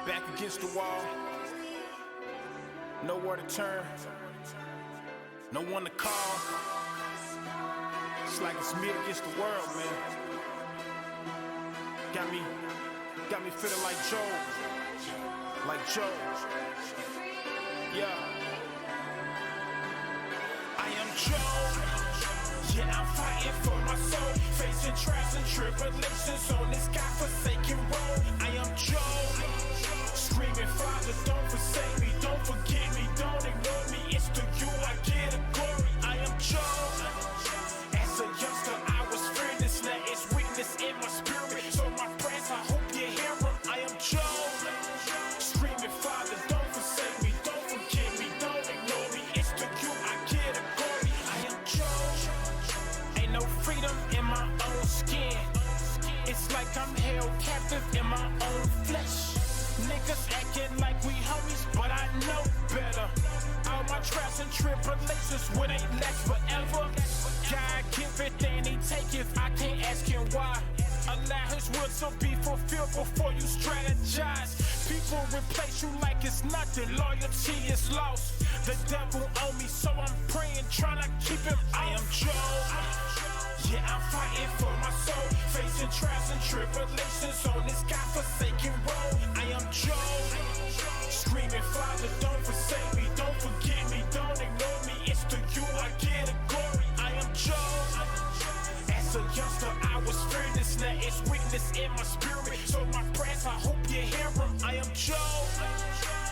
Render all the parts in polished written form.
Back against the wall, nowhere to turn, no one to call. It's like it's me against the world, man. Got me feeling like Joe. Yeah. I am Joe. Yeah, I'm fighting for my soul, facing trials and tribulations on this godforsaken road. I am Joe. Screaming, Father, don't forsake me, don't forget me, don't ignore me. It's to you I get the glory. I am Joe. As a youngster, I was fearless. Now it's weakness in my spirit. So my prayers, I hope you hear them. I am Joe. Screaming, Father, don't forsake me, don't forget me, don't ignore me. It's to you I get the glory. I am Joe. Ain't no freedom in my own skin. It's like I'm held captive in my own flesh. Niggas acting like we homies, but I know better. All my trials and tribulations would ain't last forever. God give it and he take it, I can't ask him why. Allow his will to be fulfilled before you strategize. People replace you like it's nothing, loyalty is lost. The devil on me, so I'm praying, trying to keep him out. I am Joe. Yeah, I'm fighting for my soul, facing trials and tribulations on this godforsaken road. I am Joe. Screaming, Father, don't forsake me, don't forget me, don't ignore me. It's to you I get the glory. I am Joe. As a youngster, I was fearless. Now it's weakness in my spirit. So my prayers, I hope you hear them. I am Joe.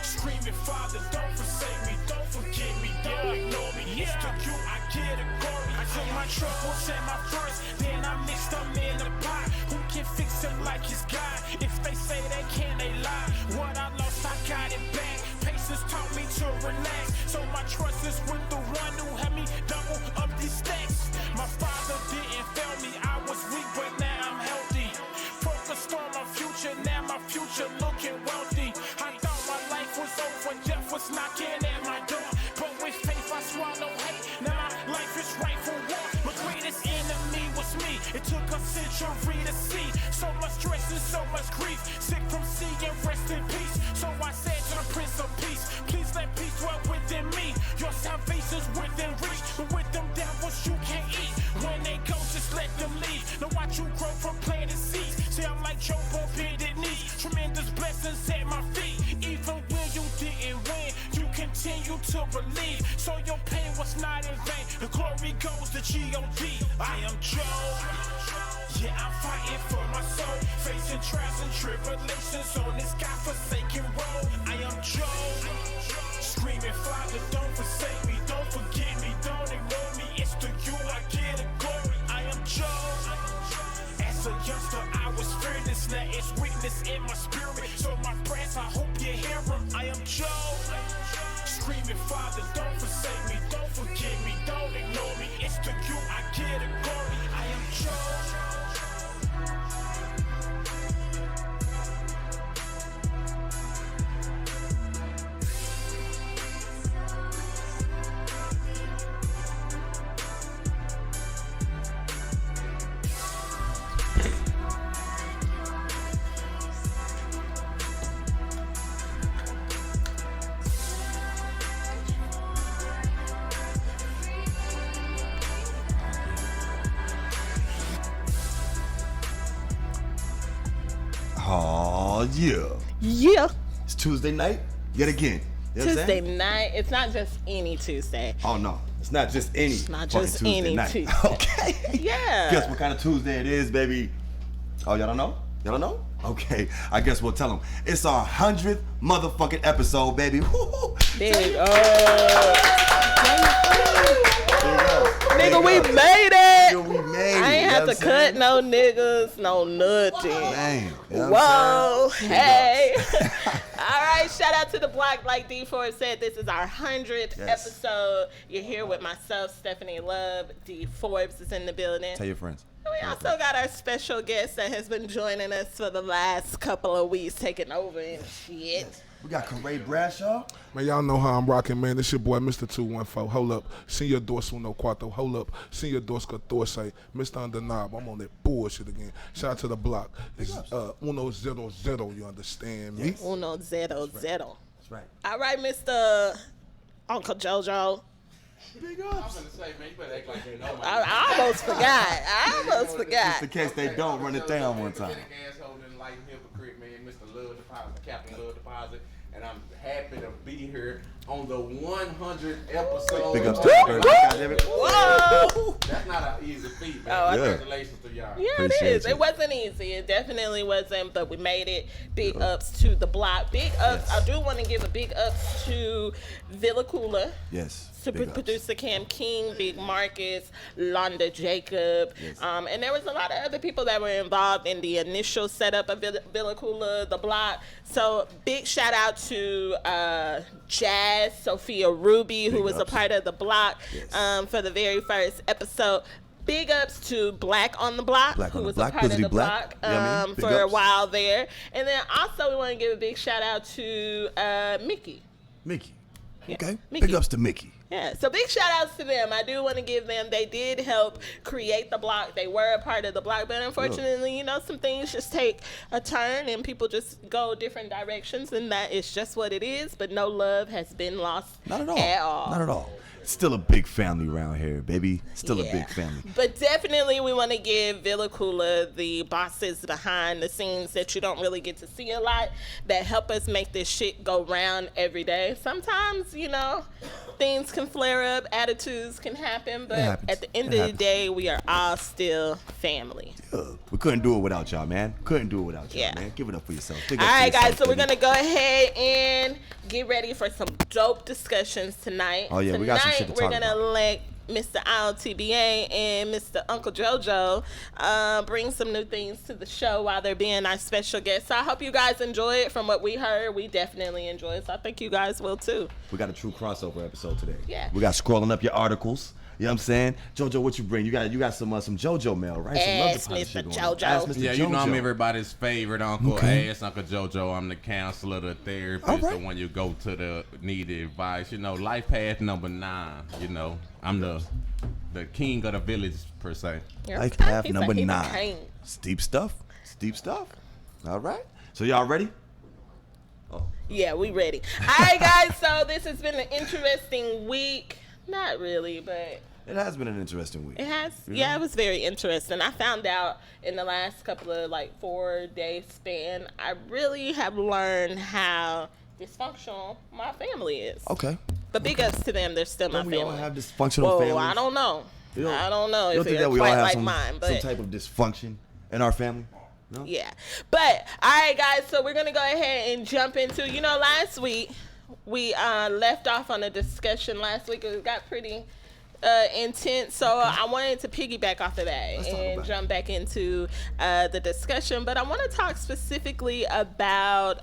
Screaming, Father, don't forsake me, don't forget me, don't ignore me. It's to you I get the glory. I took my troubles and my first, then I mixed them in the pot. Who can fix it like his God? If they say they can, they lie. What I lost, I got it back. Patience taught me to relax. So my trust is with the one who had me double up these stacks. My father didn't fail me, I was weak, but now I'm healthy. Focused on my future, now my future looking wealthy. I thought my life was over, death was knocking at my door. But with faith I swallow hate, now my life is right for war. My greatest enemy was me, it took a century to see. So much stress and so much grief, sick from seeing rest in peace. So I said to the Prince of Peace, please let peace dwell within me. Your salvation's within reach, but with them devils you can't eat. When they go, just let them leave. Now watch you grow from planting seeds. See, I'm like Joe on bended knees. Tremendous blessings at my feet. Even when you didn't win, you continue to believe. So your pain was not in vain. The glory goes to G.O.D. I am Joe. Yeah, I'm fighting for my soul, facing trials and tribulations on this godforsaken road. I am Joe. Screaming, Father, don't forsake me, don't forget me, don't ignore me. It's to you I get the glory. I am Joe. As a youngster, I was fearless. Now it's weakness in my spirit. So my prayers, I hope you hear them. I am Joe. Screaming, Father, don't forsake me, don't forget me, don't ignore me. It's to you I get the glory. I am Joe. Oh, yeah. Yeah. It's Tuesday night yet again. You know Tuesday night. It's not just any Tuesday. Oh, no. It's not just any It's not fucking just Tuesday any night. Tuesday. Okay. Yeah. Guess what kind of Tuesday it is, baby? Oh, y'all don't know? Y'all don't know? Okay. I guess we'll tell them. It's our 100th motherfucking episode, baby. Woo-hoo. Big There you go. Nigga, we made it. Nigga, we made it. I ain't have to cut no niggas, no nothing. Damn. You know Whoa, what I'm saying? hey. All right, shout out to the Bloc. Like D Forbs said, this is our 100th episode. You're here with myself, Stefani Love. D Forbs is in the building. Tell your friends. We also got our special guest that has been joining us for the last couple of weeks, taking over and shit. We got Corey Bradshaw. Man, y'all know how I'm rocking, man. This your boy, Mr. 214. Hold up. Senor Dos Uno Cuarto. Hold up. Senor Dos Catorce. Mr. Undeniable. I'm on that bullshit again. Shout out to the block. It's 100, you understand me? Yes. 100. That's right. All right, Mr. Uncle JoJo. Big I'm ups. gonna say, man, you better act like you know my I almost forgot. Just in case they don't run it down one time. Asshole and like hypocrite, man, Mr. Love Deposit, Captain Love Deposit, and I'm happy to be here on the 100th episode. Big ups of to the you, Bloc. goddamn it. Whoa. That's not an easy feat, man. Oh, Congratulations to y'all. Yeah, Appreciate it is. you. It wasn't easy. It definitely wasn't, but we made it. Big ups to the block. Big ups. Yes. I do want to give a big ups to Villa Cooler. Yes. Super big ups. producer Cam King, Big Marcus, Londa Jacob, Yes. and there was a lot of other people that were involved in the initial setup of Villa Cooler, the block. So big shout out to Jazz, Sophia Ruby, who Big was a ups. part of the block Yes. for the very first episode. Big ups to Black on the Block, Black who on the was Block, a part of Blizzardy the Black. block You know what I mean? Big for a ups. while there. And then also we want to give a big shout out to Mickey. Mickey. Yeah, Okay. Mickey. Big ups to Mickey. Yeah, so big shout outs to them. I do want to give them, they did help create the block. They were a part of the block, but unfortunately, you know, some things just take a turn and people just go different directions, and that is just what it is. But no love has been lost Not at all. At all. Not at all. Still a big family around here, baby. Still a Yeah. big family. But definitely we want to give Villa Cooler the bosses behind the scenes that you don't really get to see a lot, that help us make this shit go round every day. Sometimes, you know, things can flare up, attitudes can happen, but happens. at the end It of happens. the day, we are all still family. We couldn't do it without y'all, man. Couldn't do it without y'all, Yeah. man. Give it up for yourself. Big All up for right, guys, yourself, so we're baby. going to go ahead and get ready for some dope discussions tonight. Oh, yeah, we got some shit to Tonight, we're talk gonna about. let Mr. MR.I.O.T.B.A. and Mr. Uncle JoJo bring some new things to the show while they're being our special guests. So I hope you guys enjoy it. From what we heard, we definitely enjoy it. So I think you guys will too. We got a true crossover episode today. Yeah. We got scrolling up your articles. You know what I'm saying? JoJo, what you bring? You got some JoJo mail, right? Some love Ask deposit Mr. shit going JoJo. on. Ask Mr. Yeah, JoJo. you know I'm everybody's favorite uncle. Okay. Ask Uncle JoJo. I'm the counselor, the therapist, All the right. one you go to the needed advice. You know, life path number 9. You know, I'm the king of the village per se. Life path He said number he the 9. king. Steep stuff. Steep stuff. All right. So y'all ready? Yeah, we ready. All right, guys. So this has been an interesting week. Not really, but It has been an interesting week. it has. Yeah, it was very interesting. I found out in the last couple of 4-day span, I really have learned how dysfunctional my family is. Okay. But big ups to them. They're still my Don't we family. all have dysfunctional Whoa, families? I don't know. You don't- I don't know You don't if think it's that we all quite have like some mine, but type of dysfunction in our family? No? yeah. But all right, guys. So we're gonna go ahead and jump into. You know, last week we left off on a discussion. Last week it got pretty intense, so I wanted to piggyback off of that Let's talk and about it. jump back into the discussion. But I want to talk specifically about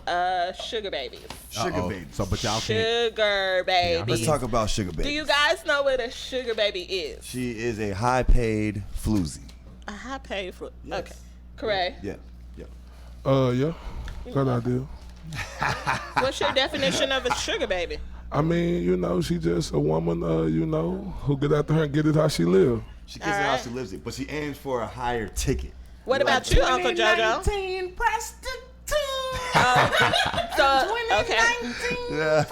sugar babies. Sugar Uh-oh. baby. So, but y'all can't. Sugar baby. Let's talk about sugar baby. Do you guys know what a sugar baby is? She is a high-paid floozy. A high paid for. Yes. Okay, correct. Yeah. Yeah. Yeah. Good idea. What's your definition of a sugar baby? I mean, you know, she just a woman, you know, who get out there and get it how she live. She gets it how Alright. she lives it, but she aims for a higher ticket. What about you, Uncle JoJo? Okay. Yeah.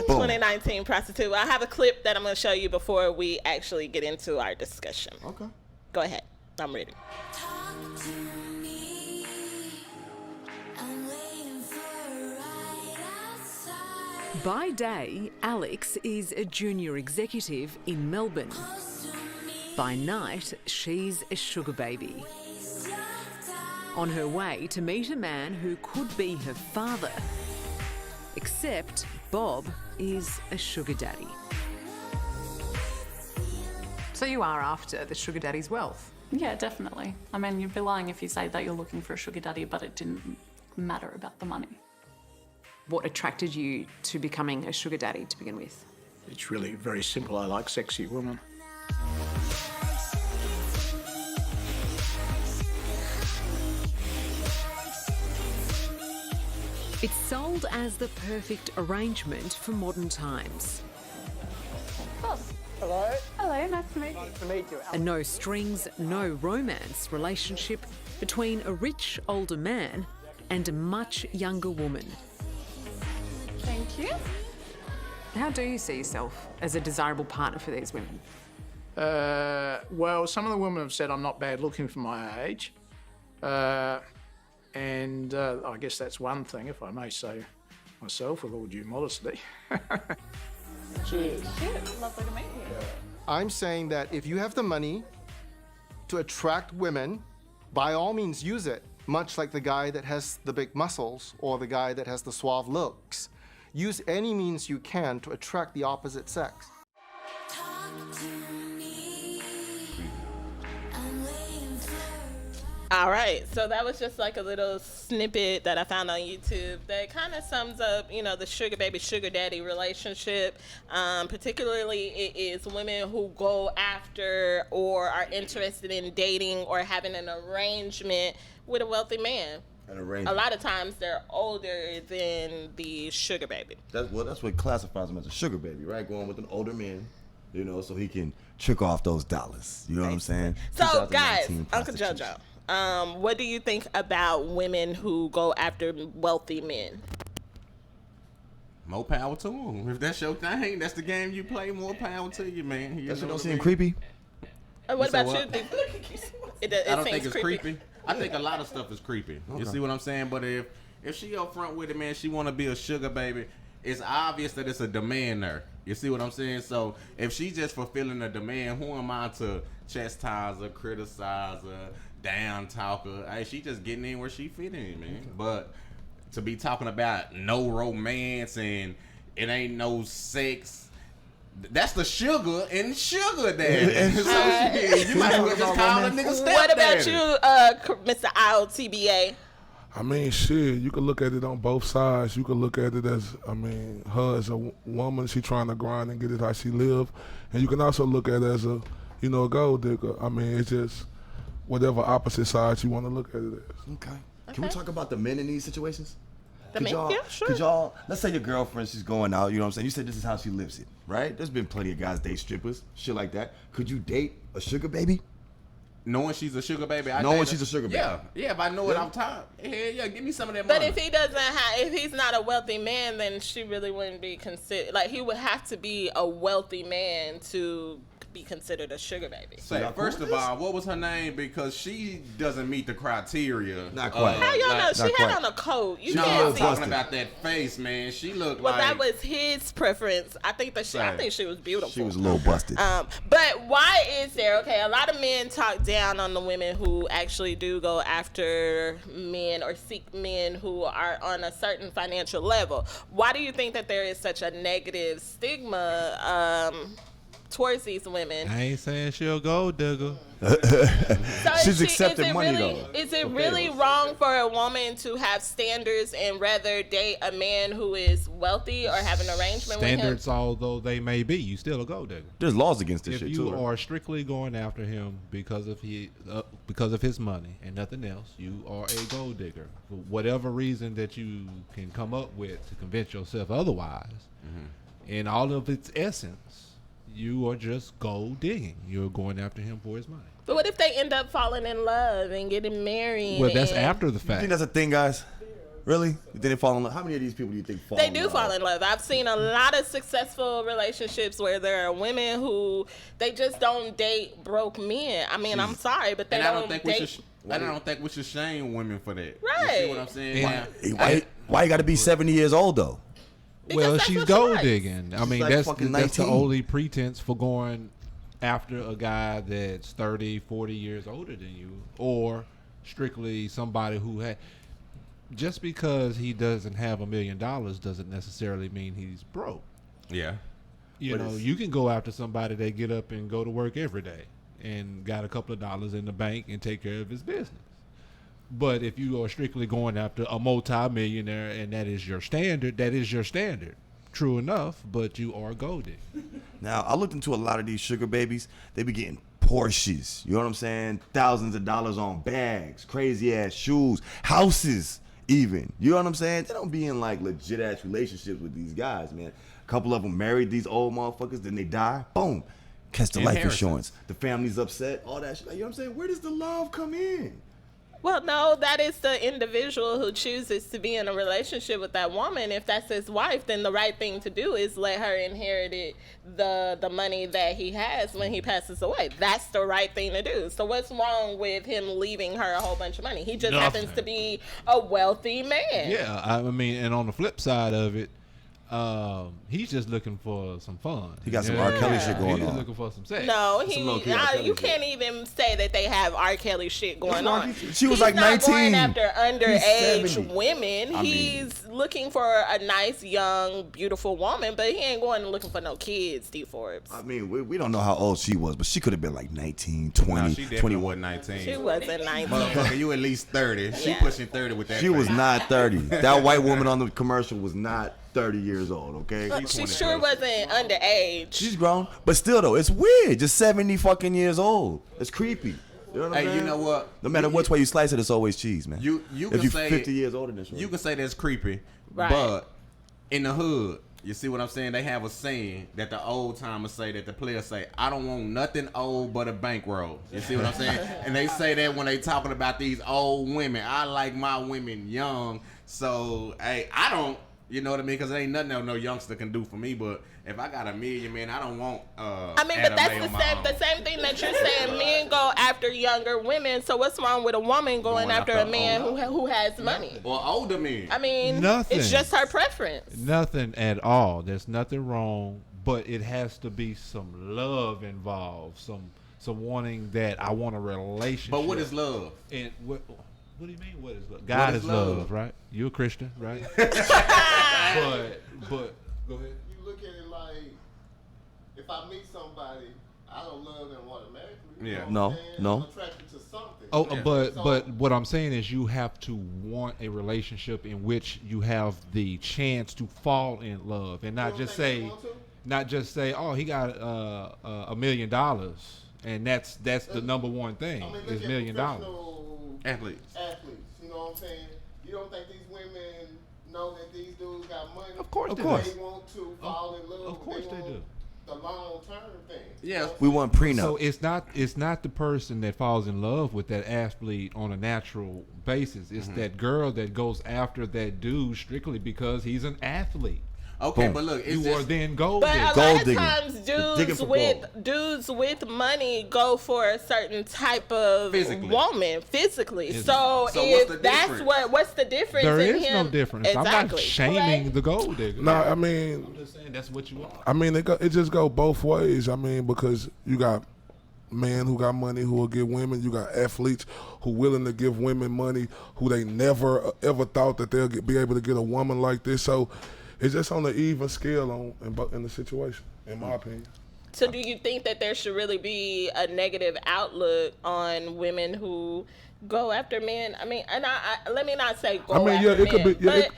2019 prostitute. I have a clip that I'm going to show you before we actually get into our discussion. Okay. Go ahead. I'm ready. Talk to me. I'm waiting for a ride outside. By day, Alex is a junior executive in Melbourne. Close to me. By night, she's a sugar baby. Waste your time. On her way to meet a man who could be her father. Except Bob is a sugar daddy. So you are after the sugar daddy's wealth? Yeah, definitely. I mean, you'd be lying if you say that you're looking for a sugar daddy, but it didn't matter about the money. What attracted you to becoming a sugar daddy to begin with? It's really very simple. I like sexy women. It's sold as the perfect arrangement for modern times. Hello. Hello, nice to meet you. Nice to meet you. A no strings, no romance relationship between a rich older man and a much younger woman. Thank you. How do you see yourself as a desirable partner for these women? Well, some of the women have said I'm not bad looking for my age. I guess that's one thing, if I may say myself, with all due modesty. Cheers. Cheers. Lovely to meet you. I'm saying that if you have the money to attract women, by all means use it, much like the guy that has the big muscles or the guy that has the suave looks. Use any means you can to attract the opposite sex. All right, so that was just like a little snippet that I found on YouTube that kind of sums up, you know, the sugar baby, sugar daddy relationship. Particularly, it is women who go after or are interested in dating or having an arrangement with a wealthy man. An arrangement. A lot of times they're older than the sugar baby. That's what classifies him as a sugar baby, right? Going with an older man, you know, so he can trick off those dollars. You know what I'm saying? So, guys, 2019 Uncle prostitution. JoJo, what do you think about women who go after wealthy men? More power to them. If that's your thing, that's the game you play. More power to you, man. You That shit know don't what I seem mean? creepy. What You about said you? I don't think it's creepy. I think a lot of stuff is creepy. You see what I'm saying? But if she up front with it, man, she want to be a sugar baby, it's obvious that it's a demand there. You see what I'm saying? So if she's just fulfilling a demand, who am I to chastise her, criticize her, down talk her? Hey, she just getting in where she fit in, man. But to be talking about no romance and it ain't no sex, that's the sugar and sugar daddy. So you might as well just call a nigga step What about daddy. you, Mr. I.O.T.B.A.? I mean, shit, you can look at it on both sides. You can look at it as, I mean, her as a woman, she trying to grind and get it how she live. And you can also look at it as a, you know, a gold digger. I mean, it's just whatever opposite side you want to look at it as. Okay. Can we talk about the men in these situations? The men? Yeah, sure. Could y'all, let's say your girlfriend, she's going out, you know what I'm saying? You said this is how she lives it, right? There's been plenty of guys date strippers, shit like that. Could you date a sugar baby? Knowing she's a sugar baby, Knowing she's a sugar baby. Yeah. If I know it, I'm top. Yeah, give me some of that But money. if he doesn't have, if he's not a wealthy man, then she really wouldn't be considered. Like, he would have to be a wealthy man to be considered a sugar baby. Say, first of all, what was her name? Because she doesn't meet the criteria. Not quite. How y'all know? She Not had quite. on a coat. You No, can't I'm see. talking about that face, man. She looked Well, like. that was his preference. I think that I Same. think she was beautiful. She was a little busted. But why is there, okay, a lot of men talk down on the women who actually do go after men or seek men who are on a certain financial level. Why do you think that there is such a negative stigma towards these women? I ain't saying she a gold digger. So She's accepting money, really, though. Is it really wrong for a woman to have standards and rather date a man who is wealthy or have an arrangement Standards, with him? although they may be, you still a gold digger. There's laws against this If shit, you too. right? are strictly going after him because of his money and nothing else, you are a gold digger. For whatever reason that you can come up with to convince yourself otherwise, in all of its essence, you are just gold digging. You're going after him for his money. But what if they end up falling in love and getting married? Well, that's and after the You fact. think that's a thing, guys? Really? You think they fall in love? How many of these people do you think fall They in do love? fall in love. I've seen a lot of successful relationships where there are women who they just don't date broke men. I mean, I'm sorry, but they and I don't don't think date. we should. I don't think we should shame women for that. Right. You see what I'm saying? And- Now, Why you got to be 70 years old, though? Because Well, that's she's what she gold likes. digging. I mean, like that's fucking the 19. only pretense for going after a guy that's 30, 40 years older than you, or strictly somebody who had. Just because he doesn't have $1 million doesn't necessarily mean he's broke. yeah. You But know, it's- you can go after somebody that get up and go to work every day and got a couple of dollars in the bank and take care of his business. But if you are strictly going after a multi-millionaire and that is your standard, that is your standard. True enough, but you are golding. Now, I looked into a lot of these sugar babies. They be getting Porsches. You know what I'm saying? Thousands of dollars on bags, crazy ass shoes, houses even. You know what I'm saying? They don't be in like legit ass relationships with these guys, man. A couple of them married these old motherfuckers, then they die. Boom, catch the life insurance. The family's upset. All that shit. Like, you know what I'm saying? Where does the love come in? Well, no, that is the individual who chooses to be in a relationship with that woman. If that's his wife, then the right thing to do is let her inherit the money that he has when he passes away. That's the right thing to do. So what's wrong with him leaving her a whole bunch of money? He just happens to be a wealthy man. Yeah, I mean, and on the flip side of it, he's just looking for some fun. He got some R. Kelly shit going He's on. looking for some sex. No, you shit. can't even say that they have R. Kelly shit going on. She was He's like not 19. going after underage 70. women. He's looking for a nice, young, beautiful woman, but he ain't going looking for no kids, Steve Forbes. I mean, we don't know how old she was, but she could have been like 19, 20, Nah, she definitely 21. wasn't 19. She wasn't 19. Motherfucker, you at least 30. She Yeah. pushing 30 with that. She was face. not 30. That white woman on the commercial was not 30 years old, okay? She sure wasn't underage. She's grown, but still though, it's weird. Just 70 fucking years old. It's creepy. You know what I'm Hey, saying? you know what? No matter which way you slice it, it's always cheese, man. You if can you say 50 years older than you can say that's creepy, Right. but in the hood, you see what I'm saying? They have a saying that the old timers say, that the players say, "I don't want nothing old but a bankroll." You see what I'm saying? And they say that when they talking about these old women. I like my women young, so hey, I don't. You know what I mean? Because there ain't nothing that no youngster can do for me. But if I got $1 million, man, I don't want. I mean, but that's the same thing that you're saying. Men go after younger women. So what's wrong with a woman going after a man who has money or older men? I mean, Nothing. it's just her preference. Nothing at all. There's nothing wrong, but it has to be some love involved. Some wanting that I want a relationship. But what is love? And what do you mean? What is love? God is love, right? You're a Christian, right? but go ahead. You look at it like, if I meet somebody, I don't love them automatically. Yeah. No. I'm attracted to something. Oh, Yeah. but what I'm saying is you have to want a relationship in which you have the chance to fall in love, and not just say, oh, he got $1 million, and that's the number one thing is $1 million. Athletes. You know what I'm saying? You don't think these women know that these dudes got money? Of course Of they course. do. They want to fall in love. Of course they do. The long-term thing. Yeah. We want prenup. So it's not the person that falls in love with that athlete on a natural basis. It's that girl that goes after that dude strictly because he's an athlete. Okay, Boom. but look, it's You just, are then gold But a digger. lot Gold of digging. times, Digging for dudes with money go for a certain type of Physically. woman physically. So So what's the if that's difference? what's the difference? There in is him? no difference. Exactly. I'm not shaming Correct. the gold digger. No, I mean, I'm just saying that's what you want. I mean, it just go both ways. I mean, because you got men who got money who will give women. You got athletes who willing to give women money who they never ever thought that they'll be able to get a woman like this. So it's just on an even scale in the situation, in my opinion. So do you think that there should really be a negative outlook on women who go after men? I mean, and I let me not say go after yeah, it men, could be- yeah, but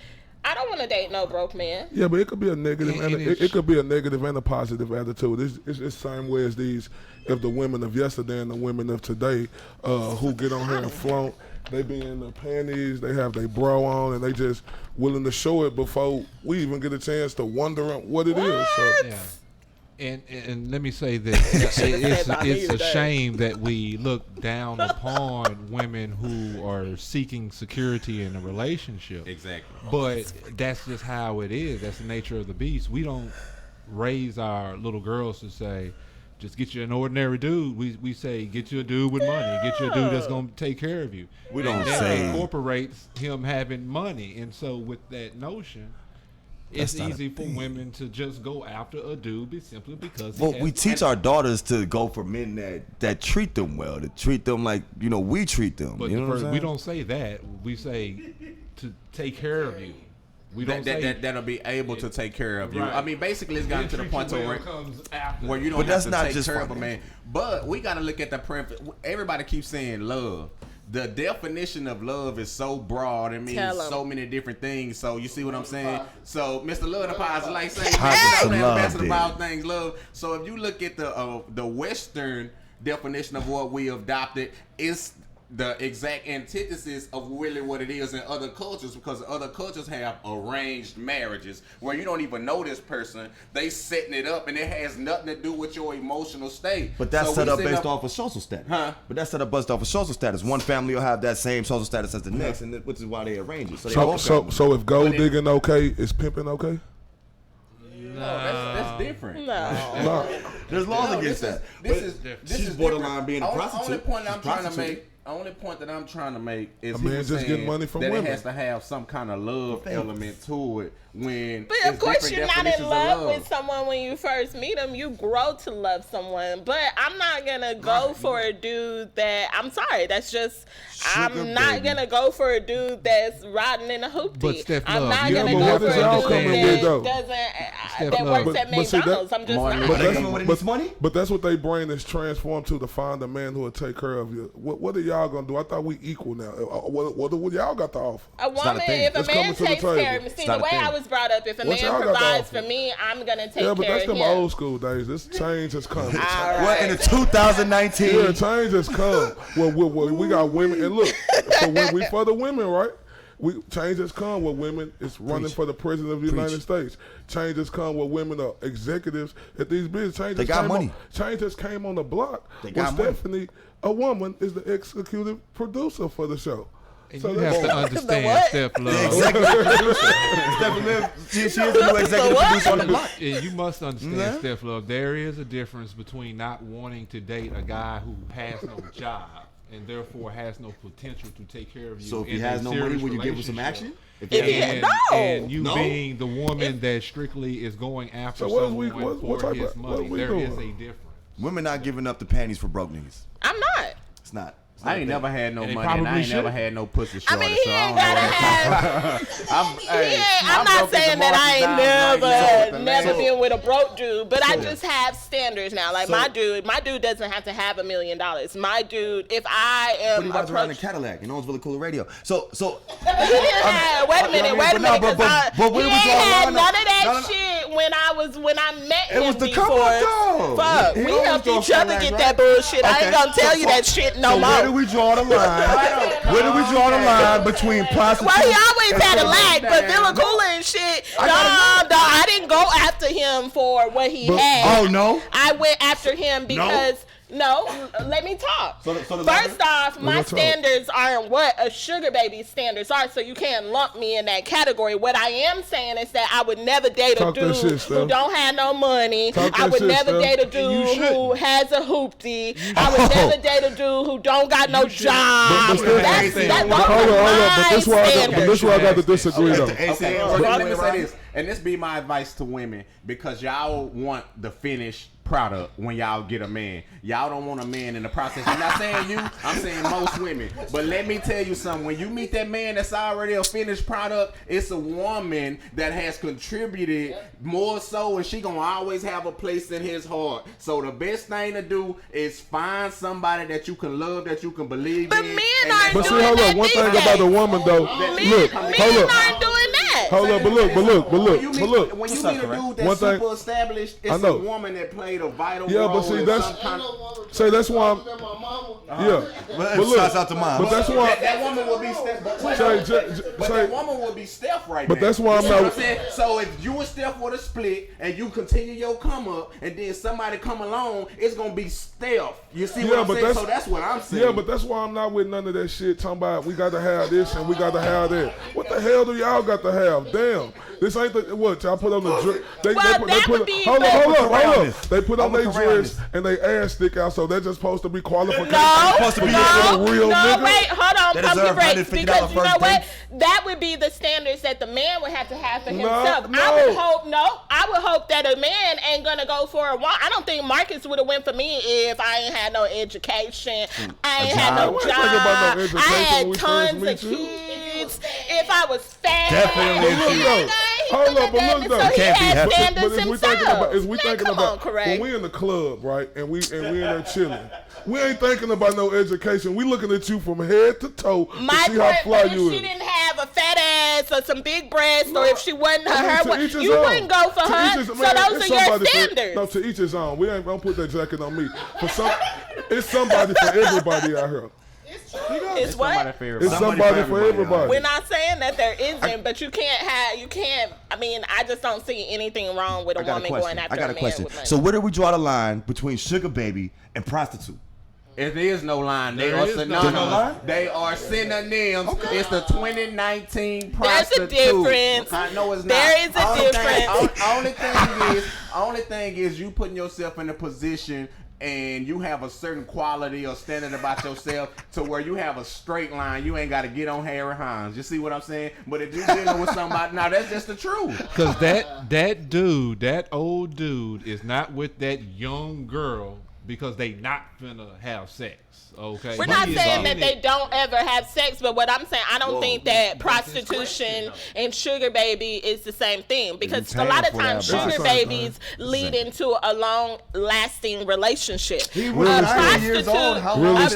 I don't want to date no broke man. Yeah, but it could be a negative, And and it's- it could be a negative and a positive attitude. It's the same way as if the women of yesterday and the women of today, who get on here and flaunt, they be in their panties, they have their bra on, and they just willing to show it before we even get a chance to wonder what it is. So. Yeah. And let me say that it's a shame that we look down upon women who are seeking security in a relationship. Exactly. But that's just how it is. That's the nature of the beast. We don't raise our little girls to say, just get you an ordinary dude. We say, get you a dude with money. Get you a dude that's going to take care of you. We don't And that say- incorporates him having money. And so with that notion, it's That's not a easy for thing. women to just go after a dude simply because he Well, has we teach our daughters to go for men that treat them well, to treat them like we treat them. But you know what I'm we saying? don't say that. We say to take care of you. We don't say that'll be able to take care of you. Right. I mean, basically, it's gotten to the point where where it comes after. where you don't But have that's to not take just care of a financial. man. But we got to look at the everybody keeps saying love. The definition of love is so broad. It means Tell 'em. so many different things. So you see what I'm saying? So Mr. Love the Pies is like saying, Pockets of man, love, best dude. about things love. So if you look at the Western definition of what we adopted, it's the exact antithesis of really what it is in other cultures, because other cultures have arranged marriages where you don't even know this person. They setting it up and it has nothing to do with your emotional state. But that's set up based off of social status. But that's set up based off of social status. One family will have that same social status as the next, and which is why they arrange it. So if gold digging okay, is pimping okay? No, that's different. No. There's laws against that. She's borderline being a prostitute. Only point that I'm trying to make is a man just getting money from that women. It has to have some kind of love element to it. But of course you're not in love with someone when you first meet them. You grow to love someone. But I'm not gonna go for a dude that I'm not gonna go for a dude that's riding in a hoopty. But Steph I'm Love, not yeah, gonna but go what for is y'all a dude coming with, though? that works at McDonald's. I'm just not. But that's what they brain is transformed to find a man who will take care of you. What are y'all gonna do? I thought we equal now. What y'all got to offer? A woman, if a man takes care of me, see the way I was brought up, if a man provides for me, I'm gonna take care of him. Yeah, but that's them old school days. This change has come. What, in the 2019? Yeah, change has come. Well, we got women, and look, for the women, right? Change has come where women is running for the president of the United States. Change has come where women are executives at these businesses. They got money. Change has came on the block where Stefani, a woman, is the executive producer for the show. And you have to understand, Steph Love. She is the new executive producer on the block. And you must understand, Steph Love, there is a difference between not wanting to date a guy who has no job and therefore has no potential to take care of you. So if he has no money, will you give him some action? And you being the woman that strictly is going after someone for his money, there is a difference. Women not giving up the panties for broke niggas. I'm not. It's not. I ain't never had no money, and I ain't never had no pussy shorty. I mean, he ain't gotta have. I'm not broke saying as a that I ain't never So- been with a broke dude, but I just have standards now. Like my dude doesn't have to have $1 million. My dude, if I am But he rides around in a Cadillac, and owns really cool radio. So he didn't have. Wait a minute. But He ain't had none of that shit when I met him. It was the before. come up, Fuck, He we always helped goes each other Cadillac, get right? that bullshit. I ain't Okay. gonna tell you that shit no So more. where do we draw the line? Where do we draw the line between prostitution? Well, he always and had a somebody? lag, but Villa Cooler and shit. I didn't go after him for what he had. Oh no! I went after him because. No, let me talk. First off, my standards aren't what a sugar baby standards are, so you can't lump me in that category. What I am saying is that I would never date a dude who don't have no money. I would never date a dude who has a hoopty. I would never date a dude who don't got no job. Hold on. But this why I got to disagree though. Okay, let me say this, and this be my advice to women, because y'all want the finished product when y'all get a man. Y'all don't want a man in the process. I'm not saying you, I'm saying most women. But let me tell you something. When you meet that man that's already a finished product, it's a woman that has contributed more so, and she gonna always have a place in his heart. So the best thing to do is find somebody that you can love, that you can believe in. But men aren't But see, doing hold that up. One thing these about days. a woman though. Look, Men hold up. aren't doing that. Hold up, but look. When you meet a dude that's super established, it's a woman that played a vital role. But see, in some kind of, that's why I'm. But look, shouts out to mom. But that's why that woman will be Steph. But that woman will be Steph right now. But that's why I'm You know not. what I'm saying? So if you and Steph were to split and you continue your come up, and then somebody come along, it's gonna be Steph. You see what I'm saying? So that's what I'm saying. Yeah, but that's why I'm not with none of that shit. Talking about we got to have this and we got to have that. What the hell do y'all got to have? Damn, this ain't the what y'all put on the dress. They put hold up. They put on their dress and they ass stick out, so they're just supposed to be qualified. No, real nigga. wait, hold on, pump your brakes, $150 because you know first what? date. That would be the standards that the man would have to have for himself. No. I would hope that a man ain't gonna go for a walk. I don't think Marcus would have went for me if I ain't had no education. I ain't had no job. I had tons of kids. If I was fat, Hold up, but look though. so he had standards But himself. is we thinking about when we in the club, right, and we in there chilling. We ain't thinking about no education. We looking at you from head to toe to see how fly if you she is. didn't have a fat ass or some big breasts, or if she wasn't you own. wouldn't go for To her. each his- So man, those it's are your somebody standards. No, to each his own. We ain't gonna put that jacket on me. It's somebody for everybody out here. It's what? It's somebody for everybody. We're not saying that there isn't, but you can't. I mean, I just don't see anything wrong with a woman going after a man with money. So where do we draw the line between sugar baby and prostitute? There is no line. They are synonymous. They are synonyms. Okay. It's the 2019 prostitute. There's a difference. I know it's not. There is a difference. Only thing is you putting yourself in a position and you have a certain quality or standard about yourself to where you have a straight line. You ain't got to get on Harry Hines. You see what I'm saying? But if you're dealing with somebody, now that's just the truth. Because that old dude is not with that young girl because they not finna have sex. Okay. We're not saying that they don't ever have sex, but what I'm saying, I don't think that prostitution and sugar baby is the same thing, because a lot of times sugar babies lead into a long-lasting relationship. A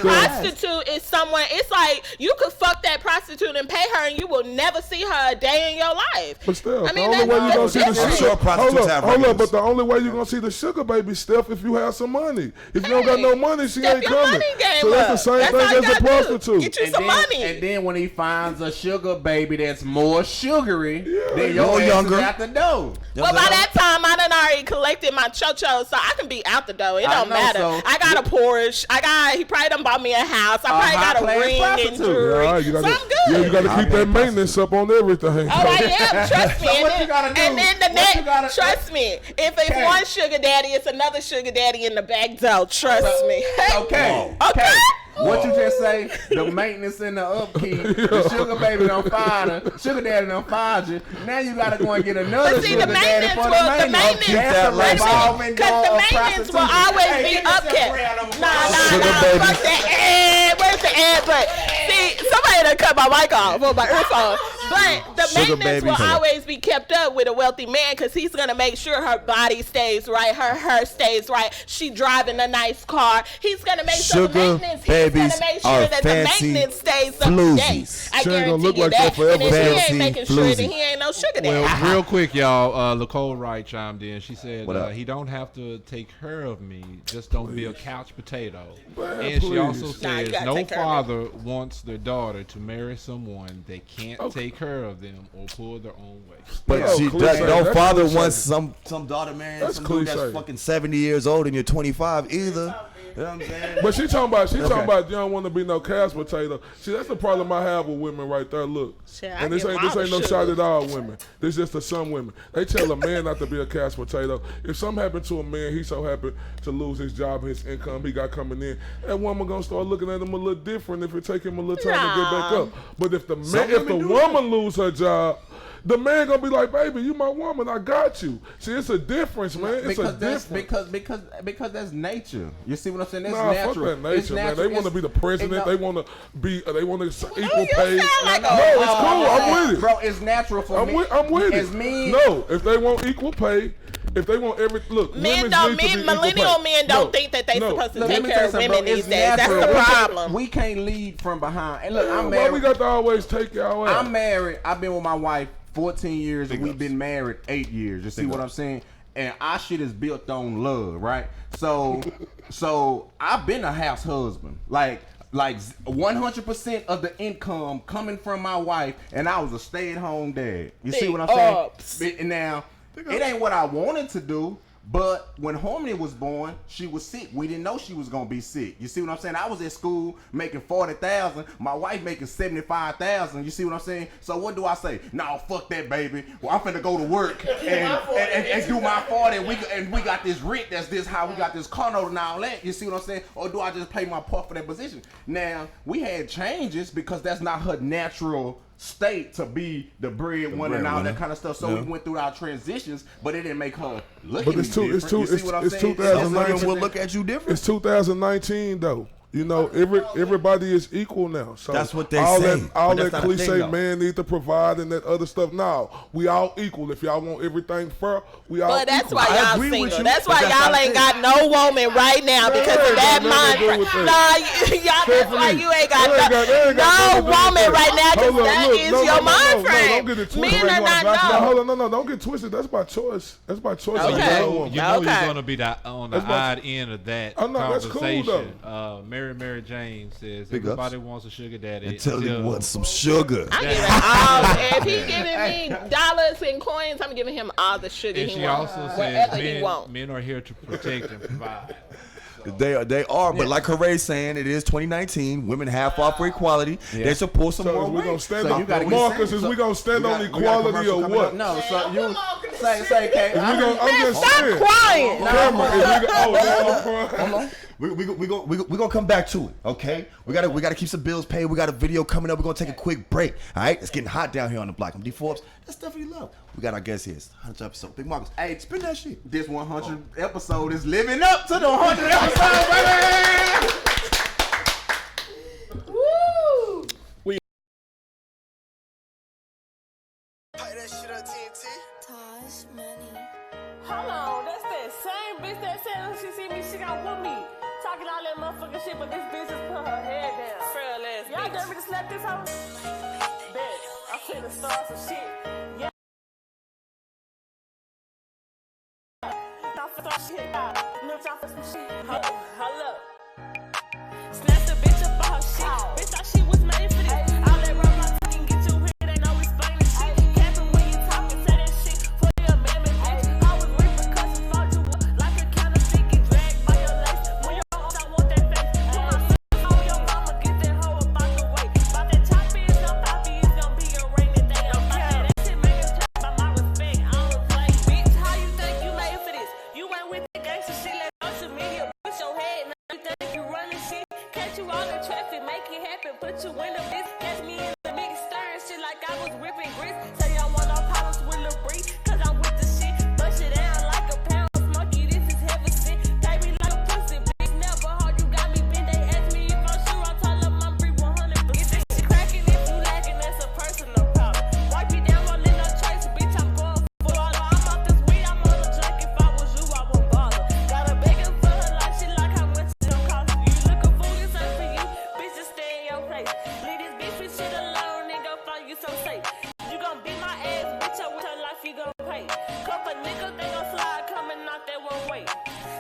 prostitute is someone. It's like you could fuck that prostitute and pay her, and you will never see her a day in your life. But still, I mean, the only way you gonna see the sugar. Hold up, but the only way you gonna see the sugar baby, Steph, if you have some money. If you don't got no money, she ain't coming. So that's the same thing as a prostitute. Get you some money. And then when he finds a sugar baby that's more sugary, then your ass is out the door. Well, by that time, I done already collected my JoJo, so I can be out the door. It don't matter. So. I got a Porsche. He probably done bought me a house. I probably got a ring and jewelry. So I'm good. Yeah, you got to keep that maintenance up on everything. Oh, I am. Trust me. So what you gotta do? And then the next, trust me. If it's one sugar daddy, it's another sugar daddy in the back door. Trust me. Okay. What you just say? The maintenance and the upkeep. The sugar baby done fired her. Sugar daddy done fired you. Now you gotta go and get another sugar daddy for the maintenance. Because the maintenance will always be upkept. Nah. Fuck that ad. Where's the ad? But see, somebody done cut my mic off or my earphone. But the maintenance will always be kept up with a wealthy man, because he's gonna make sure her body stays right, her hair stays right. She driving a nice car. He's gonna make sure the maintenance. He's gonna make sure that the maintenance stays up to date. I guarantee you that. And if he ain't making sure that he ain't no sugar daddy. Well, real quick, y'all. Nicole Wright chimed in. She said he don't have to take care of me. Just don't be a couch potato. And she also says no father wants their daughter to marry someone they can't take care of them or pull their own way. But no father wants some daughter marrying some dude that's fucking 70 years old and you're 25 either. You know what I'm saying? But she talking about you don't want to be no couch potato. See, that's the problem I have with women right there. Look, and this ain't no shot at all women. This just to some women. They tell a man not to be a couch potato. If something happened to a man, he so happened to lose his job, his income he got coming in, that woman gonna start looking at him a little different if it take him a little time to get back up. But if the woman lose her job, the man gonna be like, baby, you my woman, I got you. See, it's a difference, man. It's because that's nature. You see what I'm saying? That's natural. Fuck that nature, man. They want to be the president. They want to be. They want to equal pay. Like it's cool. I'm with it, bro. It's natural for me. I'm with it. No, if they want equal pay. If they want millennial men don't think that they supposed to take care of women these days. That's the problem. We can't lead from behind. And look, I'm married. Why we got to always take y'all out? I'm married. I've been with my wife 14 years and we've been married 8 years. You see what I'm saying? And our shit is built on love, right? So I've been a house husband. Like 100% of the income coming from my wife, and I was a stay-at-home dad. You see what I'm saying? Now, it ain't what I wanted to do, but when Harmony was born, she was sick. We didn't know she was gonna be sick. You see what I'm saying? I was at school making $40,000. My wife making $75,000. You see what I'm saying? So what do I say? No, fuck that, baby. Well, I'm finna go to work and do my 40. And we got this rent. That's this how we got this car note and all that. You see what I'm saying? Or do I just play my part for that position? Now we had changes because that's not her natural state to be the breadwinner and all that kind of stuff. So we went through our transitions, but it didn't make her look at me different. It's 2019. We'll look at you different. It's 2019 though. You know, everybody is equal now. So that's what they say. All that cliche, man need to provide and that other stuff. No, we all equal. If y'all want everything fair, we all equal. But that's why y'all single. That's why y'all ain't got no woman right now because of that mind. Y'all. That's why you ain't got no woman right now because that is your mind frame. Don't get it twisted. Men are not hold on, no, don't get twisted. That's by choice. That's by choice. Okay. You know you're gonna be on the odd end of that conversation. That's cool though. Mary Jane says Big everybody ups. wants a sugar daddy Until he wants some sugar. I'm giving all. If he giving me dollars and coins, I'm giving him all the sugar And he she wants. also Whatever says he wants. men are here to protect and provide. They are, but like Harae's saying, it is 2019. Women have fought for equality. They should pull some more We're weight. gonna stand So on you gotta get Marcus. sent. Is we gonna stand We on got equality commercial or coming what? up. No, so you say, Kate. I'm just saying. Crying. Hold on. We gonna come back to it, okay? We gotta keep some bills paid. We got a video coming up. We're gonna take a quick break. All right, it's getting hot down here on the block. I'm D Forbs. That's Stefani Love. We got our guest here. It's 100th episode. Big Marcus. Hey, spin that shit. This 100th episode is living up to the 100th episode, baby. Woo! Tosh money. Hold on, that's that same bitch that said when she see me, she gon' whoop me. Talking all that motherfucking shit, but this bitch just put her head down. Frail ass Y'all bitch. dare me to slap this hoe? Bet. I'm finna start some shit. Yeah. I'm finna start shit. Little time for some shit. Hold up. Snatch the bitch up on her shit. Bitch thought she was made for this. All that rap my talking get you hit, ain't no explaining shit. Capping when you talking, say that shit for your amendment, bitch. Always repercussions, fall you up like a counterfeit, get dragged by your legs. When you're on, I want that face. Put my sister on your mama, get that hoe up out the way. About that chop is gon' pop, it's gon' be a rainy day. I'm that shit make us trap by my respect. I don't play. Bitch, how you think you made for this? You ain't with the gangsta shit, let social media push your head. Now you think you running shit? Catch you all in traffic, make it happen, put you in the bitch. Catch me in the mix, stirring shit like I was ripping grits. Say y'all want no problems with Lil Bree, cause I'm with the shit. Bust it down like a pound of smoky, this is heaven sent. Pay me like a pussy, bitch, never hard, you got me bent. They ask me if I'm sure, I tell them I'm free 100%. Get this shit cracking, if you lacking, that's a personal problem. Wipe me down, rolling no trace, bitch, I'm going for all. I'm off this weed, I'm on a drink, if I was you, I wouldn't bother. Got a begging for her life, shit like how much it don't cost you. You looking for this ain't for you, bitch, just stay in your place. Leave this bitch with shit alone and go find you some safe. You gon' beat my ass, bitch, up with her life, you gon' pay. Couple niggas, they gon' slide, coming out that one way.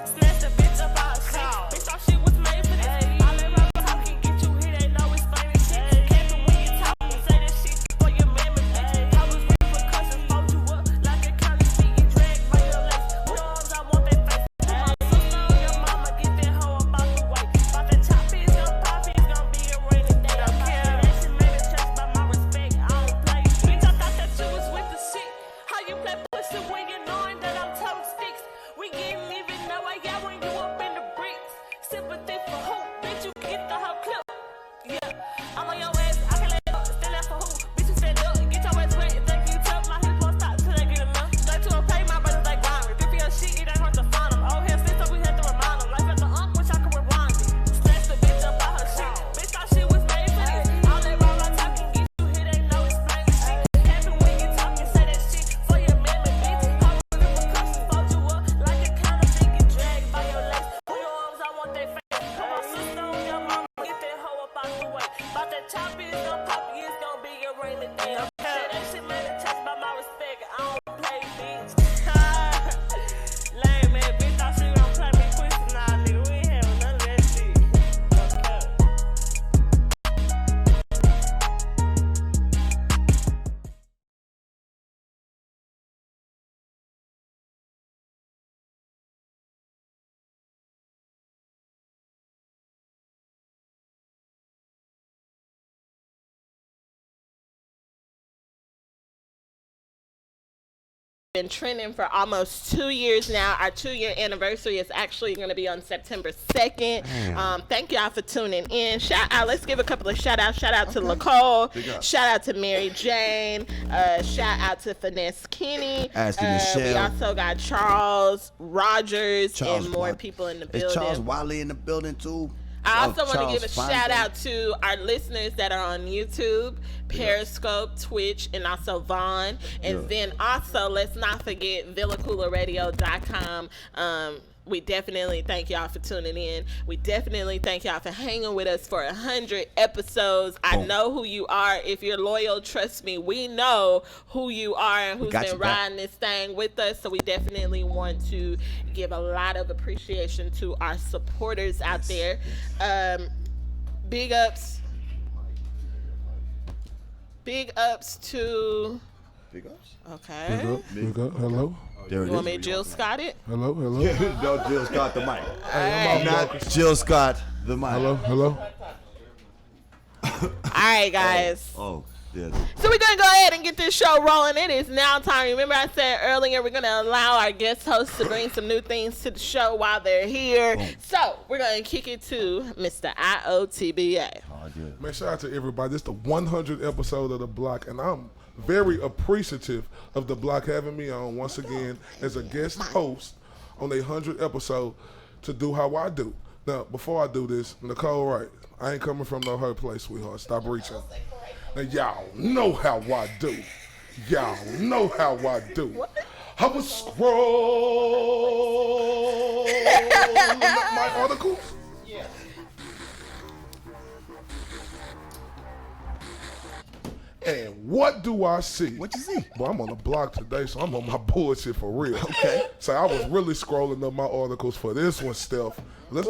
Snatch the bitch up out her shit, bitch, thought she was made for this. All that rap talking, get you hit, ain't no explaining shit. Capping when you talking, say that shit for your mammy, bitch. I was repercussions, fold you up like a county seat, get dragged by your legs. With arms, I want that face. Put my sister on your mama, get that hoe up out the way. About that chop, it's gon' pop, it's gon' be a rainy day. I don't care, that shit made a trace by my respect. I don't play. Bitch, I thought that you was with the shit. How you play pussy when you knowing that I'm toting sticks? We getting even know I got when you up in the bricks. Sympathy for who? Bitch, you get the whole clip. Yeah, I'm on your ass, I can let up. Stand up for who? Bitch, you stand up, get your ass wet. Think you tough, my hips won't stop till they get enough. Straight to a pay, my brothers like grind. If your shit, it ain't hard to find them. Oh, hell, since so we had to remind them. Life at the wish I could rewind it. Snatch the bitch up out her shit. Bitch, thought she was made for this. All that raw talking, get you hit, ain't no explaining shit. Happy when you talking, say that shit for your mammy, bitch. How you repercussions, fold you up like a counterfeit, get dragged by your legs. With your arms, I want that face. Put my sister on your mama, get that hoe up out the way. About that chop, it's gon' pop, it's gon' be a rainy day. Say that shit made a touch by my respect. I don't play, bitch. Lame man, bitch, thought she gon' play me pussy. Nah, nigga, we ain't having none of that shit. Been trending for almost 2 years now. Our 2-year anniversary is actually going to be on September 2nd. Thank y'all for tuning in. Shout out, let's give a couple of shout outs. Shout out to Nicole. Shout out to Mary Jane. Shout out to Finesse Kenny. Ashley We Michelle. also got Charles Rogers Charles and more Wiley. people in the Is building. Charles Wiley in the building too? I also want to Charles give a shout Feinstein. out to our listeners that are on YouTube, Periscope, Twitch, and also Vaughn. And then also, let's not forget VillaCoolerRadio.com. We definitely thank y'all for tuning in. We definitely thank y'all for hanging with us for 100 episodes. I know who you are. If you're loyal, trust me, we know who you are and who's been riding this thing with us. So we definitely want to give a lot of appreciation to our supporters out there. Big ups. Big ups to... Big ups? Okay. Big up. Hello? There it You want is. me to Jill Scott it? Hello? No, Jill Scott the mic. Hey, I'm Not Jill Scott the mic. Hello? All right, guys. Oh, yeah. So we're going to go ahead and get this show rolling. It is now time. Remember I said earlier we're going to allow our guest hosts to bring some new things to the show while they're here. So we're going to kick it to Mr. I.O.T.B.A. Man, shout out to everybody. This is the 100th episode of The Bloc, and I'm very appreciative of The Bloc having me on once again as a guest host on a 100th episode to do how I do. Now, before I do this, Nicole Wright, I ain't coming from no hurt place, sweetheart. Stop reaching. Now, y'all know how I do. Y'all know how I do. I was scrolling up my articles. And what do I see? What you see? Well, I'm on the block today, so I'm on my bullshit for real. Okay. So I was really scrolling up my articles for this one, Steph. Let's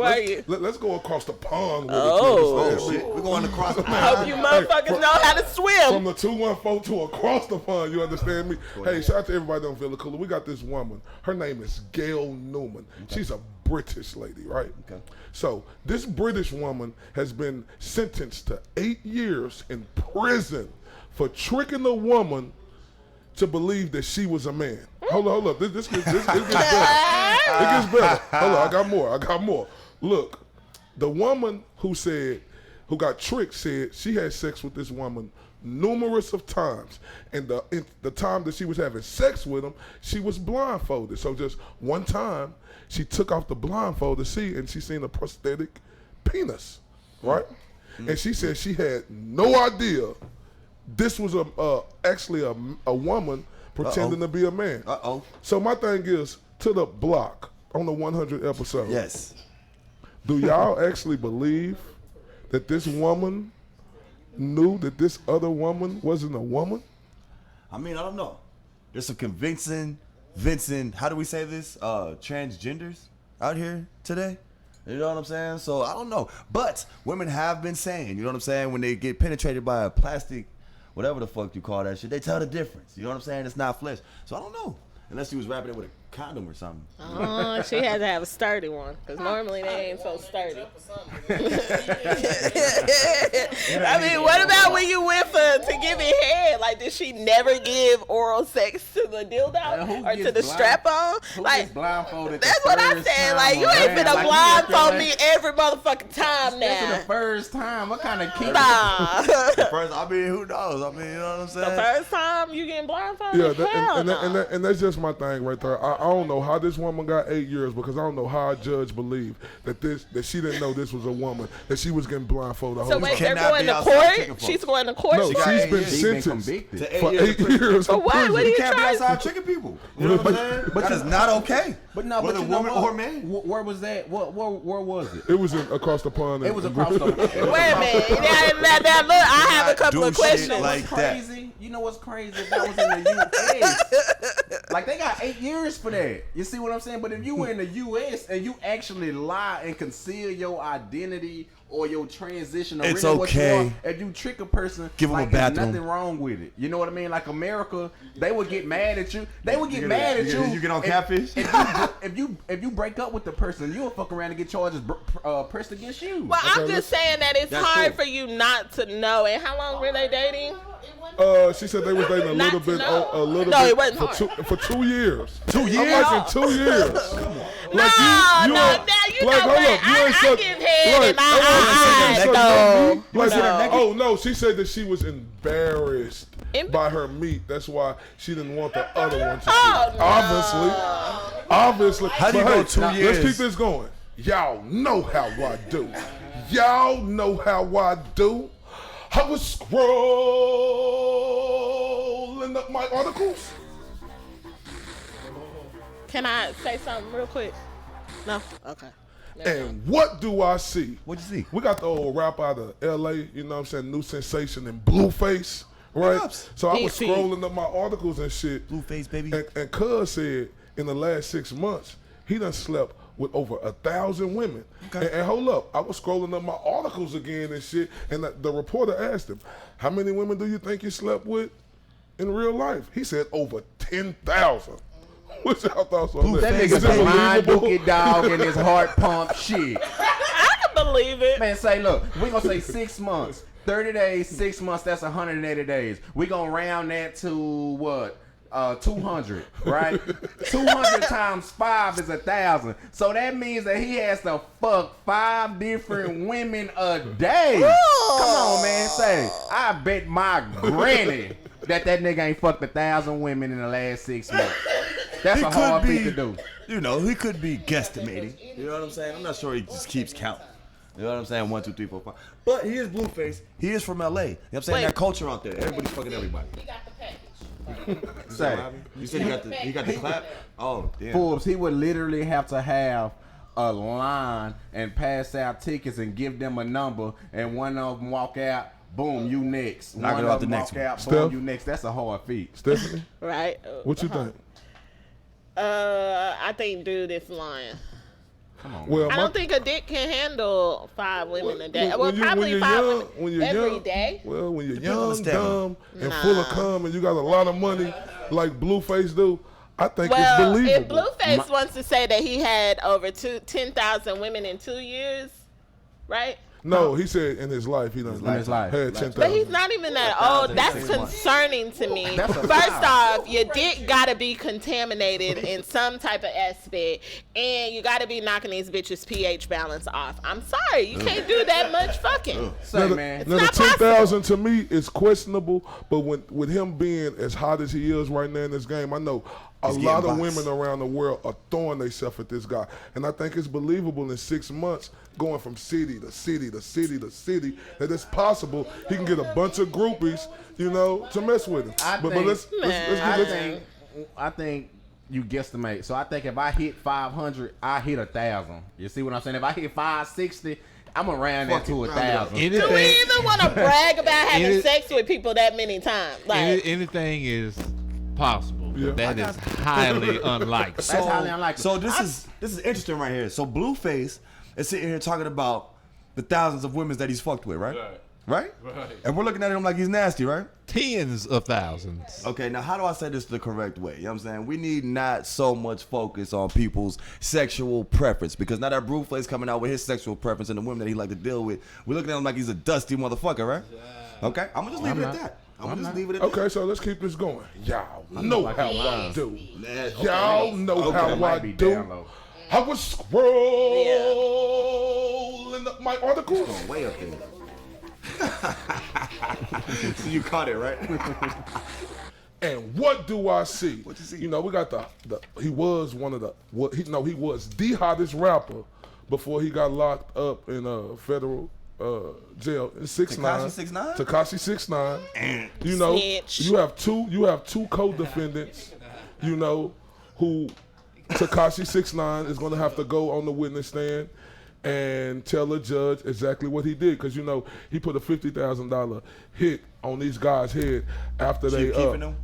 go across the pond with Oh, shit. We're going across the pond. I hope you motherfuckers know how to swim. From the 214 to across the pond, you understand me? Hey, shout out to everybody on Villa Cooler. We got this woman. Her name is Gail Newman. Okay. She's a British lady, right? Okay. So this British woman has been sentenced to 8 years in prison for tricking a woman to believe that she was a man. Hold up. This gets better. It gets better. Hold on, I got more. Look, the woman who got tricked said she had sex with this woman numerous of times. And the time that she was having sex with him, she was blindfolded. So just one time, she took off the blindfold to see, and she seen a prosthetic penis, right? Mm-hmm. And she said she had no idea this was actually a woman pretending to be a man. So my thing is, to the block on the 100th episode. Yes. Do y'all actually believe that this woman knew that this other woman wasn't a woman? I mean, I don't know. There's some convincing, how do we say this? Transgenders out here today. You know what I'm saying? So I don't know. But women have been saying, you know what I'm saying, when they get penetrated by a plastic, whatever the fuck you call that shit, they tell the difference. You know what I'm saying? It's not flesh. So I don't know. Unless she was wrapping it with a condom or something. Oh, she had to have a sturdy one, because normally they ain't so sturdy. I mean, what about when you went to give it head? Like, did she never give oral sex to the dildo or to the strap-on? Like, blindfolded? That's what I said. Like, you ain't finna blindfold me every motherfucking time now. This is the first time. What kind of kid? Nah. I mean, who knows? I mean, you know what I'm saying? The first time you getting blindfolded? Yeah, and that's just my thing right there. I don't know how this woman got 8 years, because I don't know how a judge believed that she didn't know this was a woman, that she was getting blindfolded. So wait, they're going to court? She's going to court? No, she's been sentenced for 8 years. For what? What are you can't be trying outside tricking people. You know what I'm saying? But that is not okay. But no, whether woman or man. Where was that? Where was it? It was across the pond. It was across the pond. Wait a minute. Now, look, I have a couple of questions. Like crazy? You know what's crazy? That was in the U.S. Like, they got 8 years for that. You see what I'm saying? But if you were in the U.S. and you actually lie and conceal your identity or your transition, or it's really okay. What you are, if you trick a person, give them like, a bathroom. there's nothing wrong with it. You know what I mean? Like, America, they would get mad at you. They would get mad at you. You get on catfish. If you break up with the person, you'll fuck around and get charges pressed against you. Well, I'm just saying that it's hard for you not to know. And how long were they dating? She said they was dating a little bit. It wasn't hard. For 2 years. 2 years? I'm like, in 2 years. Come on. Like, now you know what? I give head and oh no, she said that she was embarrassed by her meat. That's why she didn't want the other one to see. Obviously. How do you go 2 years? Let's keep this going. Y'all know how I do. Y'all know how I do. I was scrolling up my articles. Can I say something real quick? No? Okay. And what do I see? What'd you see? We got the old rap out of L.A., you know what I'm saying, New Sensation and Blueface, right? So I was scrolling up my articles and shit. Blueface, baby. And Cuz said in the last 6 months, he done slept with over 1,000 women. Okay. And hold up, I was scrolling up my articles again and shit, and the reporter asked him, how many women do you think you slept with in real life? He said over 10,000. What's y'all thoughts on that? That nigga's a blind dookie dog and his heart pump shit. I can believe it. Man, say, look, we gonna say 6 months. 30 days, 6 months, that's 180 days. We gonna round that to what? 200, right? 200 times 5 is 1,000. So that means that he has to fuck 5 different women a day. Come on, man. Say, I bet my granny that nigga ain't fucked 1,000 women in the last 6 months. That's a hard feat to do. You know, he could be guesstimating. You know what I'm saying? I'm not sure he just keeps count. You know what I'm saying? 1, 2, 3, 4, 5. But he is Blueface. He is from LA. You know what I'm saying? That culture out there. Everybody's fucking everybody. He got the package. Say, you said he got the clap? Oh, damn. Forbes, he would literally have to have a line and pass out tickets and give them a number, and one of them walk out. Boom, you next. Knock One it out of the them next walk one. out. Steph? Boom, you next. That's a hard feat. Stephanie? Right. What you think? I think dude is lying. Come on. Well, I don't think a dick can handle 5 women a day. Well, when probably you're 5 young, when you're every young, day. Well, when you're Depends on the young, stamina. dumb, and full of cum, and you got a lot of money like Blueface do, I think it's Well, if believable. Blueface wants to say that he had over 10,000 women in 2 years, right? No, he said in his life he done had 10,000. But he's not even that old. That's concerning to me. That's a First lie. off, your dick gotta be contaminated in some type of aspect, and you gotta be knocking these bitches' pH balance off. I'm sorry, you can't do that much fucking. Say, man. Now the 10,000 to me is questionable, but with him being as hot as he is right now in this game, I know a He's lot getting of boxed. women around the world are throwing themselves at this guy, and I think it's believable in 6 months, going from city to city to city to city, that it's possible he can get a bunch of groupies, you know, to mess with him. I think you guesstimate. So I think if I hit 500, I hit 1,000. You see what I'm saying? If I hit 560, I'm gonna round that to 1,000. Do we even want to brag about having sex with people that many times? Like, anything is possible. Yeah. That is highly unlikely. That's highly unlikely. So this is interesting right here. So Blueface is sitting here talking about the thousands of women that he's fucked with, right? Right? And we're looking at him like he's nasty, right? Tens of thousands. Okay, now how do I say this the correct way? You know what I'm saying? We need not so much focus on people's sexual preference, because now that Blueface coming out with his sexual preference and the women that he like to deal with, we're looking at him like he's a dusty motherfucker, right? Okay, I'm gonna just leave it at that. I'm gonna just leave it at that. Okay, so let's keep this going. Y'all know like how I I do. Okay. Y'all know how I Be do. down low. I was scrolling up my articles. Going way up there. So you caught it, right? And what do I see? What you see? You know, we got the he was one of the he was the hottest rapper before he got locked up in federal jail in 6ix9ine. Tekashi 6ix9ine. You know, Snitch. you have two co-defendants, you know, who Tekashi 6ix9ine is gonna have to go on the witness stand and tell the judge exactly what he did, because you know he put a $50,000 hit on these guys' head after Chief they Keef and them?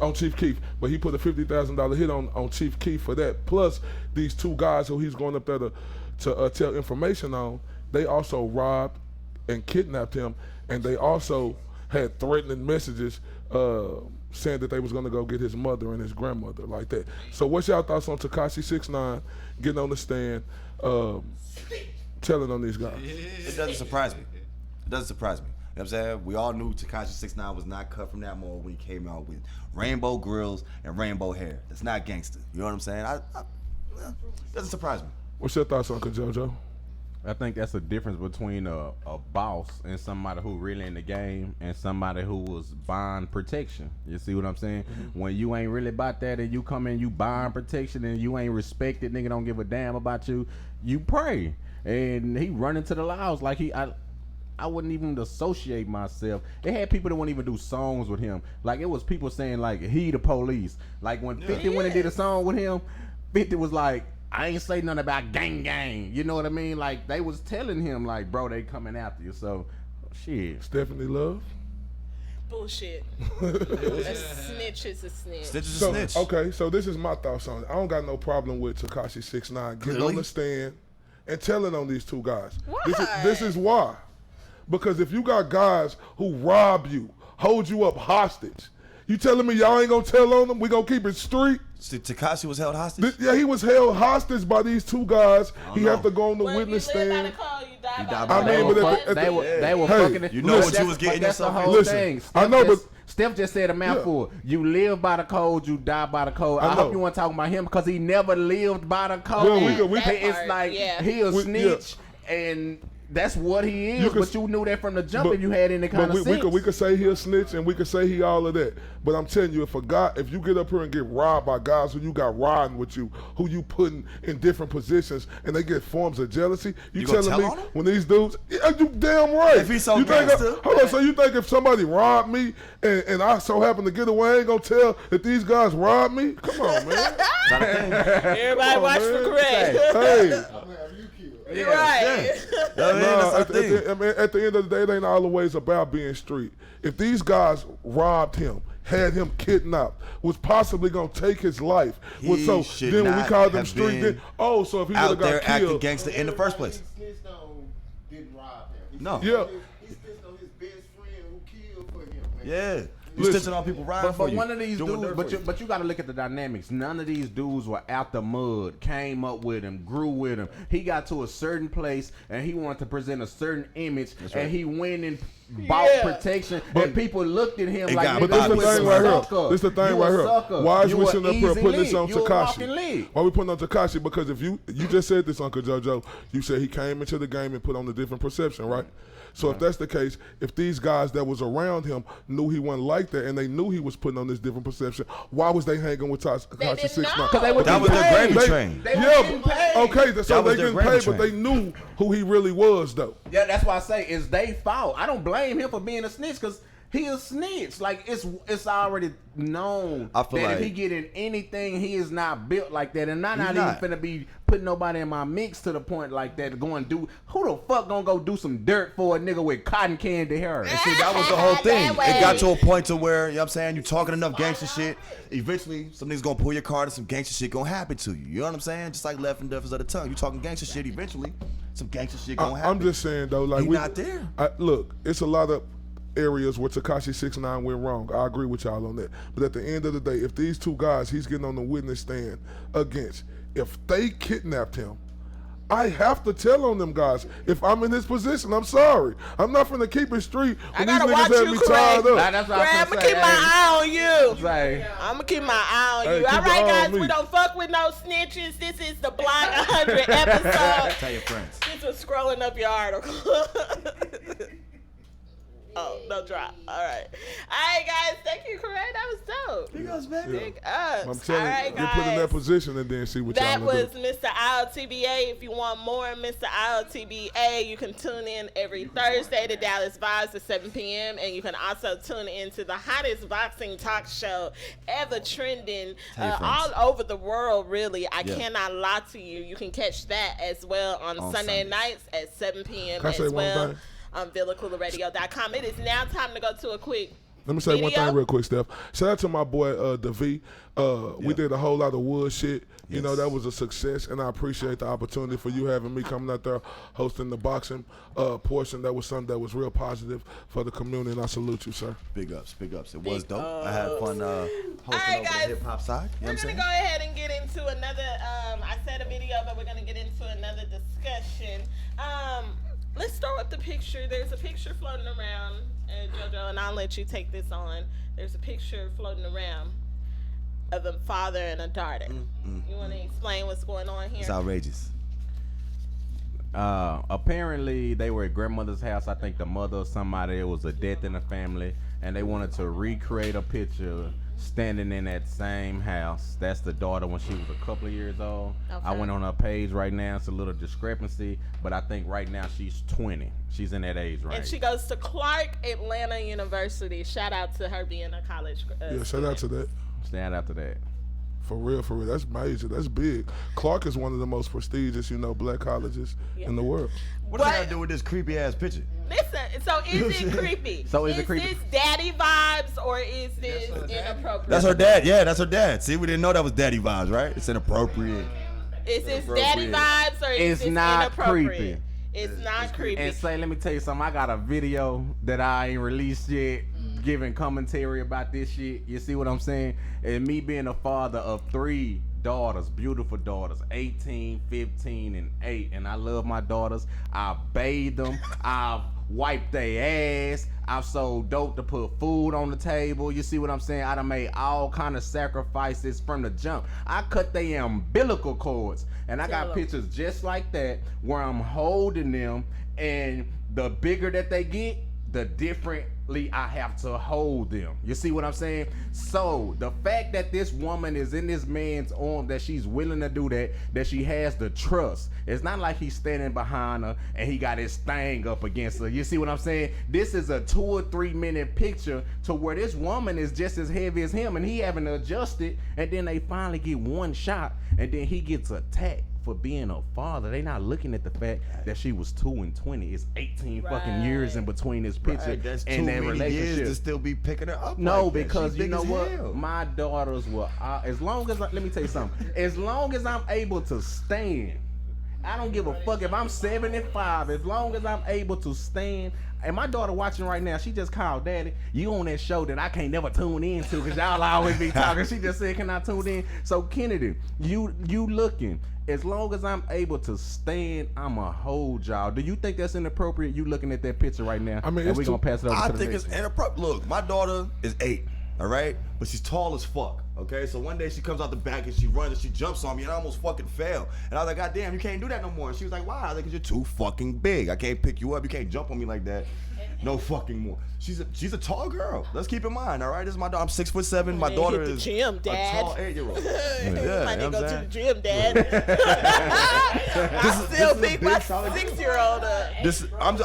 on Chief Keef, but he put a $50,000 hit on Chief Keef for that. Plus these 2 guys who he's going up there to tell information on, they also robbed and kidnapped him, and they also had threatening messages saying that they was gonna go get his mother and his grandmother like that. So what's y'all thoughts on Tekashi 6ix9ine getting on the stand, telling on these guys? It doesn't surprise me. It doesn't surprise me. You know what I'm saying? We all knew Tekashi 6ix9ine was not cut from that mold when he came out with rainbow grills and rainbow hair. That's not gangster. You know what I'm saying? It doesn't surprise me. What's your thoughts on JoJo? I think that's a difference between a boss and somebody who really in the game and somebody who was buying protection. You see what I'm saying? Mm-hmm. When you ain't really about that and you come in, you buying protection and you ain't respected, nigga don't give a damn about you, you pray. And he running to the laws like I wouldn't even associate myself. They had people that wouldn't even do songs with him. Like it was people saying like he the police. Like when 50 went and did a song with him, 50 was like, I ain't say nothing about gang. You know what I mean? Like, they was telling him, like, bro, they coming after you. So, shit. Stephanie Love? Bullshit. A snitch is a snitch. Snitch is a snitch. Okay, so this is my thoughts on it. I don't got no problem with Tekashi 6ix9ine getting on the stand and telling on these two guys. Why? This is why. Because if you got guys who rob you, hold you up hostage, you telling me y'all ain't gonna tell on them? We gonna keep it street? See, Tekashi was held hostage? Yeah, he was held hostage by these two guys. He have to go on the Well, witness if you live by stand. the code, you die You by die the by code. the code. They were fucking. You know what you was getting That's the yourself whole into. thing. I know, but Steph just said a mouthful. You live by the code, you die by the code. I know. hope you want to talk about him because he never lived by the code. Yeah, we could- It's like he a snitch and that's what he is. But you knew that from the jump if you had any kind of sense. we could say he a snitch and we could say he all of that. But I'm telling you, if you get up here and get robbed by guys who you got riding with you, who you putting in different positions, and they get forms of jealousy, you gonna telling tell me on him? when these dudes, yeah, you damn right. If he's so you think gangster, hold on, so you think if somebody robbed me and I so happen to get away, I ain't gonna tell that these guys robbed me? Come on, man. Everybody watch for Craig. Hey. You're right. At the end of the day, it ain't always about being street. If these guys robbed him, had him kidnapped, was possibly gonna take his life, should then when we not called them have street, been then so if he would out have there got acting killed, gangster in the first place. Didn't rob him. No. Yeah. He snitched on his best friend who killed for him, man. Yeah. You Listen, stitching on people riding for But you. one of these doing dudes, dirt for you. but you got to look at the dynamics. None of these dudes were out the mud, came up with him, grew with him. He got to a certain place and he wanted to present a certain image, and he went and bought protection, and people looked at him like, but this is the thing right here. sucker. This is the thing You right a here. sucker. Why is You we a sitting up here easy putting this lick. on You a walking Tekashi? lick. Why we putting on Tekashi? Because if you just said this, Uncle JoJo, you said he came into the game and put on a different perception, right? So if that's the case, if these guys that was around him knew he wasn't like that and they knew he was putting on this different perception, why was they hanging with Tekashi 6ix9ine? Because they were That was their gravy train. Okay, so That was they their getting gravy paid, train. but they knew who he really was, though. Yeah, that's why I say it's they fault. I don't blame him for being a snitch because he a snitch. Like it's already known I feel that like if he get in anything, he is not built like that, and I'm He's not not. even finna be putting nobody in my mix to the point like that. Going do who the fuck gonna go do some dirt for a nigga with cotton candy hair? And see, that was the whole thing. It got to a point to where, you know what I'm saying, you talking enough gangster shit, eventually some niggas gonna pull your card and some gangster shit gonna happen to you. You know what I'm saying? Just like left and deafers of the tongue. You talking gangster shit, eventually some gangster shit gonna happen. I'm just saying, though, like He not there. Look, it's a lot of areas where Tekashi 6ix9ine went wrong. I agree with y'all on that. But at the end of the day, if these two guys he's getting on the witness stand against, if they kidnapped him, I have to tell on them guys. If I'm in his position, I'm sorry. I'm not finna keep it street when these gotta niggas watch have you, me Craig. tied up. That's what I'm gonna keep my eye on you. Say, I'm gonna keep my eye on Hey, you. keep All your right, eye on guys, me. we don't fuck with no snitches. This is the Block 100 episode. Tell your friends. This was scrolling up your article. Oh, no drop. All right. All right, guys. Thank you, Craig. That was dope. Big ups, baby. Big ups. I'm telling All right, you, get put in that guys. position and then see what That y'all was do. Mr. I.O.T.B.A. If you want more Mr. I.O.T.B.A., you can tune in every Thursday to Dallas Vibes at 7 p.m. And you can also tune in to the hottest boxing talk show ever trending Tell your all friends. over the world, really. I Yeah. cannot lie to you. You can catch that as well on Sunday Sundays. nights at 7 p.m. Can I say as one well thing? on VillaCoolerRadio.com. It is now time to go to a quick Let me say one video. thing real quick, Steph. Shout out to my boy the V. We did a whole lot of wood shit. You know, that was a success, and I appreciate the opportunity for you having me coming out there hosting the boxing portion. That was something that was real positive for the community, and I salute you, sir. Big ups, big ups. It was dope. I had fun hosting right, over guys. the hip hop side. You know We're what going I'm to saying? go ahead and get into another, I said a video, but we're going to get into another discussion. Let's start with the picture. There's a picture floating around, JoJo, and I'll let you take this on. There's a picture floating around of a father and a daughter. You want to explain what's going on here? It's outrageous. apparently they were at grandmother's house. I think the mother or somebody, it was a death in the family, and they wanted to recreate a picture standing in that same house. That's the daughter when she was a couple of years old. I went on her page right now. It's a little discrepancy, but I think right now she's 20. She's in that age range. And she goes to Clark Atlanta University. Shout out to her being a college Yeah, shout out to that. Stand after that. For real, that's major. That's big. Clark is one of the most prestigious, black colleges in the world. What does that have to do with this creepy ass picture? Listen, so is it creepy? Is it creepy? Is this daddy vibes or is this inappropriate? That's her dad. Yeah, that's her dad. See, we didn't know that was daddy vibes, right? It's inappropriate. Is this daddy vibes or is this not inappropriate? Creepy. It's not creepy. And say, let me tell you something. I got a video that I ain't released yet, giving commentary about this shit. You see what I'm saying? And me being a father of 3 daughters, beautiful daughters, 18, 15, and 8. And I love my daughters. I bathed them. I've wiped their ass. I've sold dope to put food on the table. You see what I'm saying? I done made all kind of sacrifices from the jump. I cut their umbilical cords. And I got pictures just like that where I'm holding them. And the bigger that they get, the differently I have to hold them. You see what I'm saying? So the fact that this woman is in this man's arm, that she's willing to do that she has the trust. It's not like he's standing behind her and he got his thing up against her. You see what I'm saying? This is a 2 or 3 minute picture to where this woman is just as heavy as him and he having to adjust it, and then they finally get one shot and then he gets attacked for being a father. They not looking at the fact that she was 2 and 20. It's 18 fucking years in between this picture That's and too that many relationship. years to still be picking her up. No, like that. because She's you big know as what? hell. My daughters will. As long as let me tell you something. As long as I'm able to stand, I don't give a fuck if I'm 75. As long as I'm able to stand. And my daughter watching right now, she just called, Daddy, you on that show that I can't never tune in to because y'all always be talking. She just said, can I tune in? So Kennedy, you looking. As long as I'm able to stand, I'ma hold y'all. Do you think that's inappropriate? You looking at that picture right now? I mean, and we're gonna pass it over I to the think next it's one. inappropriate. Look, my daughter is 8, all right? But she's tall as fuck, okay? So one day she comes out the back and she runs and she jumps on me and I almost fucking fell. And I was like, God damn, you can't do that no more. And she was like, why? I was like, because you're too fucking big. I can't pick you up. You can't jump on me like that. No fucking more. She's a tall girl. Let's keep in mind, all right? This is my daughter. I'm 6'7". My daughter hit the is gym, Dad. a tall 8-year-old. Might need to go to the gym, Dad. I still pick my 6-year-old up.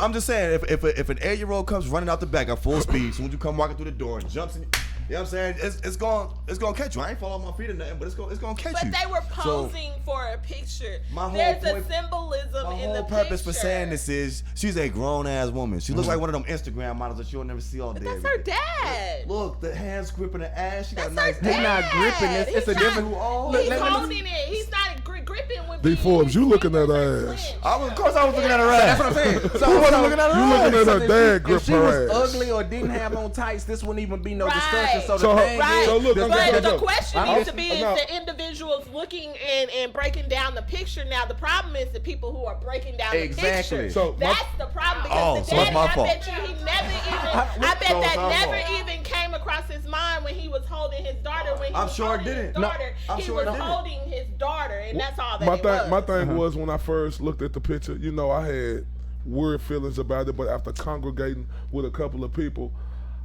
I'm just saying, if an 8-year-old comes running out the back at full speed, soon as you come walking through the door and jumps in, you know what I'm saying? It's gonna catch you. I ain't fall off my feet or nothing, but it's gonna catch you. But they were posing for a picture. My whole There's point- a symbolism My in the whole picture. purpose for saying this is she's a grown ass woman. She looks like one of them Instagram models that you'll never see all day. That's every her day. dad. Look, the hands gripping the ass. She got a That's nice. her He's not gripping this. It's a different. He's holding it. He's not gripping with D Forbs, you looking at her ass. Of course, I was looking at her ass. That's what I'm saying. So I wasn't looking at her You ass. looking at her dad grip If she her was ass. ugly or didn't have on tights, this wouldn't even be no Right. discussion. So So the her- thing Right. is, So look, but the no. question needs to be is No. the individuals looking and breaking down the picture. Now the problem is the people who are breaking down the Exactly. picture. So That's the problem because the so it's daddy, my I fault. bet you he never even. I bet So it's that our never fault. even came across his mind when he was holding his daughter. When he I'm was sure it holding his didn't. No, daughter, I'm he sure it was didn't. holding his daughter, and that's all that it was. My thing was when I first looked at the picture, I had weird feelings about it, but after congregating with a couple of people,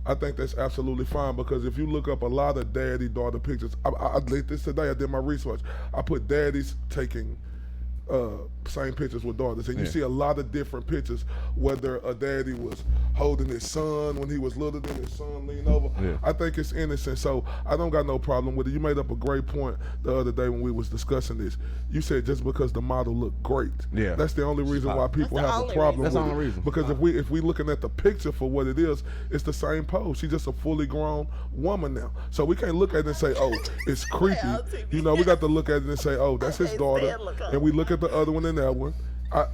I think that's absolutely fine because if you look up a lot of daddy-daughter pictures, I did this today, I did my research. I put daddies taking same pictures with daughters, and you see a lot of different pictures, whether a daddy was holding his son when he was little, then his son leaned over. I think it's innocent, so I don't got no problem with it. You made up a great point the other day when we was discussing this. You said just because the model looked great, that's the only reason why people have a problem with it. Because if we looking at the picture for what it is, it's the same pose. She's just a fully grown woman now. So we can't look at it and say, oh, it's creepy. We got to look at it and say, oh, that's his daughter. And we look at the other one and that one.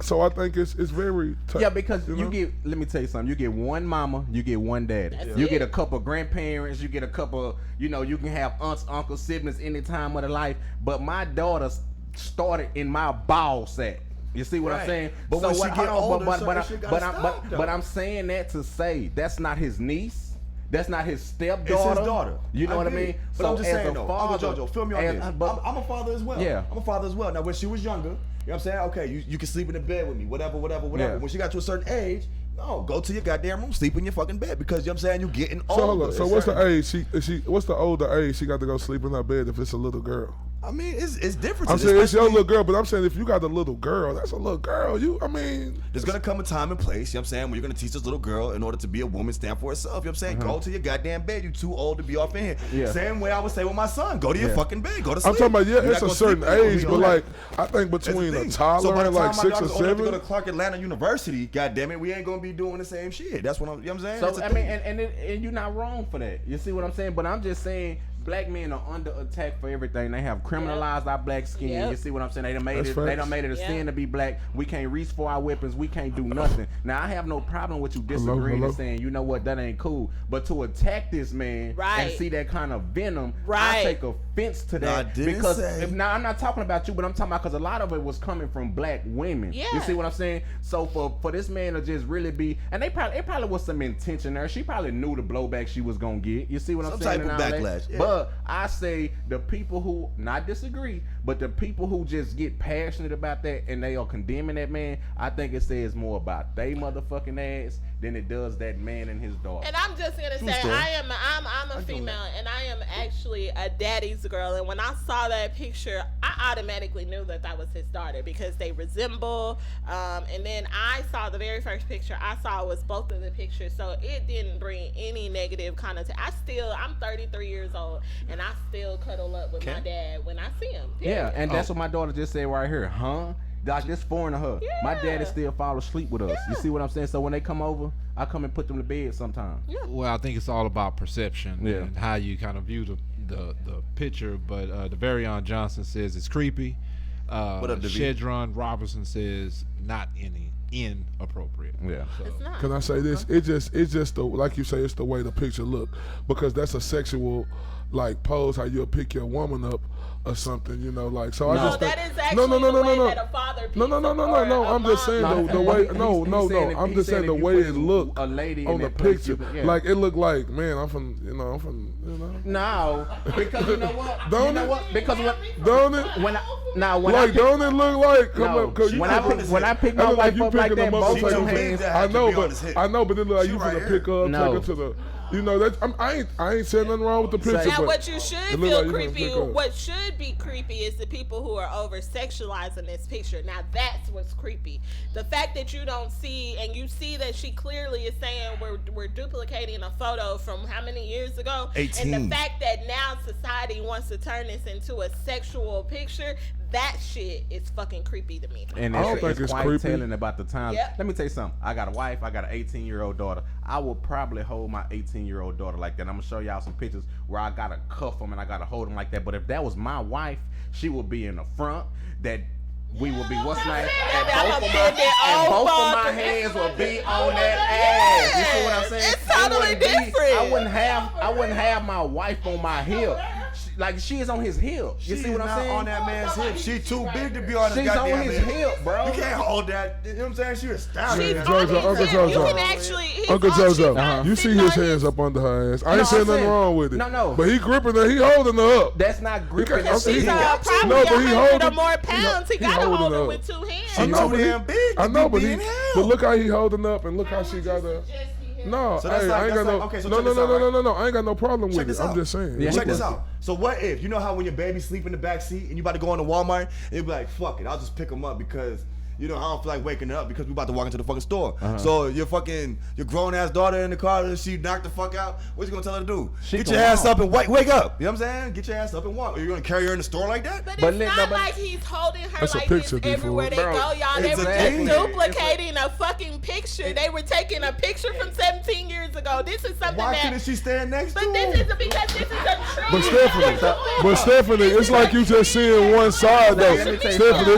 So I think it's very tough. Yeah, because you get, let me tell you something, you get one mama, you get one daddy. You get a couple grandparents, you get a couple, you can have aunts, uncles, siblings any time of the life. But my daughter started in my ball sack. You see what I'm saying? But when she get older, but I'm saying that to say that's not his niece. That's not his stepdaughter. It's his daughter. You know what I mean? But I'm just saying though, Uncle JoJo, feel me on this. I'm a father as well. Yeah. I'm a father as well. Now when she was younger, you know what I'm saying? Okay, you can sleep in the bed with me, whatever. Yeah. When she got to a certain age, no, go to your goddamn room, sleep in your fucking bed because you know what I'm saying, you're getting older. So what's the age? What's the older age she got to go sleep in her bed if it's a little girl? I mean, it's different. I'm saying it's your little girl, but I'm saying if you got a little girl, that's a little girl. There's gonna come a time and place, you know what I'm saying, when you're gonna teach this little girl in order to be a woman, stand for herself. You know what I'm saying? Go to your goddamn bed. You too old to be off in here. Yeah. Same way I would say with my son. Go to your fucking bed. Go to sleep. I'm talking about, You're it's not a gonna certain sleep age, but like I think between a toddler and like 6 or to go 7. to Clark Atlanta University, goddamn it, we ain't gonna be doing the same shit. That's what I'm. You know what I'm saying? So I mean, and you're not wrong for that. You see what I'm saying? But I'm just saying. Black men are under attack for everything. They have criminalized our black skin. You see what I'm saying? They done made it a sin to be black. We can't reach for our weapons. We can't do nothing. Now I have no problem with you disagreeing and saying, you know what, that ain't cool. But to attack this man and see that kind of venom, I take offense to that. Now I'm not talking about you, but I'm talking about because a lot of it was coming from black women. You see what I'm saying? So for this man to just really be, and it probably was some intention there. She probably knew the blowback she was gonna get. You see what I'm saying? Some type of backlash. But I say the people who not disagree, but the people who just get passionate about that and they are condemning that man, I think it says more about they motherfucking ass than it does that man and his daughter. And I'm just gonna say I'm a female and I am actually a daddy's girl. And when I saw that picture, I automatically knew that was his daughter because they resemble. And then I saw the very first picture I saw was both of the pictures, so it didn't bring any negative connotation. I'm 33 years old and I still cuddle up with my dad when I see him. Yeah, and that's what my daughter just said right here, huh? Like this foreign to her. Yeah. My daddy still fall asleep with us. You see what I'm saying? So when they come over, I come and put them to bed sometimes. Yeah. Well, I think it's all about perception and how you kind of view the picture. But Devarion Johnson says it's creepy. What up, Shedron Robertson says not inappropriate. Yeah. So. It's not. Can I say this? It's just the, like you say, it's the way the picture look, because that's a sexual like pose how you'll pick your woman up or something, you know, like so. No, I just that is actually the way that a father picks no. I'm just saying the way. I'm just saying the way it looked a lady on the picture. Like it looked like, man, I'm from. No, because you know what? Don't you know it? What? Because what? Don't it? When don't it look like? When I pick my wife up like that, both of them hands. I know, but it look like you finna pick her up, take her to the. You know that I ain't saying nothing wrong with the picture. Now, but what you should feel creepy, what should be creepy, is the people who are over sexualizing this picture. Now that's what's creepy. The fact that you don't see, and you see that she clearly is saying we're duplicating a photo from how many years ago, 18. And the fact that now society wants to turn this into a sexual picture. That shit is fucking creepy to me. And I don't think it's quite creepy. telling about the time. Yep. Let me tell you something. I got a wife. I got an 18-year-old daughter. I will probably hold my 18-year-old daughter like that. I'm gonna show y'all some pictures where I gotta cuff them and I gotta hold them like that. But if that was my wife, she would be in the front. That we would be what's name? And both of my hands would be on that ass. You see what I'm saying? It's totally different. I wouldn't have my wife on my hip. Like she is on his hip. You see what I'm saying? On that man's hip. She too big to be on his She's goddamn on his hip, bro. You can't hold that. You know what I'm saying? She was stabbing. Uncle JoJo, you see his hands up under her ass. I ain't saying nothing wrong with it. No. But he gripping her. He holding her up. That's not gripping. She's probably 100 or more pounds. He gotta hold her with two hands. She's too damn big. I know, but look how he holding up and look how she got her. No, So I ain't got no. okay, so No. I ain't got no problem Check with this it. I'm out. just saying. Yeah, check this out. So what if, you know how when your baby sleep in the back seat and you about to go into Walmart and you be like, fuck it, I'll just pick him up because, you know, I don't feel like waking her up because we about to walk into the fucking store. So your grown ass daughter in the car and she knocked the fuck out. What you gonna tell her to do? Get your ass up and wake up. You know what I'm saying? Get your ass up and walk. Are you gonna carry her in the store like that? But it's not like he's holding her like this everywhere they go, y'all. They were Exactly. just duplicating a fucking picture. They were taking a picture from 17 years ago. This is something Why that. couldn't she stand next to But him? this is because this is a trend. But Stephanie, it's like you just seeing one side though. Stephanie,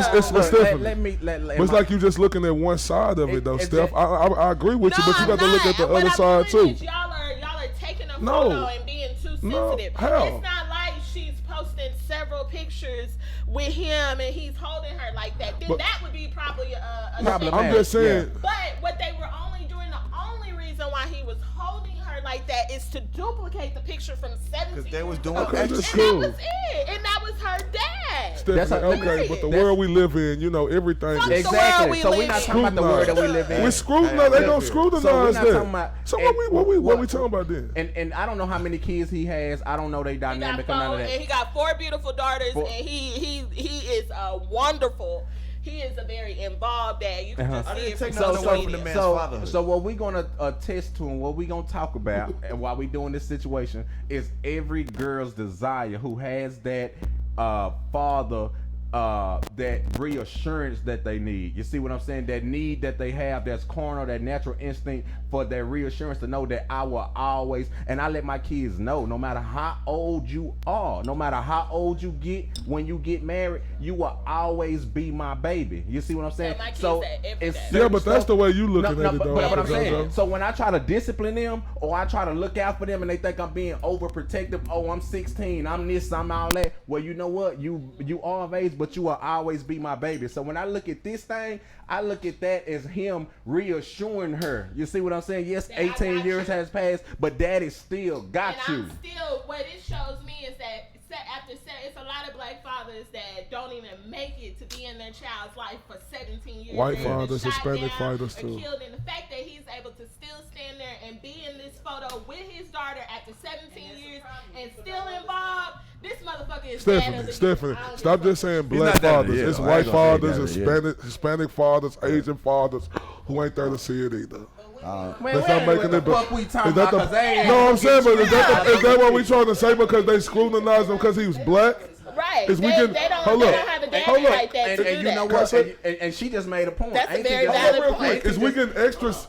it's like you just looking at one side of it though, Steph. I agree with you, but you got to look at the other side too. Y'all are taking a photo and being too sensitive. Hell. It's not like she's posting several pictures with him and he's holding her like that. Then that would be probably a I'm just saying. But what they were only doing, the only reason reason why he was holding her like that is to duplicate the picture from 17 Because they was doing Okay, extra that's and cool. that was it. And that was her dad. Stephanie, okay, but the world we live in, you know, everything is Exactly. So we're not talking about the world that we live in. We scrutinize. They don't scrutinize So we're not that. talking about. So what we talking about then? And I don't know how many kids he has. I don't know they dynamic or none of that. And he got 4 beautiful daughters, and he is a wonderful. He is a very involved dad. You can just see it from the media. So what we gonna attest to and what we gonna talk about and while we doing this situation is every girl's desire who has that father, that reassurance that they need. You see what I'm saying? That need that they have, that's carnal, that natural instinct for that reassurance to know that I will always, and I let my kids know, no matter how old you are, no matter how old you get when you get married, you will always be my baby. You see what I'm saying? So it's but that's the way you looking at it, though. But I'm saying, so when I try to discipline them or I try to look out for them and they think I'm being overprotective, oh, I'm 16, I'm this, I'm all that. Well, you know what? You are of age, but you will always be my baby. So when I look at this thing, I look at that as him reassuring her. You see what I'm saying? Yes, 18 years has passed, but daddy still got you. I'm still, what it shows me is that it's a lot of black fathers that don't even make it to be in their child's life for 17 years. White fathers, Hispanic fathers too. Killed, and the fact that he's able to still stand there and be in this photo with his daughter after 17 years and still involved, this motherfucker is Stephanie, stop just saying black fathers. It's white fathers, Hispanic fathers, Asian fathers who ain't there to see it either. That's not making it. Fuck we talking about? No, I'm saying, but is that what we trying to say because they scrutinized him because he was black? Right. Is They don't have a daddy like that to do and you know that. what? And she just made a point. That's a very valid point. Is we getting extras?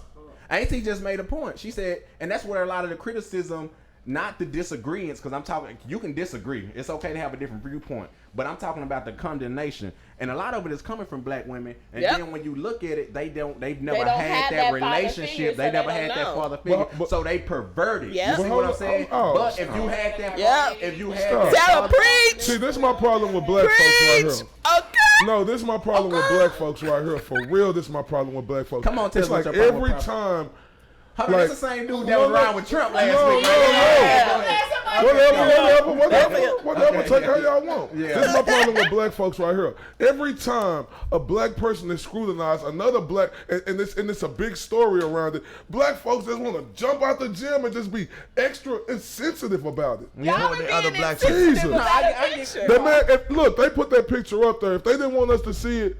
Auntie just made a point. She said, and that's where a lot of the criticism, not the disagreements, because I'm talking, you can disagree. It's okay to have a different viewpoint. But I'm talking about the condemnation. And a lot of it is coming from black women. And then when you look at it, they've never had that relationship. They never had that father figure. So they perverted. You see what I'm saying? But if you had that, if you had that, preach. See, this is my problem with black folks right here. Okay. No, this is my problem with black folks right here. For real, this is my problem with black folks. Come on, tell it's me like what's your problem every with time. Hold on, that's the same dude that was around with Trump last week. Whatever. Take how y'all want. This is my problem with black folks right here. Every time a black person is scrutinized, another black, and it's a big story around it, black folks just want to jump out the gym and just be extra insensitive about it. Y'all be other being black insensitive people. about a picture. That man, look, they put that picture up there. If they didn't want us to see it,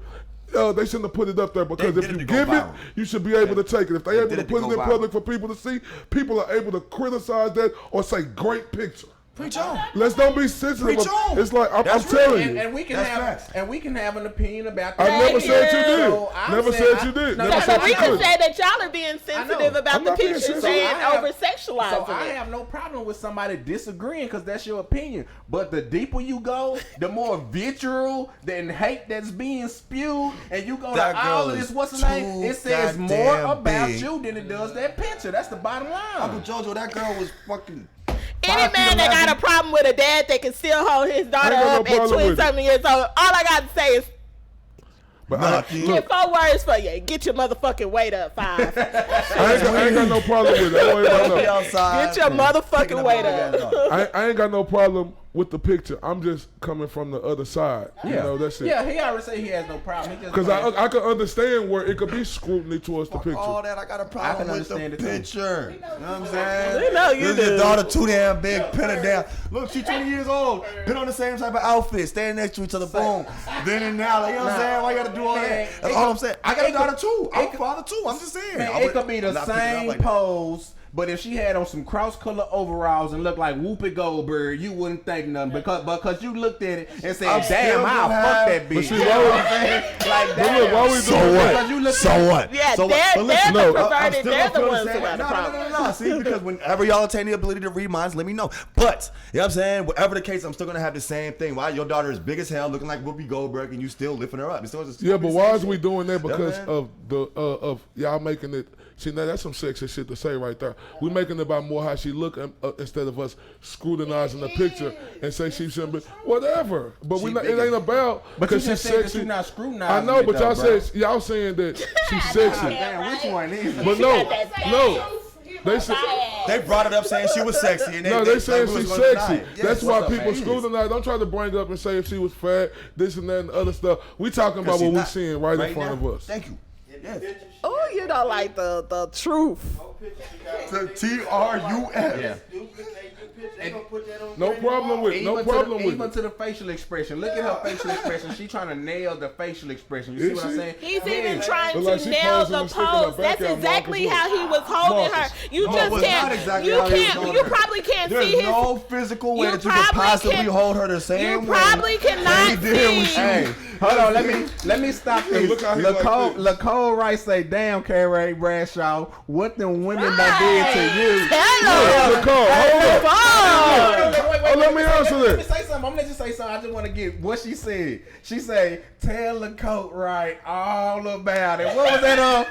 they shouldn't have put it up there because if you give it, you should be able to take it. If they're able to put it in public for people to see, people are able to criticize that or say, great picture. Preach on. Let's don't be sensitive. Preach on. It's like I'm telling you. And we can have an opinion about that. I never said you did. Never said you did. Never said we you can could. say that y'all are being sensitive about the picture, saying over-sexualizing So I have no problem with somebody disagreeing because that's your opinion. But the deeper you go, the more vitriol and hate that's being spewed, and you go That to all girl of this. is What's the name? It says more goddamn about big. you than it does that picture. That's the bottom line. Uncle JoJo, that girl was fucking. Any man that got a problem with a dad that can still hold his daughter up at 20-something years old, all I got to say is, get 4 words for you. Get your motherfucking weight up, 5. I ain't got no problem with it. Don't worry about Get your motherfucking weight up. I ain't got no problem with the picture. I'm just coming from the other side. You know, that's it. Yeah, he already said he has no problem. Because I can understand where it could be scrutiny towards the picture. All that, I got a problem with the picture. You know what I'm saying? We know you This is do. your daughter too damn big, pin her down. Look, she's 20 years old, put on the same type of outfit, standing next to each other, boom. Then and now, like, you know what I'm saying? Why you gotta do all that? That's all I'm saying. I got a daughter too. I'm a father too. I'm just saying. Man, it could be the same pose, but if she had on some cross-color overalls and looked like Whoopi Goldberg, you wouldn't think nothing because you looked at it and said, "Damn, I'll fuck that bitch." See, why we so what? So what? Yeah, so they're the perverted. They're the ones who got a No. problem. See, because whenever y'all attain the ability to read minds, let me know. But, you know what I'm saying? Whatever the case, I'm still going to have the same thing. Why your daughter is big as hell, looking like Whoopi Goldberg, and you still lifting her up. Yeah, but why is we doing that? Because of the of y'all making it. See, now that's some sexy shit to say right there. We making it about more how she look instead of us scrutinizing the picture and say she shouldn't be whatever. But we not, it ain't about because she's sexy. Not scrutinizing. I know, but y'all said y'all saying that she's sexy. Damn, which one is? But no. They brought it up saying she was sexy. And they saying she's sexy. Yeah, that's why people scrutinize. Don't try to bring up and say if she was fat, this and that and other stuff. We talking about what we seeing right in front of us. Thank you. Yes. Oh, you know, like the truth. The T-R-U-F. Yeah. No problem with it. Even to the facial expression. Look at her facial expression. She trying to nail the facial expression. You see what I'm saying? He's even trying to nail the pose. That's exactly how he was holding her. You just can't. You probably can't see his. There's no physical way that you could possibly hold her the same way. You probably cannot see. Hey, hold on. Let me stop this. Nicole Rice say, "Damn, Carrie Bradshaw, what them women that did to you?" Nicole, hold up. Wait, let me answer this. Let me say something. I'm gonna let you say something. I just want to get what she said. She say, "Tell the coat right all about it." What was that on?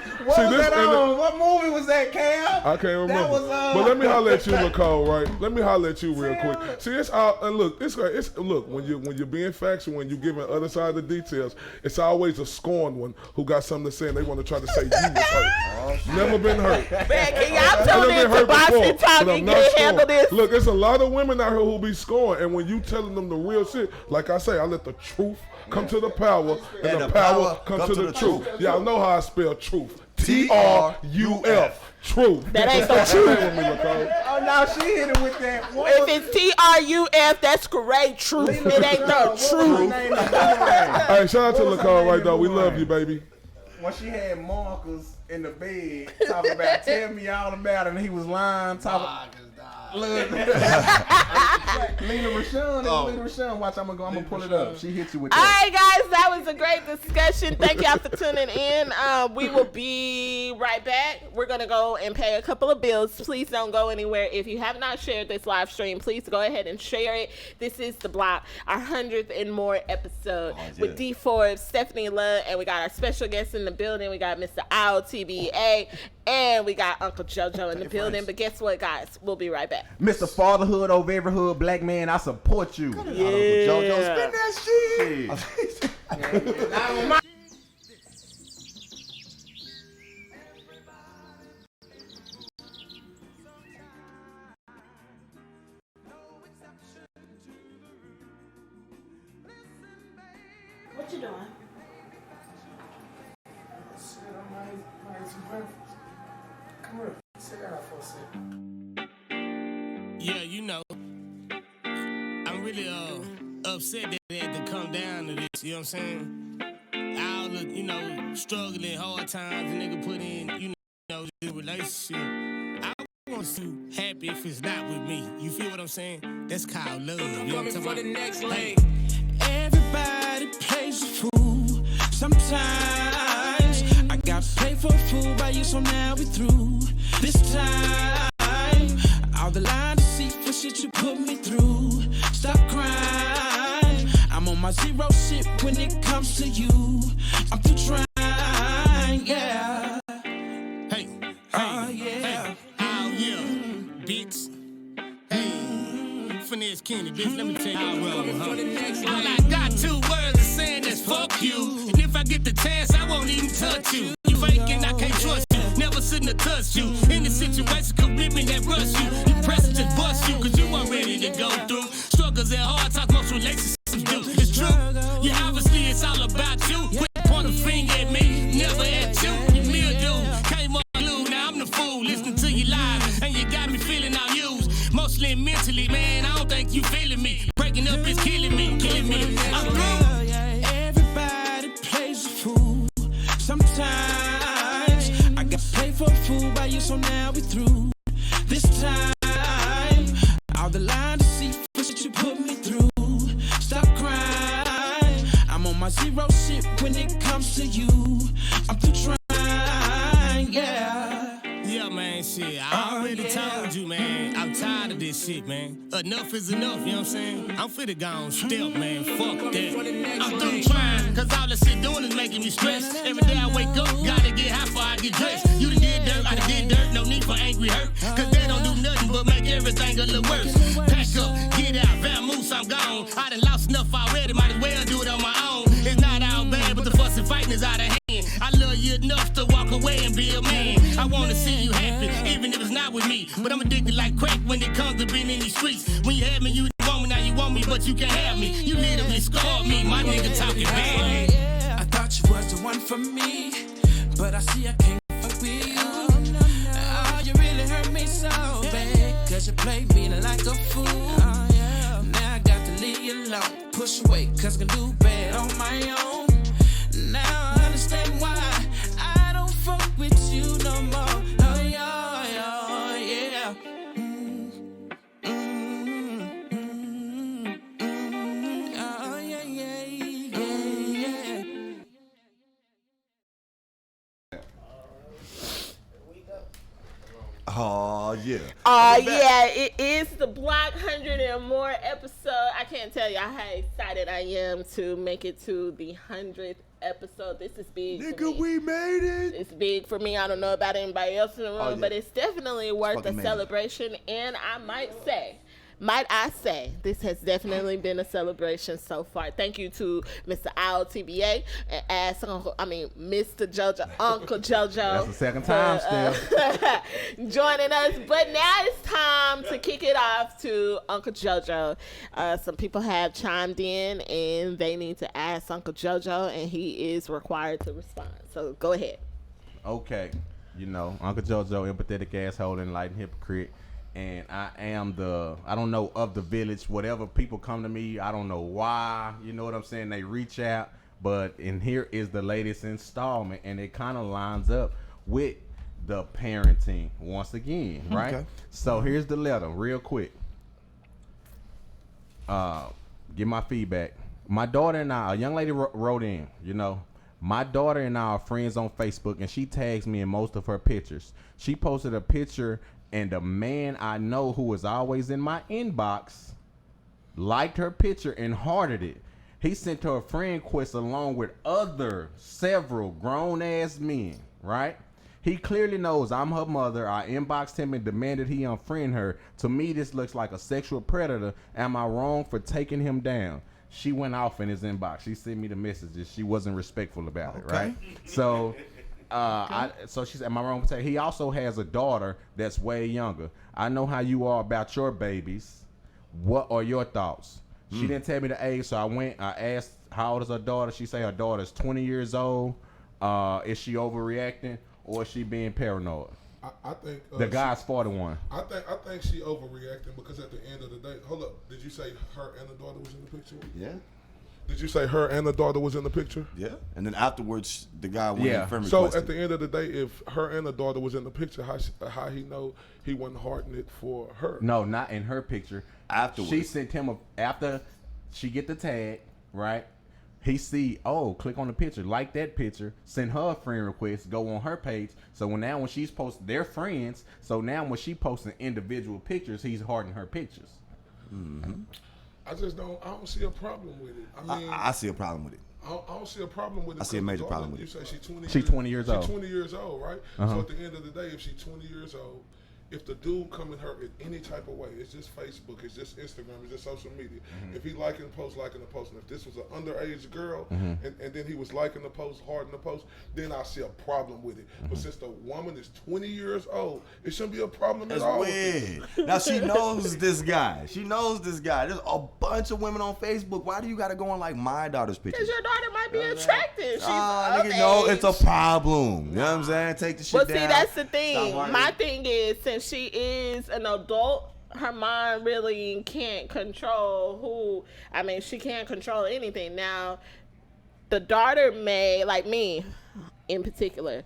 What movie was that, Cam? I can't remember. That was but let me holler at you, Nicole. Right? Let me holler at you real quick. See, it's all. And look, look when you're being factual, when you're giving other side of the details, it's always a scorned one who got something to say and they want to try to say you was hurt. Never been hurt. Man, can y'all tune in to Boston Talk and get handle this? Look, there's a lot of women out here who be scorned, and when you telling them the real shit, like I say, I let the truth come to the power, and the power come to the truth. Y'all know how I spell truth. T-R-U-F. Truth. That ain't the truth. Oh, now she hit it with that. If it's T-R-U-F, that's great truth. It ain't the truth. Hey, shout out to Nicole right though. We love you, baby. When she had Marcus in the bed talking about tell me all about it, and he was lying talking. Lena Rashawn, watch, I'm gonna pull it up. She hit you with that. All right, guys, that was a great discussion. Thank y'all for tuning in. We will be right back. We're gonna go and pay a couple of bills. Please don't go anywhere. If you have not shared this live stream, please go ahead and share it. This is The Block, our 100th and more episode with D. Forbs, Stefani Love, and we got our special guests in the building. We got Mr. M.R.I.O.T.B.A. and we got Uncle JoJo in the building. But guess what, guys? We'll be right back. Mr. Fatherhood over every hood, black man, I support you. Yeah. Uncle JoJo, spin that shit. What you doing? Shit, I might eat some breakfast. Come here, sit down for a second. Yeah, you know, I'm really upset that they had to come down to this, you know what I'm saying? All the, you know, struggling, hard times the nigga put in, you know, the relationship. I want you happy if it's not with me. You feel what I'm saying? That's called love. You know what I'm talking about? The next leg. Everybody plays a fool. Sometimes I got paid for a fool by you, so now we through. This time, all the line to see for shit you put me through. Stop crying. I'm on my zero shit when it comes to you. I'm through trying, yeah. Hey, yeah. Oh, yeah, bitch. Hey, finesse Kenny, bitch, let me tell you how I roll, huh? All I got 2 words to say that's fuck you. And if I get the chance, I won't even touch you. You faking, I can't trust you. Never sitting to touch you. In the situation, commitment that rush you. You press it, just bust you, cause you weren't ready to go through. Struggles and hard talk, most relationships do. It's true. Yeah, obviously it's all about you. Quit point a finger at me, never at you. You mildew, came unglued, now I'm the fool. Listening to you live, and you got me feeling I'm used. Mostly mentally, man, I don't think you feeling me. Breaking up is killing me, I'm through. Everybody plays a fool. Sometimes I got paid for a fool by you, so now we through. This time, all the line to see for shit you put me through. Stop crying. I'm on my zero shit when it comes to you. I'm through trying, yeah. Yeah, man, shit. I already told you, man. I'm tired of this shit, man. Enough is enough, you know what I'm saying? I'm finna go on step, man. Fuck that. I'm through trying, cause all the shit doing is making me stress. Every day I wake up, gotta get high before I get dressed. You done did dirt, I done did dirt. No need for angry hurt, cause they don't do nothing but make everything a little worse. Pack up, get out, vamoose, I'm gone. I done lost enough already, might as well do it on my own. It's not all bad, but the fuss and fighting is out of hand. I love you enough to walk away and be a man. I wanna see you happy, even if it's not with me. But I'm addicted like crack when it comes to being in these streets. When you had me, you didn't want me, now you want me, but you can't have me. You literally scarred me, my nigga talking bad. I thought you was the one for me, but I see I can't fuck with you. Oh, you really hurt me so bad, cause you played me like a fool. Now I got to leave you alone, push away, cause I can do bad on my own. Now I understand why I don't fuck with you no more. Oh yeah, yeah. Oh yeah, yeah. Oh yeah. Yeah, it is the Bloc 100 and more episode. I can't tell you how excited I am to make it to the 100th episode. This is big. Nigga, we made it. It's big for me. I don't know about anybody else in the room, but it's definitely worth a celebration. And I might I say, this has definitely been a celebration so far. Thank you to Mr. I.O.T.B.A. and Mr. JoJo, Uncle JoJo. That's the second time still. Joining us. But now it's time to kick it off to Uncle JoJo. Some people have chimed in and they need to ask Uncle JoJo, and he is required to respond. So go ahead. Okay. Uncle JoJo, empathetic asshole, enlightened hypocrite. And I am I don't know, of the village. Whatever people come to me, I don't know why. You know what I'm saying? They reach out. And here is the latest installment. And it kind of lines up with the parenting once again, right? Okay. So here's the letter real quick. Give my feedback. My daughter and I, a young lady wrote in, my daughter and I are friends on Facebook, and she tags me in most of her pictures. She posted a picture, and the man I know who is always in my inbox liked her picture and hearted it. He sent her a friend request along with several grown-ass men, right? He clearly knows I'm her mother. I inboxed him and demanded he unfriend her. To me, this looks like a sexual predator. Am I wrong for taking him down? She went off in his inbox. She sent me the messages. She wasn't respectful about it, right? So... so she said, am I wrong to say he also has a daughter that's way younger? I know how you are about your babies. What are your thoughts? She didn't tell me the age, so I asked how old is her daughter. She say her daughter is 20 years old. Is she overreacting or is she being paranoid? I think the guy's 41. I think she overreacting because at the end of the day, hold up, did you say her and the daughter was in the picture? Yeah. Did you say her and the daughter was in the picture? Yeah. And then afterwards, the guy went in friend So requested. at the end of the day, if her and the daughter was in the picture, how he know he wasn't hearting it for her? No, not in her picture. Afterwards. She sent him after she get the tag, right? He see, click on the picture, like that picture, send her a friend request, go on her page. So when she's posting, they're friends. So now when she posting individual pictures, he's hearting her pictures. Mm-hmm. I don't see a problem with it. I mean, I see a problem with it. I don't see a problem with it. I see a major problem with it. You say she's 20 She's 20 years old. She's 20 years old, right? Uh-huh. So at the end of the day, if she's 20 years old, if the dude come at her in any type of way, it's just Facebook, it's just Instagram, it's just social media. Mm-hmm. If he liking the post, and if this was an underage girl, and then he was liking the post, hearting the post, then I see a problem with it. But since the woman is 20 years old, it shouldn't be a problem at all. Weird. Now she knows this guy. There's a bunch of women on Facebook. Why do you got to go on like my daughter's pictures? Because your daughter might be attractive. She's nigga, no, it's a problem. You know what I'm saying? Take the shit down. See, that's the thing. My thing is, since she is an adult, her mind really can't control she can't control anything. Now, the daughter may, like me in particular,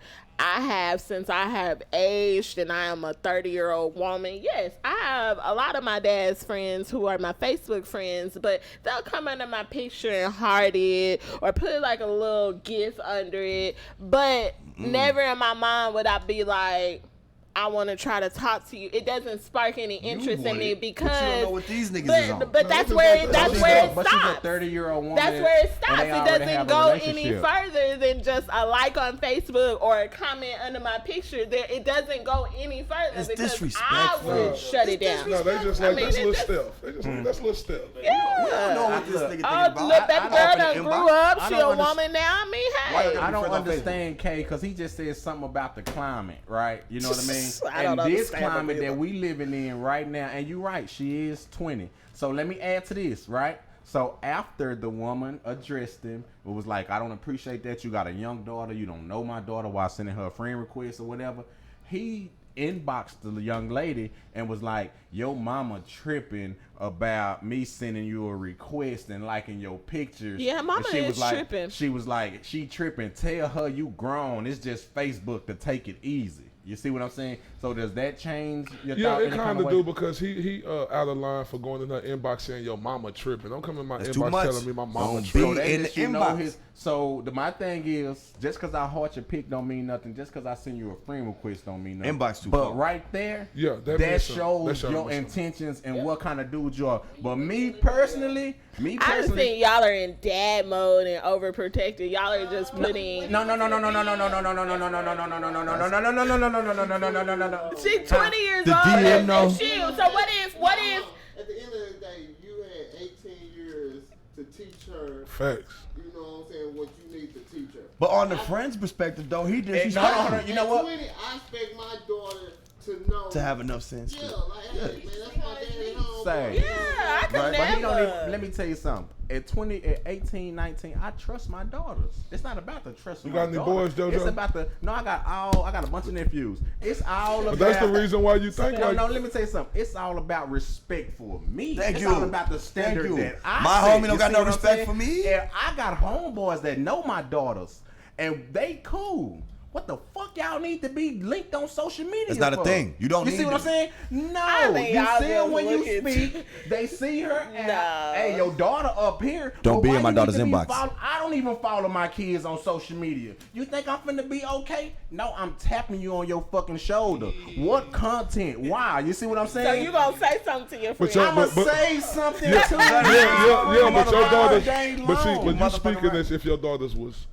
since I have aged and I am a 30-year-old woman, yes, I have a lot of my dad's friends who are my Facebook friends, but they'll come under my picture and heart it or put like a little GIF under it, but never in my mind would I be like, I want to try to talk to you. It doesn't spark any interest in me because. But you don't know what these niggas is on. But that's where it stops. But she's a 30-year-old woman. That's where it stops. It doesn't go any further than just a like on Facebook or a comment under my picture. It doesn't go any further It's because disrespectful. I would shut it down. No, they just like that's little stuff. They just like that's little stuff. Yeah. We don't know what this nigga think about. Look, that girl done grew up. She a woman now. I mean, hey. I don't understand K because he just said something about the climate, right? You know what I mean? And this climate that we living in right now, and you're right, she is 20. So let me add to this, right? So after the woman addressed him, it was like, I don't appreciate that. You got a young daughter. You don't know my daughter while sending her a friend request or whatever. He inboxed the young lady and was like, your mama tripping about me sending you a request and liking your pictures. Yeah, mama is tripping. She was like, she tripping. Tell her you grown. It's just Facebook to take it easy. You see what I'm saying? So does that change your thought? Yeah, it kind of do because he out of line for going in her inbox saying your mama tripping. Don't come in my inbox telling me my mama tripping. So my thing is, just because I heart your pic don't mean nothing. Just because I send you a friend request don't mean nothing. Inbox too But far. right there, yeah, that shows your intentions and what kind of dude you are. But me personally, I just think y'all are in dad mode and overprotected. Y'all are just putting. No. She's 20 years The old. DM know. So what if? At the end of the day, you had 18 years to teach her. Facts. You know what I'm saying? What you need to teach her. But on the friend's perspective, though, he did. You know what? 20, I expect my daughter to know. To have enough sense. Yeah, like, hey, man, that's my daddy home. Say. Yeah, I could But he don't never. even, let me tell you something. At 18, 19, I trust my daughters. It's not about the trust. You got any boys, JoJo? It's about the I got a bunch of nephews. It's all about. But that's the reason why you think like. No, let me tell you something. It's all about respect for me. Thank you. It's all about the standard that I My set. homie don't You got see no what I'm respect saying? for me. Yeah, I got homeboys that know my daughters, and they cool. What the fuck y'all need to be linked on social media? That's not a for? thing. You don't You need see what to. I'm saying? No. I think You y'all see her just when you looking- speak. They see her. And, No. Hey, your daughter up here. Don't Well, be why in my you need daughter's to be inbox. I don't even follow my kids on social media. You think I'm finna be okay? No, I'm tapping you on your fucking shoulder. What content? Why? You see what I'm saying? So you gonna say something to your friend? I'ma say something Yeah, to yeah, but your daughters. But you Motherfucker, speaking right. this if your daughters was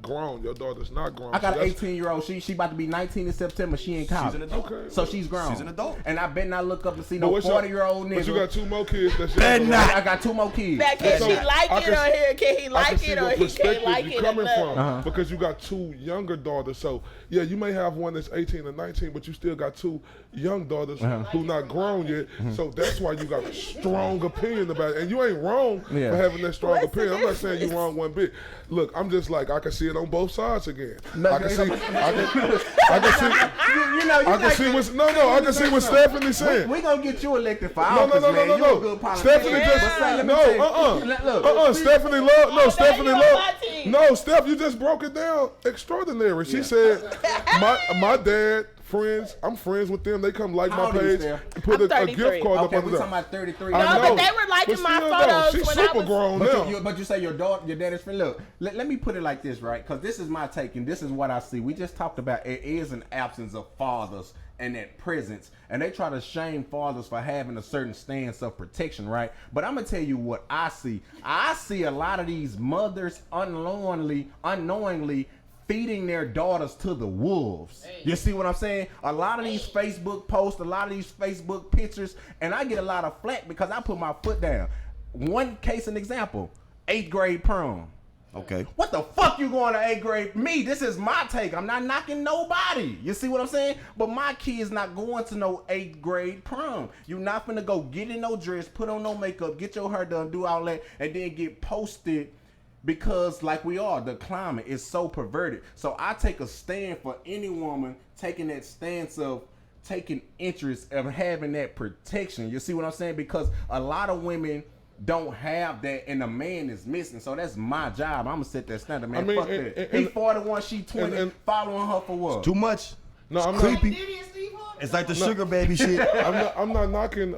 grown. Your daughter's not grown. I got So an that's- 18-year-old. She about to be 19 in September. She in college. She's an adult. Okay. So she's grown. She's an adult. And I bet not look up and see But no what's your- 40-year-old nigga. But you got two more kids. That's Bet not. I got two more kids. Now, can So, she like I it can or here? Can he I can like see it or the he can't perspective like you it? coming or from nothing? because you got two younger daughters. So yeah, you may have one that's 18 or 19, but you still got two young daughters who not grown yet. So that's why you got a strong opinion about it. And you ain't wrong for having that strong opinion. I'm not saying you wrong one bit. Look, I'm just like I can see it on both sides again. I can see. I can see. I can see what. I can see what Stephanie saying. We gonna get you elected for No, office, man. You a good no. politician. Stephanie But say, let me tell you- Look, Stephanie love. No, Stephanie you on love. my team. No, Steph, you just broke it down extraordinary. She said, my dad, friends, I'm friends with them. They come like How my old are you, page Steph? and put I'm a gift 33. card up Okay, under we there. talking about 33. I No, know, but they were liking but my still, photos She's when I super was- grown But now. you say your dad is friend. Look, let me put it like this, right? Because this is my take, and this is what I see. We just talked about it is an absence of fathers and that presence, and they try to shame fathers for having a certain stance of protection, right? But I'm gonna tell you what I see. I see a lot of these mothers unknowingly feeding their daughters to the wolves. You see what I'm saying? A lot of these Facebook posts, a lot of these Facebook pictures, and I get a lot of flack because I put my foot down. One case, an example, 8th grade prom. Okay. What the fuck you going to 8th grade? Me, this is my take. I'm not knocking nobody. You see what I'm saying? But my kid's not going to no 8th grade prom. You not finna go get in no dress, put on no makeup, get your hair done, do all that, and then get posted because like we are, the climate is so perverted. So I take a stand for any woman taking that stance of taking interest of having that protection. You see what I'm saying? Because a lot of women don't have that, and the man is missing. So that's my job. I'm gonna set that standard, man. I mean, fuck that. He 41, she 20, and following her for what? Too much. No, I'm creepy. not. It's like the sugar baby shit. I'm not knocking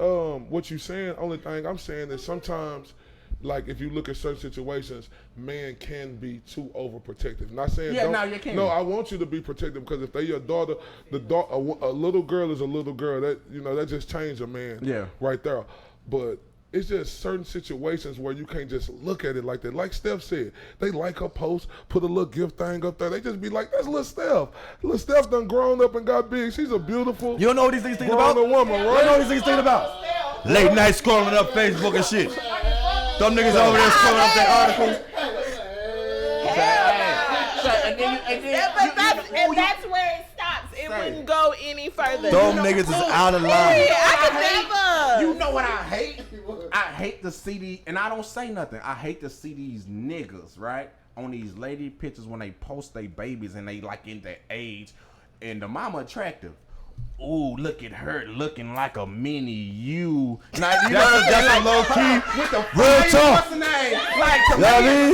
what you saying. Only thing I'm saying is sometimes like if you look at certain situations, man can be too overprotective. Not saying you can. No, I want you to be protective because if they your daughter, a little girl is a little girl. That that just changed a man. Yeah. Right there. But it's just certain situations where you can't just look at it like that. Like Steph said, they like her post, put a little gift thing up there. They just be like, that's little Steph. Little Steph done grown up and got big. She's a beautiful. You don't know what these things think about? Woman, right? You don't know what these things think about? Late night scrolling up Facebook and shit. Them niggas over there scrolling up their articles. And that's where it stops. It wouldn't go any further. Them niggas is out of line. I could never. You know what I hate? I hate to see these, and I don't say nothing. I hate to see these niggas, right, on these lady pictures when they post their babies and they like in their age, and the mama attractive. Ooh, look at her looking like a mini you. Now, that's a low key. With the real talk. What's the name? Like to me,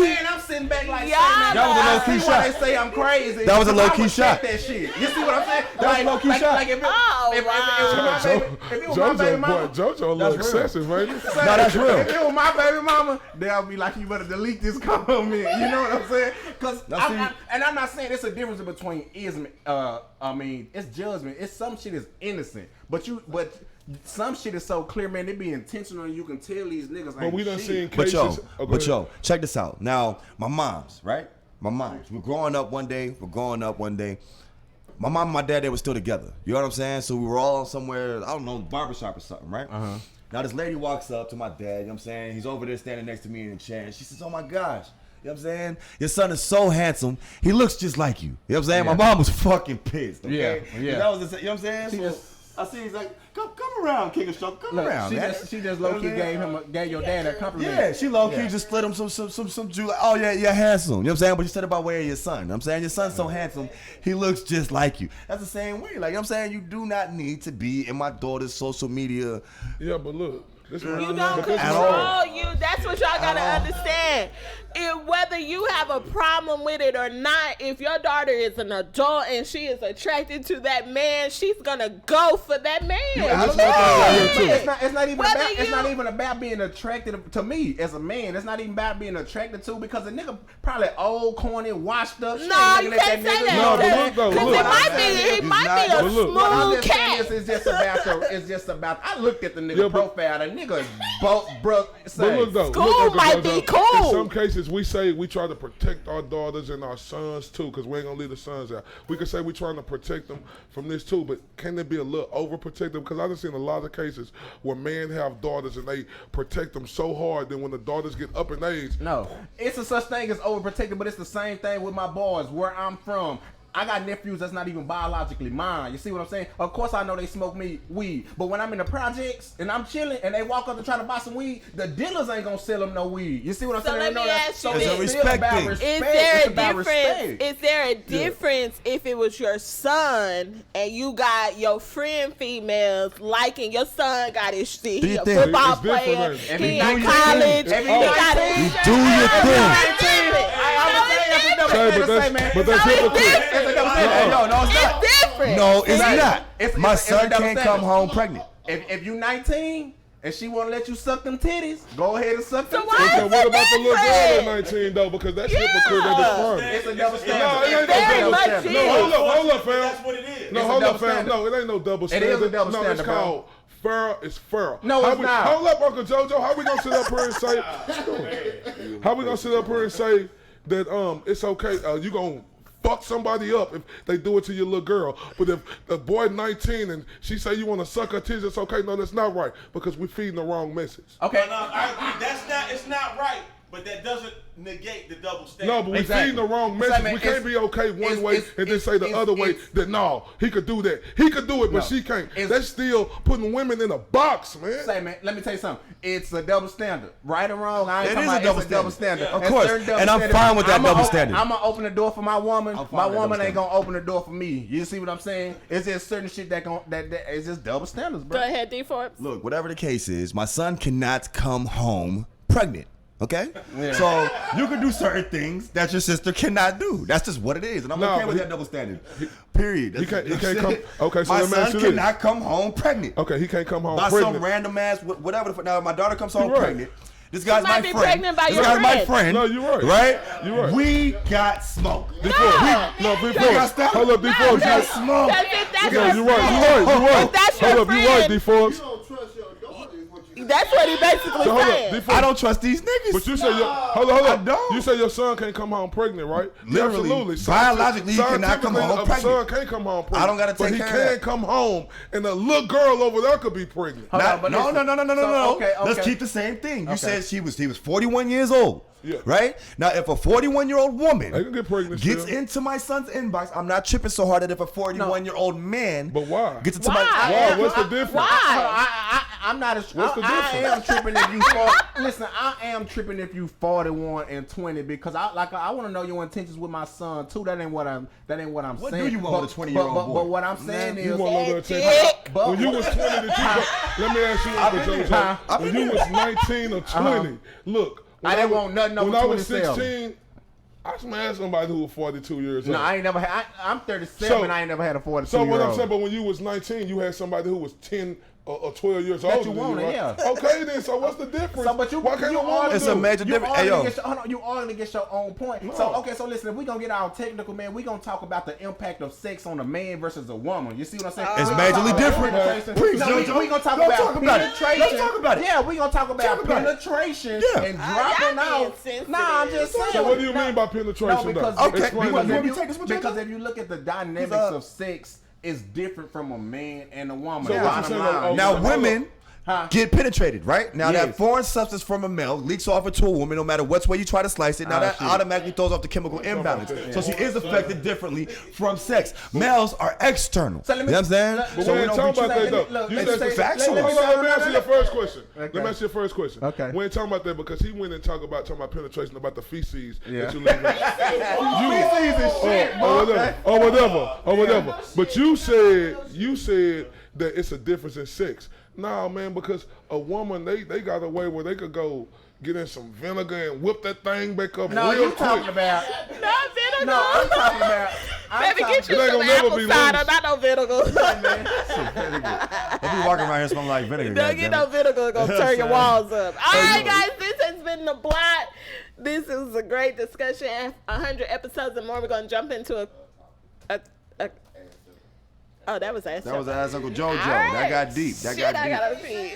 man, I'm sitting back like, yeah, that was a low key shot. They say I'm crazy. That was a low key shot. That shit. You see what I'm saying? That was a low key shot. Like if it was my baby mama, JoJo a little excessive, right? No, that's real. If it was my baby mama, they'll be like, you better delete this comment. You know what I'm saying? Because I'm not saying it's a difference between it's judgment. It's some shit is innocent, but some shit is so clear, man. They be intentional, and you can tell these niggas. But we done seen cases. But yo, check this out. Now, my moms, right? My moms. We're growing up one day. My mom and my dad, they were still together. You know what I'm saying? So we were all somewhere, I don't know, barbershop or something, right? Uh-huh. Now this lady walks up to my dad, you know what I'm saying? He's over there standing next to me in the chair, and she says, oh my gosh. You know what I'm saying? Your son is so handsome. He looks just like you. You know what I'm saying? Yeah. My mom was fucking pissed. Okay? Yeah. That was you know what I'm saying? I see he's like, come around, King of Show. Come around, man. She just low key gave your dad a compliment. Yeah, she low key just slid him some Jew. Like, oh yeah, you're handsome. You know what I'm saying? But you said about way of your son. You know what I'm saying? Your son's so handsome, he looks just like you. That's the same way. Like, you know what I'm saying? You do not need to be in my daughter's social media. Yeah, but look. You don't control you. That's what y'all gotta understand. Whether you have a problem with it or not, if your daughter is an adult and she is attracted to that man, she's gonna go for that man. It's not even about being attracted to me as a man. It's not even about being attracted to because the nigga probably old, corny, washed up. No, you can't say that. Because he might be a smooth cat. It's just about. I looked at the nigga profile. The nigga is broke. School might be cool. In some cases, we say we try to protect our daughters and our sons too, because we ain't gonna leave the sons out. We could say we trying to protect them from this too, but can they be a little overprotective? Because I've seen a lot of cases where men have daughters and they protect them so hard, then when the daughters get up in age, no, it's a such thing as overprotective, but it's the same thing with my boys. Where I'm from, I got nephews that's not even biologically mine. You see what I'm saying? Of course I know they smoke weed, but when I'm in the projects and I'm chilling and they walk up to try to buy some weed, the dealers ain't gonna sell them no weed. You see what I'm saying? Let me ask you this. Is there a difference if it was your son and you got your friend females liking your son got his shit? He a football player. He in college. He got his shirt. Do your thing. But that's hypocrite. It's different. No, it's not. My son can't come home pregnant. If you 19 and she won't let you suck them titties, go ahead and suck them titties. Okay, what about the little girl at 19 though? Because that's hypocrite at the firm. It's a double standard. No, it ain't no double standard. No, hold up, fam. That's what it is. No, hold up, fam. No, it ain't no double standard. It is a double standard. No, it's called fair. It's fair. No, it's not. Hold up, Uncle JoJo. How we gonna sit up here and say? How we gonna sit up here and say that it's okay? You gonna fuck somebody up if they do it to your little girl. But if the boy 19 and she say you want to suck her titties, it's okay. No, that's not right because we're feeding the wrong message. Okay. No, I agree. It's not right, but that doesn't negate the double standard. No, but we're feeding the wrong message. We can't be okay one way and then say the other way that no, he could do that. He could do it, but she can't. That's still putting women in a box, man. Say, man, let me tell you something. It's a double standard. Right or wrong, I ain't talking about it's a double standard. Yeah. Of course, and I'm fine with that double standard. I'm going to open the door for my woman. My woman ain't going to open the door for me. You see what I'm saying? It's just certain shit that is just double standards, bro. Go ahead, D. Forbs. Look, whatever the case is, my son cannot come home pregnant. Okay? Yeah. So you can do certain things that your sister cannot do. That's just what it is. And I'm okay with that double standard. Period. He can't come. Okay, so my son cannot come home pregnant. Okay, he can't come home by pregnant. Some random ass, whatever. Now, my daughter comes home pregnant. This guy's might my be friend. pregnant by This your guy's my friend. friend. No, you're right. Right? You're right. We got smoke. No, D4. Hold up, D4. We got smoke. Yeah, you're right. That's Hold your up, you're right, friend. D4. That's what he basically So hold up, saying. D4. I don't trust these niggas. But you say hold I up. don't. You say your son can't come home pregnant, right? Literally, Absolutely. biologically, he cannot come home A pregnant. son can't come home pregnant. I don't gotta take but care he of can that. come home, and a little girl over there could be pregnant. Hold on, but No. listen. Okay. Let's keep the same thing. You Okay. said he was 41 years old. Yeah. Right? Now, if a 41-year-old woman They can get pregnant gets still. into my son's inbox, I'm not tripping so hard that if a 41-year-old man But why? gets into Why? What's the difference? I'm not as. What's the I am difference? tripping if you. Listen, I am tripping if you 41 and 20 because I want to know your intentions with my son too. That ain't what I'm saying. What do you want with a 20-year-old boy? But what I'm saying You is, want to know the attention? When you was 20 let me ask you, Uncle JoJo. When you was 19 or 20, look. I didn't want nothing over When I was 27. 16, I smashed somebody who was 42 years old. No, I ain't never had. I'm 37. So- I ain't never had a 42 So year what old. I'm saying, but when you was 19, you had somebody who was 10 or 12 years That older you than wanted, right? yeah. Okay, then. So what's the difference? So, but Why can't you a woman It's do a it? major difference. Hey, yo. You arguing against your own point. No. So okay, so listen, if we gonna get all technical, man, we gonna talk about the impact of sex on a man versus a woman. You see what I'm saying? It's We gonna majorly talk about different. penetration. Please, No, JoJo. we gonna talk Let's about talk about it. penetration. Let's talk about it. Yeah, we gonna talk about Talk about it. penetration Yeah. and dropping y'all out. being sensitive. Nah, I'm just saying. So what do you mean by No, penetration? because though? Okay, Explain you to want me. me to take this one, because JoJo? if you look at the dynamics of sex, it's different from a man and a woman. So what you Bottom saying, line. Now, hold women Huh? get penetrated, right? Now, Yes. that foreign substance from a male leaks off into a woman, no matter which way you try to slice it. Now, that shit. automatically throws off the chemical imbalance. So she is affected differently from sex. Males are external. So let me- You know what I'm saying? But But So we we ain't don't talking be about that Look, though. look, You let's said say- factual. Let me answer your first question. Okay. Let me ask you your first question. Okay. We ain't talking about that because he went and talking about penetration, about the feces Yeah. that you leave. Feces is shit, or whatever. But you said that it's a difference in sex. Nah, man, because a woman they got a way where they could go get in some vinegar and whip that thing back up No, real you quick. talking about? Not vinegar. No, I'm talking about. Baby, get you It ain't some gonna never apple be cider, loose. not no vinegar. Don't be walking around here smelling like vinegar. Don't get no goddammit. vinegar, gonna turn your walls up. All right, guys, this has been The Bloc. This is a great discussion. 100 episodes and more. We're gonna jump into a oh, that was ass. That was ass Uncle JoJo. All That right. got deep. That Shit, got I deep. gotta pee.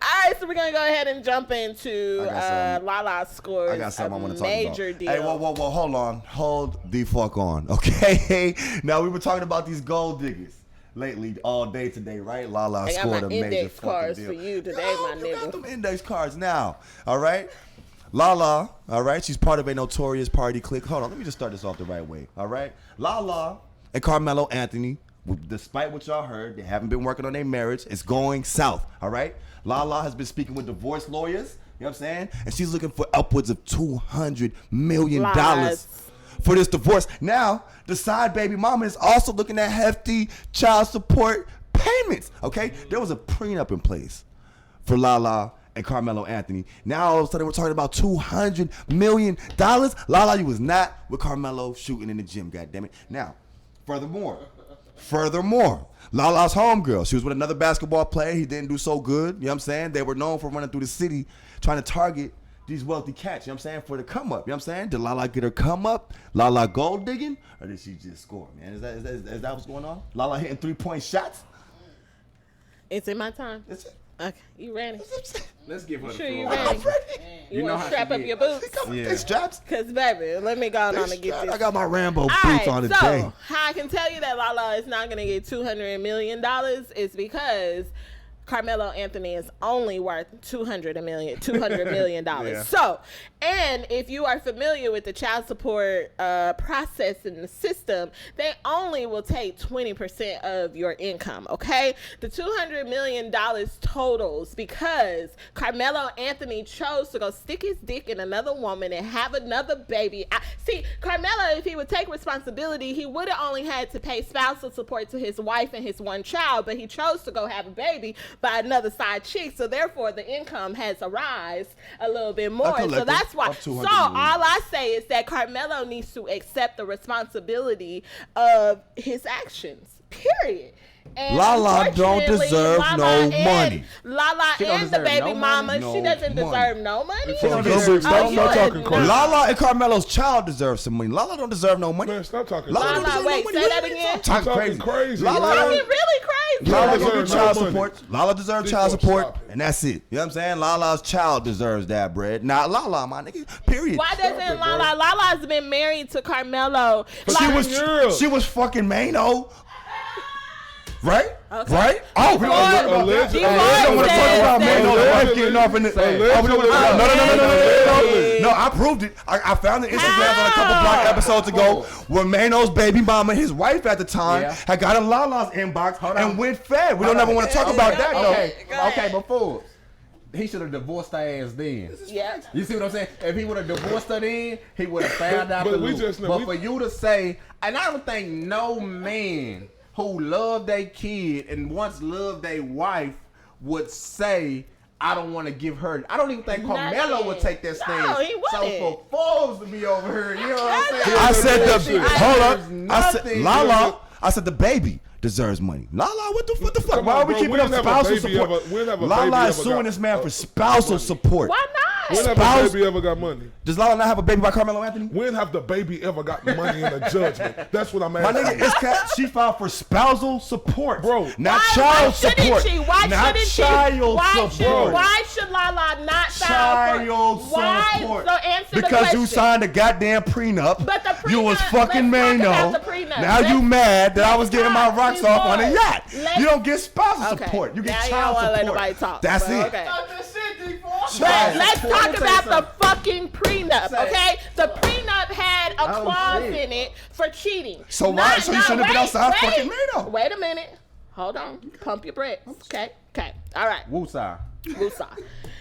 All right, so we're gonna go ahead and jump into I got something. Lala scores. I got something I want to talk major about. deal. Hey, whoa, hold on. Hold the fuck on, okay? Now, we were talking about these gold diggers lately, all day today, right? Lala I got scored my a major index fucking cards deal. for you today, my You got nigga. them index cards now, all right? Lala, all right? She's part of a notorious party clique. Hold on, let me just start this off the right way, all right? Lala and Carmelo Anthony, despite what y'all heard, they haven't been working on their marriage. It's going south, all right? Lala has been speaking with divorce lawyers, you know what I'm saying? And she's looking for upwards of $200 million Lies. for this divorce. Now, the side baby mama is also looking at hefty child support payments, okay? There was a prenup in place for Lala and Carmelo Anthony. Now, all of a sudden, we're talking about $200 million. Lala, you was not with Carmelo shooting in the gym, goddammit. Now, furthermore, Lala's homegirl, she was with another basketball player. He didn't do so good. You know what I'm saying? They were known for running through the city trying to target these wealthy cats, you know what I'm saying, for the come up. You know what I'm saying? Did Lala get her come up? Lala gold digging? Or did she just score, man? Is that what's going on? Lala hitting 3-point shots? It's in my time. That's it. Okay, you ready? Let's give her the Sure, floor. you ready? You You know want how to strap she up get. your boots? They straps? Cause baby, let me go on and get this. I got my Rambo All boots right, on so today. how I can tell you that Lala is not gonna get $200 million is because Carmelo Anthony is only worth $200 million. Yeah. So, and if you are familiar with the child support process in the system, they only will take 20% of your income, okay? The $200 million totals because Carmelo Anthony chose to go stick his dick in another woman and have another baby. See, Carmelo, if he would take responsibility, he would have only had to pay spousal support to his wife and his one child, but he chose to go have a baby by another side chick, so therefore the income has arisen a little bit more. So that's why. So all I say is that Carmelo needs to accept the responsibility of his actions. Period. And Lala don't unfortunately, deserve Lala no and- money. Lala She don't and the deserve baby no mama, money? she doesn't No deserve no money. Stop talking crazy. Lala and Carmelo's child deserves some money. Lala don't deserve no money. Man, stop talking Lala crazy. don't deserve wait, no money. say that again. Talking Talking crazy. Lala, man. Talking really crazy. Lala deserve deserves no child money. support. Lala deserves These child folks support, stop it. and that's it. You know what I'm saying? Lala's child deserves that bread, not Lala, my nigga. Period. Why doesn't Lala? Lala's been married to Carmelo. She was fucking Mano. Right? Okay. Right? Oh, we don't want to talk about Mano. The wife getting off in the. No, I proved it. I found the Instagram on a couple Bloc episodes ago where Mano's baby mama, his wife at the time, had got in Lala's inbox and went fed. We don't ever want to talk about that though. Okay, but Forbes, he should have divorced her ass then. Yeah. You see what I'm saying? If he would have divorced her then, he would have found out But the we loop. just know- But we- for you to say, and I don't think no man who loved their kid and once loved their wife would say, I don't want to give her. I don't even think Carmelo would take that stand. No, he so wouldn't. for Forbes to be over here, you know what I'm saying? I said hold up. I said Nothing. Lala. I said the baby deserves money. Lala, what the fuck? Come Why on, are we bro. keeping We up didn't have a spousal baby support? ever- we didn't have a Lala baby is ever suing got- this man for spousal support. Why not? When have a baby ever got money? Does Lala not have a baby by Carmelo Anthony? When have the baby ever got money in a judgment? That's what I'm My asking. nigga, it's she filed for spousal support, Bro. not Why child shouldn't support. she? Why not shouldn't she? child support. Why should Lala not file for Child why? support. So answer the Because question. you signed a goddamn prenup. But the prenup, you was fucking let's talk Mano. about the prenup. Now you mad that I was getting my rocks off on a yacht. Let's- You don't get spousal Okay. support. You get Now you child don't wanna support. let nobody talk, That's but it. okay. Child Let's support. talk about the fucking prenup, Say. okay? The prenup had a Oh, clause shit. in it for cheating. So why? So you shouldn't have been outside fucking Mano. Wait a minute. Hold on. Pump your brakes. Okay. Okay. All right. Woosah. Woosah.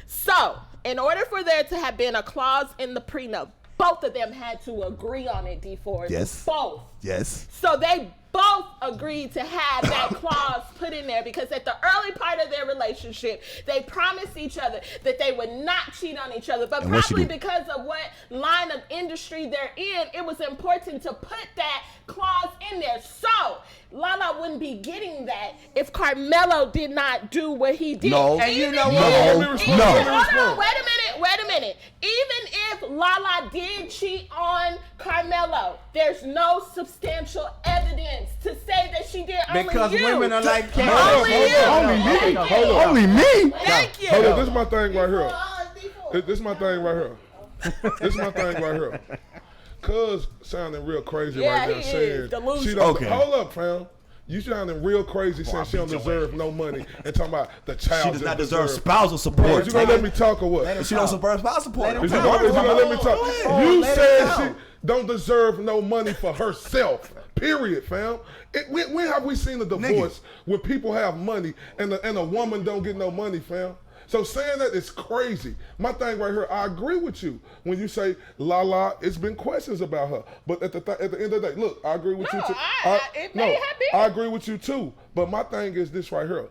So, in order for there to have been a clause in the prenup, both of them had to agree on it, D4. Yes. Both. Yes. So they both agreed to have that clause put in there because at the early part of their relationship, they promised each other that they would not cheat on each other. But And what'd she probably do? because of what line of industry they're in, it was important to put that clause in there. So Lala wouldn't be getting that if Carmelo did not do what he did. No. And you know No. what? No. Hold on, wait a minute. Even if Lala did cheat on Carmelo, there's no substantial evidence to say that she did. Because only you. women are like cats. Only you. Only me. Thank you. Only me. Thank you. Hold on, this is my thing right here. This is my thing right here. This is my thing right here. Cuz sounding real crazy Yeah, right now he saying is. Delusional. she don't. Okay. Hold up, fam. You sounding real crazy saying she don't deserve no money and talking about the child. She does not deserve deserve spousal support. Bro, you gonna let me talk or what? But she don't deserve spousal support. Is you gonna let me talk? Oh, You let said it go. she don't deserve no money for herself. Period, fam. When have we seen a divorce where people have money and a woman don't get no money, fam? So saying that is crazy. My thing right here, I agree with you when you say Lala. It's been questions about her, but at the end of the day, look, I agree with you too. It may have been. I agree with you too. But my thing is this right here.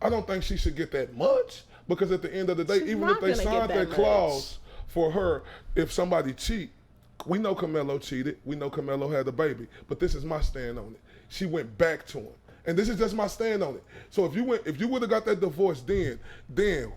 I don't think she should get that much because at the end of the day, She's even not if they gonna get signed that that much. clause for her, if somebody cheat, we know Carmelo cheated. We know Carmelo had a baby. But this is my stand on it. She went back to him. And this is just my stand on it. So if you would have got that divorce then,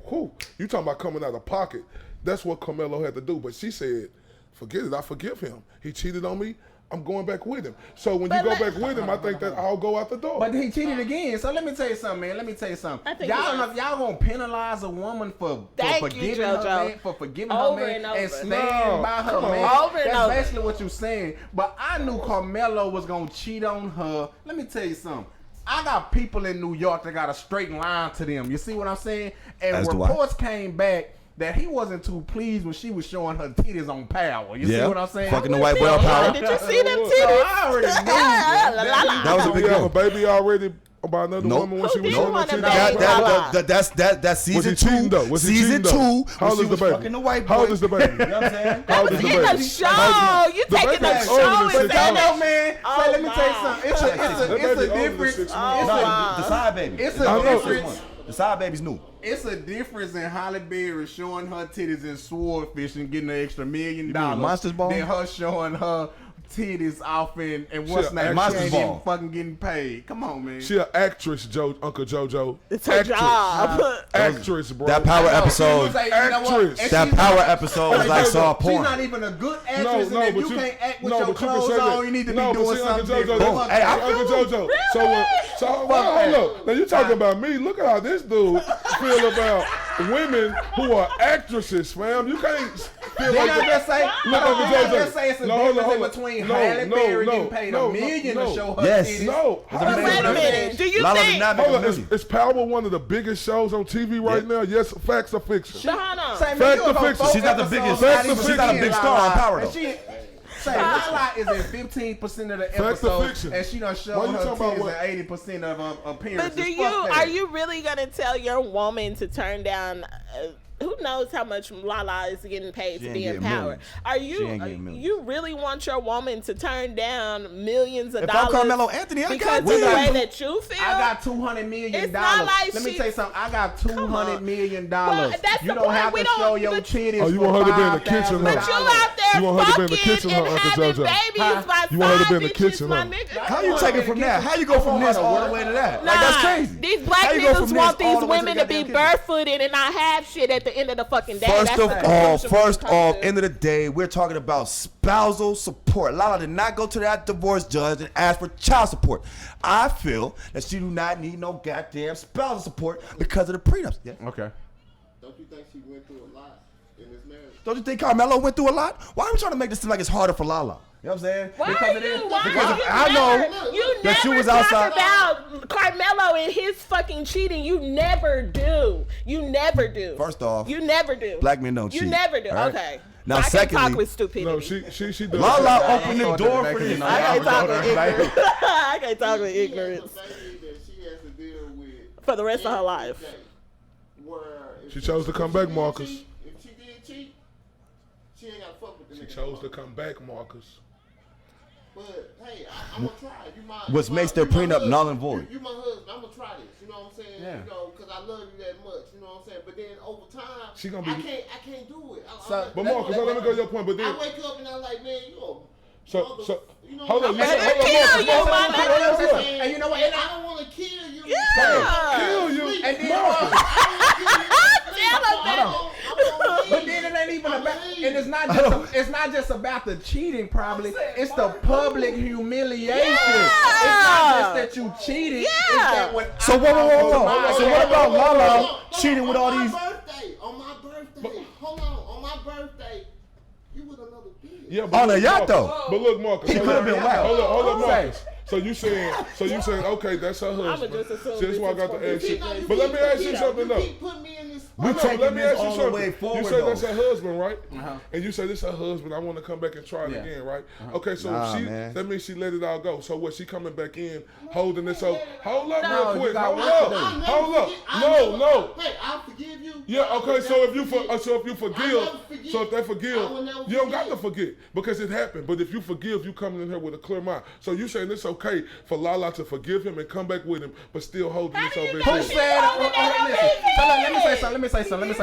whew, you talking about coming out of pocket. That's what Carmelo had to do. But she said, forget it, I forgive him. He cheated on me, I'm going back with him. So when you go back with him, I think that I'll go out the door. But he cheated again. So let me tell you something, man. Let me tell you something. I think Y'all gonna penalize a woman for Thank you, forgiving her JoJo. man, for forgiving Over her man and over. and standing No, by her come on. man. Over and That's over. basically what you're saying. But I knew Carmelo was gonna cheat on her. Let me tell you something. I got people in New York that got a straight line to them. You see what I'm saying? And As do I. reports came back that he wasn't too pleased when she was showing her titties on Power. You see what I'm saying? Fucking the white boy on Power. Did you see them So titties? I already knew. That was a Did big he have a deal. baby already by another Nope. woman when she Who was did showing want her a titties? baby? That's Was he season cheating two. though? Was he Season cheating though? two. How old she is the was baby? fucking the white boy. How old is the baby? You know what I'm saying? How old is the In baby? the show, you The taking baby the is older show than and 6 saying No, that. man. Oh, So let me tell you my. something. It's That a baby older than difference. 6 It's months. No, the side baby. It's I a know. difference. The side baby's new. It's a difference in Halle Berry showing her titties in Swordfish and getting an extra $1 million Monsters Ball? than her showing her titties off and what's She name? Monster She ain't Ball. even fucking getting paid. Come on, man. She an actress, Uncle JoJo. It's her job. Actress, bro. That power episode. Actress. That power episode was like saw porn. She's not even a good actress, and if you can't act with your but you can clothes say that. on, you need to be but doing see, something Uncle JoJo, different. that's- Hey, I Uncle feel- JoJo. So hold up. Now you talking about me. Look at how this dude feel about women who are actresses, fam. You can't feel Did like I just say? Look, Uncle JoJo. Just say it's a difference between Halle Berry getting paid $1 million to show her titties. No. Wait a minute. Do you Lala did think? not make Hold a on, million. is Power one of the biggest shows on TV right now? Yes, facts or fiction? Hold on. Say, man, Fact you or was on fiction? 4 She's not the episodes, biggest. not even She's not a big star on Power, And though. she- Say, Lala is in 15% of the Fact or episodes, fiction? and she done Why showed you her talking about titties what- in 80% of her appearances. But Fuck that. are you really gonna tell your woman to turn down? Who knows how much Lala is getting paid She to ain't be in getting power? millions. Are She you ain't getting millions. you really want your woman to turn down millions of If I'm dollars? Carmelo Anthony, I because got of the way millions. that you feel. I got $200 million. It's not like Let me she- tell you something. I got $200 million. Well, that's you the don't point. have We to don't- show your but- titties. Oh, you want her to be in the kitchen, $5,000. But you out there You want her to be in the fucking kitchen, huh, and Uncle having JoJo? babies by You want her to be in the side kitchen, bitches, my huh? nigga. How you take it from that? How you go from this all the way to that? Like that's crazy. These black How you go from niggas this want all these the way to women the to be goddamn kitchen? barefooted and not have shit at the end of the fucking day. First That's of the all, conclusion. end of the day, we're talking about spousal support. Lala did not go to that divorce judge and ask for child support. I feel that she do not need no goddamn spousal support because of the prenups. Yeah. Okay. Don't you think she went through a lot in this marriage? Don't you think Carmelo went through a lot? Why are we trying to make this seem like it's harder for Lala? You know what I'm saying? Why Because are it is. you? Why Because you if I know you that never you was talk outside. about Carmelo and his fucking cheating. You never do. You never do. First off, you never do. black men don't cheat. You never do. all right? Okay. Now, So I can secondly, talk with stupidity. No, she does. Lala opened the door for this. I can't talk with ignorance. I can't talk with ignorance She has to deal with for the rest of her life. where if She chose to come back, Marcus. If she did cheat, she ain't gotta fuck with the She nigga. chose to come back, Marcus. But hey, I'm gonna try. You my, Which you makes my, their you my prenup husband. null and void. You my husband. I'm gonna try this. You know what I'm saying? Yeah. You know, because I love you that much. You know what I'm saying? But then over time, She gonna be- I can't do it. But Marcus, let me go to your point. But then, I wake up and I'm like, man, you a so you know, hold on. You I'm said, gonna hold on, kill Marcus. you, Hold on, my hold on, nigga. hold on, hold on. And you know what? And I don't want to kill you. Yeah. Kill you, And then Marcus. But then it ain't even about, and it's not just about the cheating. Probably it's the public humiliation. It's not just that you cheated. It's that when So whoa. So what about Lala cheating with all these? On my birthday. Hold on my birthday, you with another bitch. Yeah, On a yacht, Marcus, though. But look, Marcus. He hold could have on. been wild. Hold on, Marcus. So you saying, okay, that's her husband. just assume See, that's why I got to this ask is you. for But let me ask you something though. Keep putting me in this. We Hold on, taking let me this ask you all the something. way You forward, say that's though. her husband, right? Uh-huh. And you say this her husband. I want to come back and try it Yeah. again, right? Okay, so Nah, if she, man. that means she let it all go. So what? She coming back in, holding this up. Hold up, No, real you quick. got Hold work to up. do. Hold up. No. Hey, I'll forgive you. Yeah, okay, so if you forgive, never forget. so if they forgive, I will never you don't got to forget. forget because it happened. But if you forgive, you coming in here with a clear mind. So you saying it's okay for Lala to forgive him and come back with him, but still holding this over his Who head? said? Listen. Let me say something. Marcus,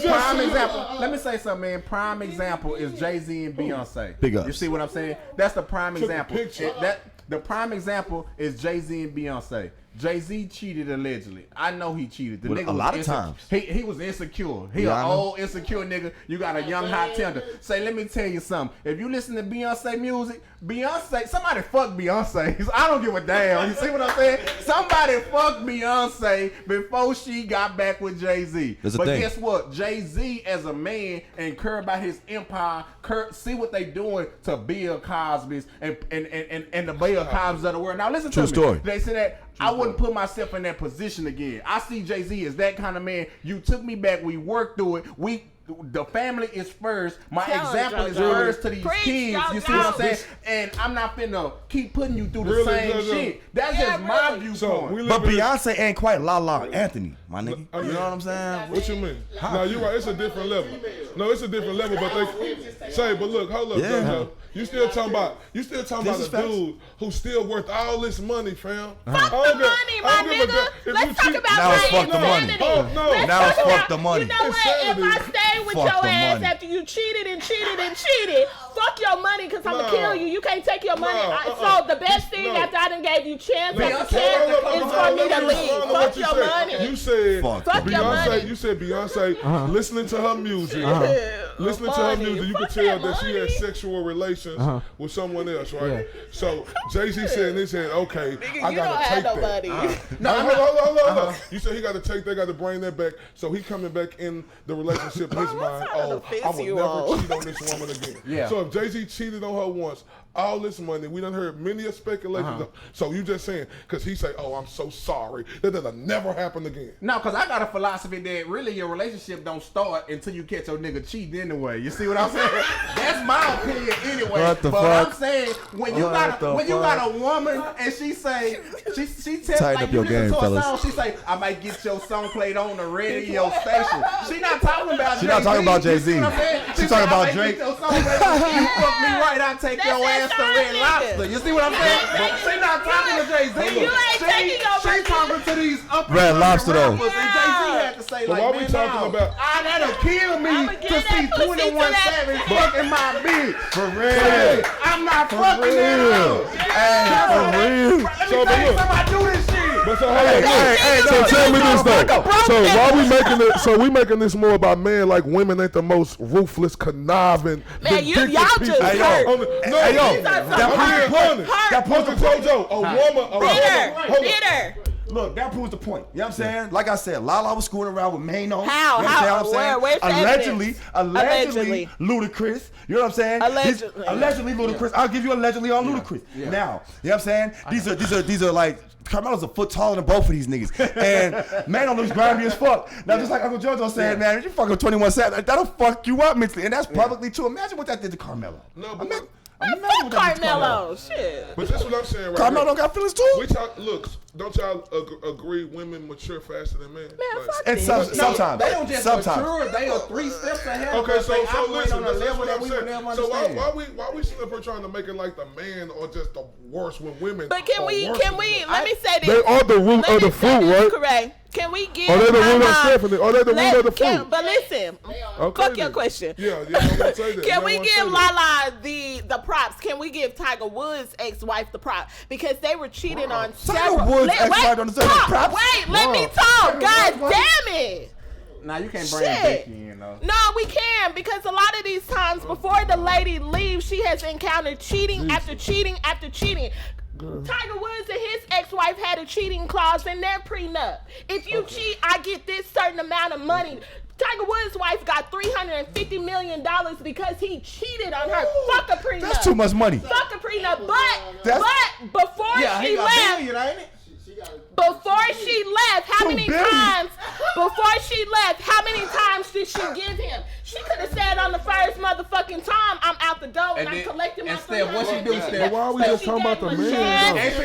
Prime just- example. Let me say something, man. Prime example is Jay-Z and Beyonce. Big ups. You see what I'm saying? That's the prime Took a example. picture. The prime example is Jay-Z and Beyonce. Jay-Z cheated allegedly. I know he cheated. The Well, nigga a was lot of insecure. times. He was insecure. He Yeah, an I know. old insecure nigga. You got a young hot tender. Say, let me tell you something. If you listen to Beyonce music, somebody fuck Beyonce. I don't give a damn. You see what I'm saying? Somebody fucked Beyonce before she got back with Jay-Z. That's the But thing. guess what? Jay-Z as a man and care about his empire, see what they doing to Bill Cosby's and the Bill Cosby's of the world. Now listen True to me. story. They say that I wouldn't put myself in that position again. I see Jay-Z as that kind of man. You took me back. We worked through it. The family is first. My Tell him, example is JoJo. first to these Preach, kids. You see what I'm JoJo. saying? And I'm not finna keep putting you through the Really, same JoJo? shit. That's Yeah, just my really. So viewpoint. we But live in- Beyonce ain't quite Lala Anthony, my nigga. I mean, You know what I'm saying? What you mean? No, you're right. It's a different level. No, it's a different level. But they say, but look, hold up, Yeah. JoJo. You still talking about This a is facts. dude who's still worth all this money, fam. Fuck the money, my nigga. Let's talk about Now it's my fuck the money. insanity. Oh, no. Let's Now it's talk fuck about- the money. You know what? If I stay stay with your ass after you cheated and cheated and cheated. Fuck your money, because I'm going to kill you. You can't take your money. So the best thing after I done gave you chance after chance is for me to leave. Fuck your money. You said fuck your money. You said Beyonce, listening to her music, you could tell that she had sexual relations with someone else, right? Yeah. So Jay-Z said in his head, okay, I got to take that. No, hold on. You said he got to take that, got to bring that back. So he coming back in the relationship in his mind, I will never cheat on this woman again. Yeah. So if Jay-Z cheated on her once, all this money, we done heard many a speculations. So you just saying, because he say, oh, I'm so sorry, that'll never happen again. No, because I got a philosophy that really your relationship don't start until you catch your nigga cheating anyway. You see what I'm saying? That's my opinion anyway. What the but fuck? I'm saying, when you got a woman and she say, she tells like you listen to a song, she say, I might get your song played on the radio station. She not talking about Jay-Z. She not talking about Jay-Z. She talking about Drake. You fuck me right, I take your ass to Red Lobster. You see what I'm saying? She not talking to Jay-Z. She talking to these upper Red Lobster though. And Jay-Z had to say, like, why we talking about? That'll kill me to see 21 Savage fucking my bitch. For real. I'm not fucking that. For real. Let me tell you something, I do this shit. But so tell me this though. So why we making it? So we making this more about men, like women ain't the most ruthless, conniving. Man, y'all just hurt. That proves the JoJo. Bitter. Look, that proves the point. You know what I'm saying? Like I said, Lala was screwing around with Mano. How? You know what I'm saying? Where's Allegedly, Ludacris. You know what I'm saying? Allegedly, Ludacris. I'll give you allegedly on Ludacris. Yeah. Now, you know what I'm saying? These are like, Carmelo's a foot taller than both of these niggas. And Mano looks grimy as fuck. Now, just like Uncle JoJo said, man, if you fucking 21 Savage, that'll fuck you up mentally. And that's publicly true. Imagine what that did to Carmelo. No, but fuck Carmelo. Shit. But that's what I'm saying right Carmelo don't got feelings too? Look, don't y'all agree women mature faster than men? And sometimes. They don't just mature, they are 3 steps ahead. Okay, so listen, on a level that we would never understand. So why we sitting up here trying to make it like the man or just the worst when women? But can we let me say this. They are the root of the fruit, right? Correct. Can we give? Are they the root of Stephanie? Are they the root of the fruit? But listen, fuck your question. Yeah, I'm gonna say that. Can we give Lala the props? Can we give Tiger Woods' ex-wife the prop? Because they were cheating on several. Tiger Woods' ex-wife on the props. Wait, let me talk. God damn it. Now you can't bring Becky in though. No, we can, because a lot of these times before the lady leaves, she has encountered cheating after cheating after cheating. Tiger Woods and his ex-wife had a cheating clause in their prenup. If you cheat, I get this certain amount of money. Tiger Woods' wife got $350 million because he cheated on her. Fuck a prenup. That's too much money. Fuck a prenup. But before she left, before she left, how many times? Before she left, how many times did she give him? She could have said on the first motherfucking time, I'm out the door and I'm collecting my $350. What she do, Steph? Why are we just talking about the man? And she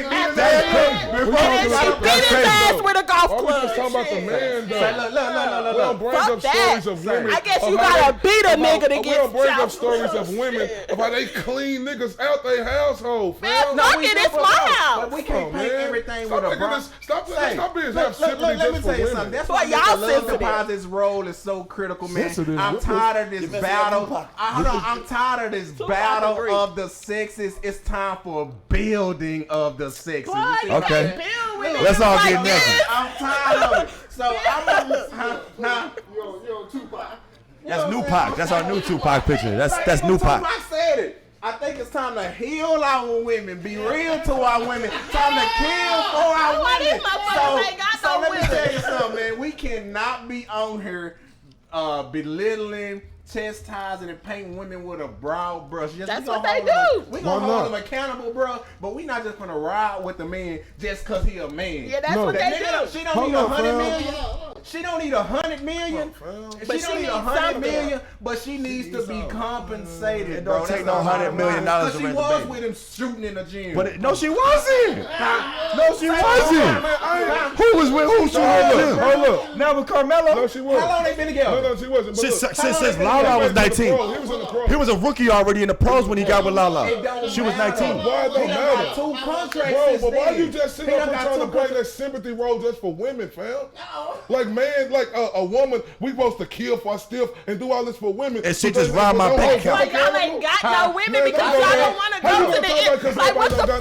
beat his ass with a golf club. Why we just talking about the man, though? We don't bring up stories of women. I guess you gotta beat a nigga to get. We don't bring up stories of women of how they clean niggas out their household. Man, fuck it, it's my house. But we can't paint everything with a brush. Stop being sympathy just for women. That's why y'all love deposits role is so critical, man. I'm tired of this battle. I'm tired of this battle of the sexes. It's time for building of the sexes. Okay. Let's all get naked. I'm tired of it. So I'm Yo, Tupac. That's new Pac. That's our new Tupac picture. That's new Pac. Tupac said it. I think it's time to heal our women, be real to our women, time to kill for our women. So let me tell you something, man. We cannot be on here belittling, chastising, and painting women with a broad brush. That's what they do. We gonna hold them accountable, bro. But we not just gonna ride with the man just cause he a man. Yeah, that's what they do. She don't need 100 million. She don't need 100 million. But she don't need 100 million. But she needs to be compensated. It don't take no $100 million to she rent was the with him shooting in the gym. But no, she wasn't. No, she wasn't. Who was with who shooting with him? Hold up. Now with Carmelo. No, she wasn't. How long they been together? No, she wasn't. Since Lala was 19. He was in the pros. He was a rookie already in the pros when he got with Lala. She was 19. Why it don't matter? 2 contracts. Bro, but why you just sitting up and trying to play that sympathy role just for women, fam? Like man, like a woman, we supposed to kill for stiff and do all this for women. And she just robbed my bank account. Like y'all ain't got no women because y'all don't want to go to the end. Like what the fuck?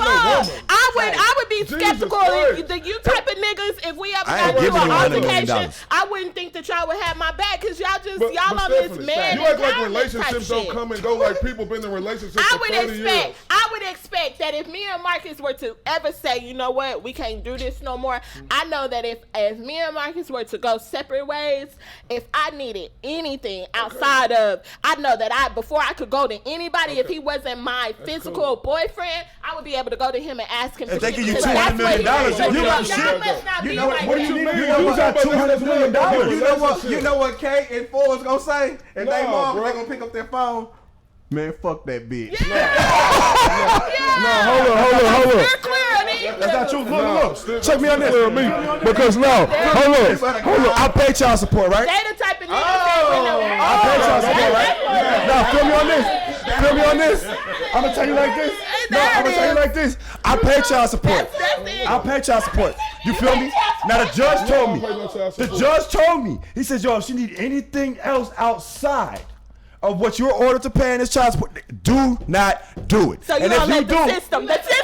I would be skeptical of you type of niggas if we ever got into an altercation. I wouldn't think that y'all would have my back because y'all on this man. You act like relationships don't come and go like people been in relationships for 30 years. I would expect that if me and Marcus were to ever say, you know what, we can't do this no more, I know that if me and Marcus were to go separate ways, if I needed anything outside of, I know that before I could go to anybody, if he wasn't my physical boyfriend, I would be able to go to him and ask him. If they give you $200 million, you got shit. You know what you mean? You got $200 million. You know what Kate and Forbs gonna say? And they gonna pick up their phone. Man, fuck that bitch. Hold on. That's not true. Look. Check me on this. Because hold on. I pay child support, right? They the type of niggas I pay child support, right? Now, feel me on this. I'm gonna tell you like this. I pay child support. You feel me? Now the judge told me. He says, yo, if she need anything else outside of what you're ordered to pay in this child support, do not do it. So you don't let the system that fails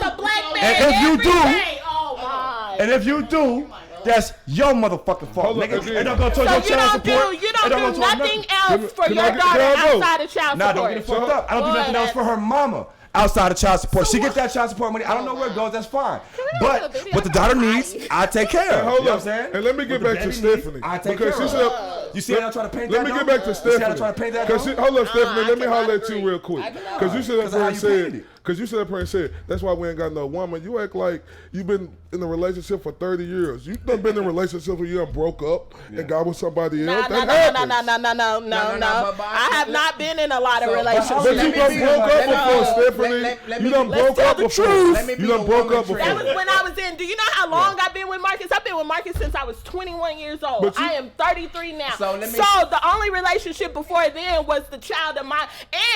the black man every day. Oh my. And if you do, that's your motherfucking fault, nigga. And don't go towards your child support. You don't do nothing else for your daughter outside of child support. Nah, don't get it fucked up. I don't do nothing else for her mama outside of child support. She gets that child support money. I don't know where it goes. That's fine. But what the daughter needs, I take care of. Hold on. You know what I'm saying? And let me get back to Stephanie. I take care of. You see how I'm trying to paint that? Let me get back to Stephanie. Hold up, Stephanie. Let me holler at you real quick. Because you said that and said, that's why we ain't got no woman. You act like you've been in a relationship for 30 years. You've been in a relationship where you done broke up and got with somebody else. No. I have not been in a lot of relationships. But you done broke up before, Stephanie. You done broke up before. You done broke up before. That was when I was in. Do you know how long I've been with Marcus? I've been with Marcus since I was 21 years old. I am 33 now. So the only relationship before then was the child of my,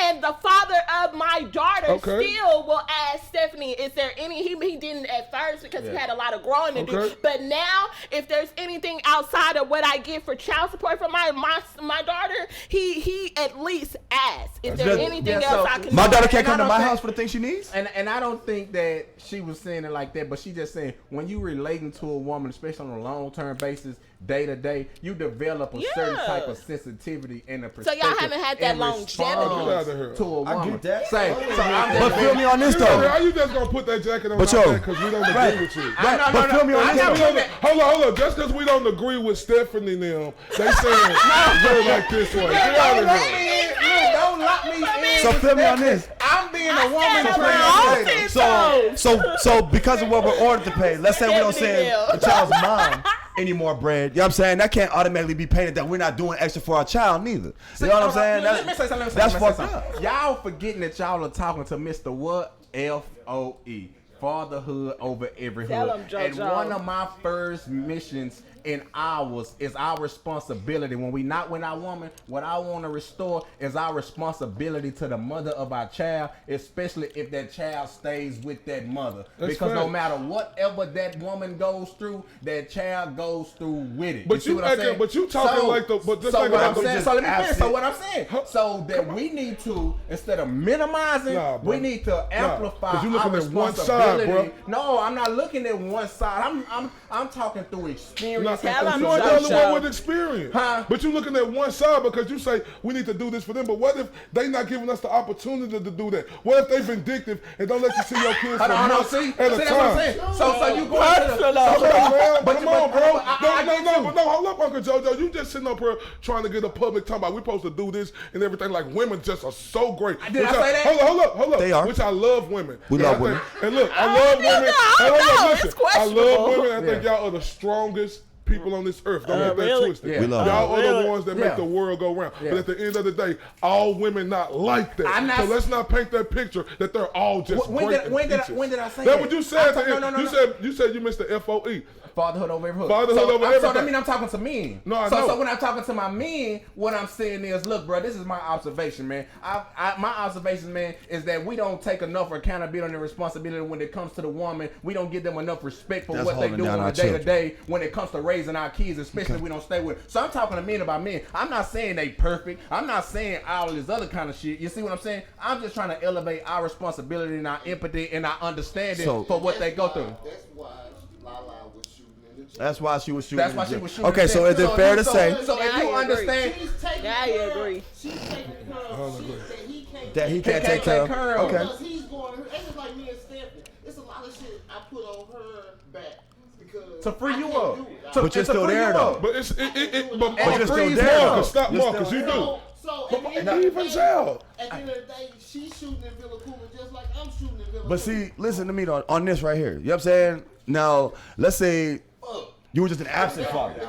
and the father of my daughter still will ask Stephanie, is there any, he didn't at first because he had a lot of growing to do, but now if there's anything outside of what I get for child support for my daughter, he at least asks, is there anything else I can do? My daughter can't come to my house for the things she needs? And I don't think that she was saying it like that, but she just saying, when you relating to a woman, especially on a long-term basis, day to day, you develop a certain type of sensitivity and a perspective. So y'all haven't had that longevity to a woman. I get that. But feel me on this though. How you just gonna put that jacket on because we don't agree with you? But feel me on this though. Hold on. Just because we don't agree with Stephanie now, they saying go like this way. Get out of here. Don't lock me in. So feel me on this. I'm being a woman. So because of what we're ordered to pay, let's say we don't send the child's mom any more bread. You know what I'm saying? That can't automatically be painted that we're not doing extra for our child neither. You know what I'm saying? That's fucked up. Y'all forgetting that y'all are talking to Mr. What? FOE. Fatherhood over every hood. And one of my first missions in ours is our responsibility. When we not with our woman, what I want to restore is our responsibility to the mother of our child, especially if that child stays with that mother. Because no matter whatever that woman goes through, that child goes through with it. But you talking like the. But so what I'm saying. So let me finish. So what I'm saying. So that we need to, instead of minimizing, we need to amplify our responsibility. One side, bro. No, I'm not looking at one side. I'm talking through experience. You ain't the only one with experience. But you looking at one side because you say we need to do this for them. But what if they not giving us the opportunity to do that? What if they vindictive and don't let you see your kids for months at a time? So you going to the... Come on, bro. No, hold up, Uncle JoJo. You just sitting up here trying to get the public talking about we're supposed to do this and everything. Like women just are so great. Did I say that? Hold up. They are. Which I love women. We love women. And look, I love women. I love women. I think y'all are the strongest people on this earth. Don't get that twisted. Y'all are the ones that make the world go round. But at the end of the day, all women not like that. So let's not paint that picture that they're all just great. When did I say that? That's what you said. You said you missed the FOE. fatherhood over everything. Fatherhood over everything. So that means I'm talking to men. No, I know. So when I'm talking to my men, what I'm saying is, look, bro, this is my observation, man. My observation, man, is that we don't take enough accountability and responsibility when it comes to the woman. We don't give them enough respect for what they do on a day-to-day when it comes to raising our kids, especially if we don't stay with them. So I'm talking to men about men. I'm not saying they perfect. I'm not saying all this other kind of shit. You see what I'm saying? I'm just trying to elevate our responsibility and our empathy and our understanding for what they go through. That's why Lala was shooting in the gym. That's why she was shooting. That's why she was shooting. Okay, so is it fair to say? So if you understand, I agree. She's taking care of shit that he can't take care of. Okay. Because he's going. It's just like me and Stephanie. It's a lot of shit I put on her back because to free you up. But you're still there though. But it's but you're still there. Marcus, stop, Marcus. You do. So But even so. at the end of the day, she's shooting in Villa Cooper just like I'm shooting in Villa Cooper. But see, listen to me on this right here. You know what I'm saying? Now, let's say you were just an absent father.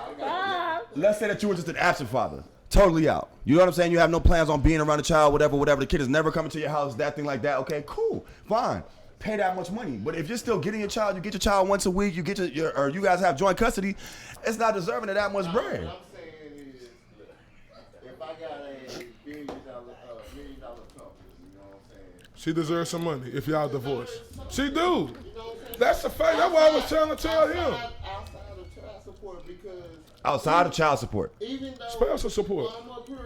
Let's say that you were just an absent father. Totally out. You know what I'm saying? You have no plans on being around the child, whatever. The kid is never coming to your house, that thing like that. Okay, cool. Fine. Pay that much money. But if you're still getting your child, you get your child once a week, you get or you guys have joint custody, it's not deserving of that much bread. What I'm saying is, if I got a $1 billion company, you know what I'm saying? She deserves some money if y'all divorced. She do. That's a fact. That's what I was trying to tell him. Outside of child support, because Outside of child support. even though Spousal support. while I'm up here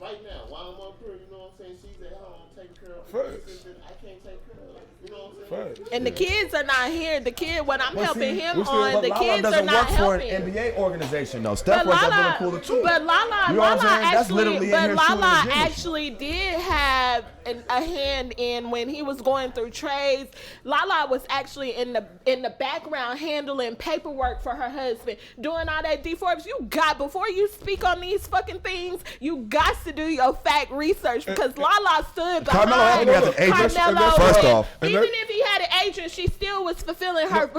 right now, while I'm up here, you know what I'm saying? She's at home taking care of Facts. that I can't take care of. You know what I'm saying? Facts. And the kids are not here. The kid, when I'm helping him But on, the Lala kids are doesn't not work for an helping. NBA organization though. Steph was at Villa Cooler too. But Lala, You know what I'm saying? That's actually, literally in but here shooting Lala the gym. actually did have a hand in when he was going through trades. Lala was actually in the background handling paperwork for her husband, doing all that. D Forbs, you got, before you speak on these fucking things, you got to do your fact research, because Lala stood Carmelo behind Anthony has an agent. Carmelo. First off, Even if he had an agent, she still was fulfilling her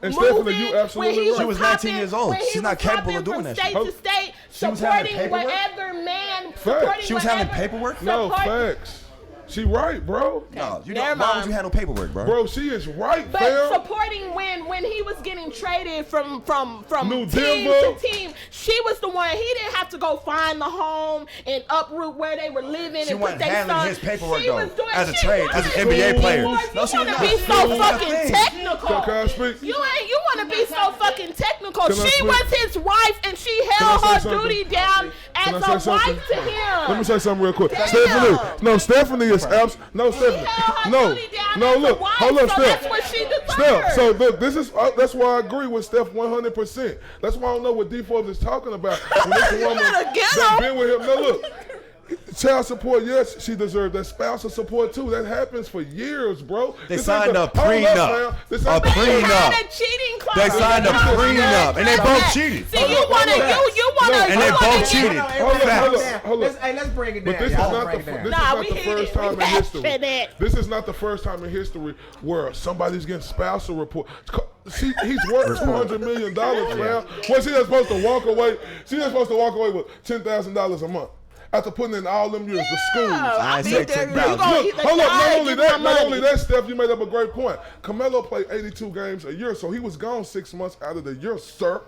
And Stephanie, movement you absolutely when he right. She was 19 hopping- years old. when he She's not was capable hopping of doing from that state shit. to state, She was having supporting paperwork? whatever man. Facts. She was having paperwork? No, facts. She right, bro. No, you Never don't. Why mind. would you handle paperwork, bro? Bro, she is right, But fam. supporting when he was getting traded from New team Denver. to team, she was the one. He didn't have to go find the home and uproot where they were living She and put wasn't their handling son. his paperwork She though, was doing, as a she trade, was. as an NBA player. You No, she was want to not. be so She was fucking not. technical. Can I speak? You want to be so fucking technical. Can I She speak? was his wife, and she Can I held say her something? duty down as Can I a say something? wife to him. Let me say something real quick. Damn. Stephanie, no, Stephanie is no, Stephanie, no, no. Look, hold up, so Steph. that's what she deserves. Steph, so look, this is that's why I agree with Steph 100%. That's why I don't know what D Forbes is talking about. When it's a woman better get that him. been with him. No, look. Child support, yes, she deserves that. Spousal support too. That happens for years, bro. They This signed ain't a prenup. This A ain't the- prenup. A cheating clause. They signed a prenup, and they both cheated. See, you wanna, And they both cheated. Let's break it down. But this is y'all. not Break it down. the Nah, we first hit it. time We in history. passing it. This is not the first time in history where somebody's getting spousal report. He's worth $200 million, man. Well, she not supposed to walk away. She's not supposed to walk away with $10,000 a month. After putting in all them years, the schools. I say Look, 10,000. look, hold up. Not only that, money. Steph, you made up a great point. Carmelo played 82 games a year, so he was gone 6 months out of the year, sir.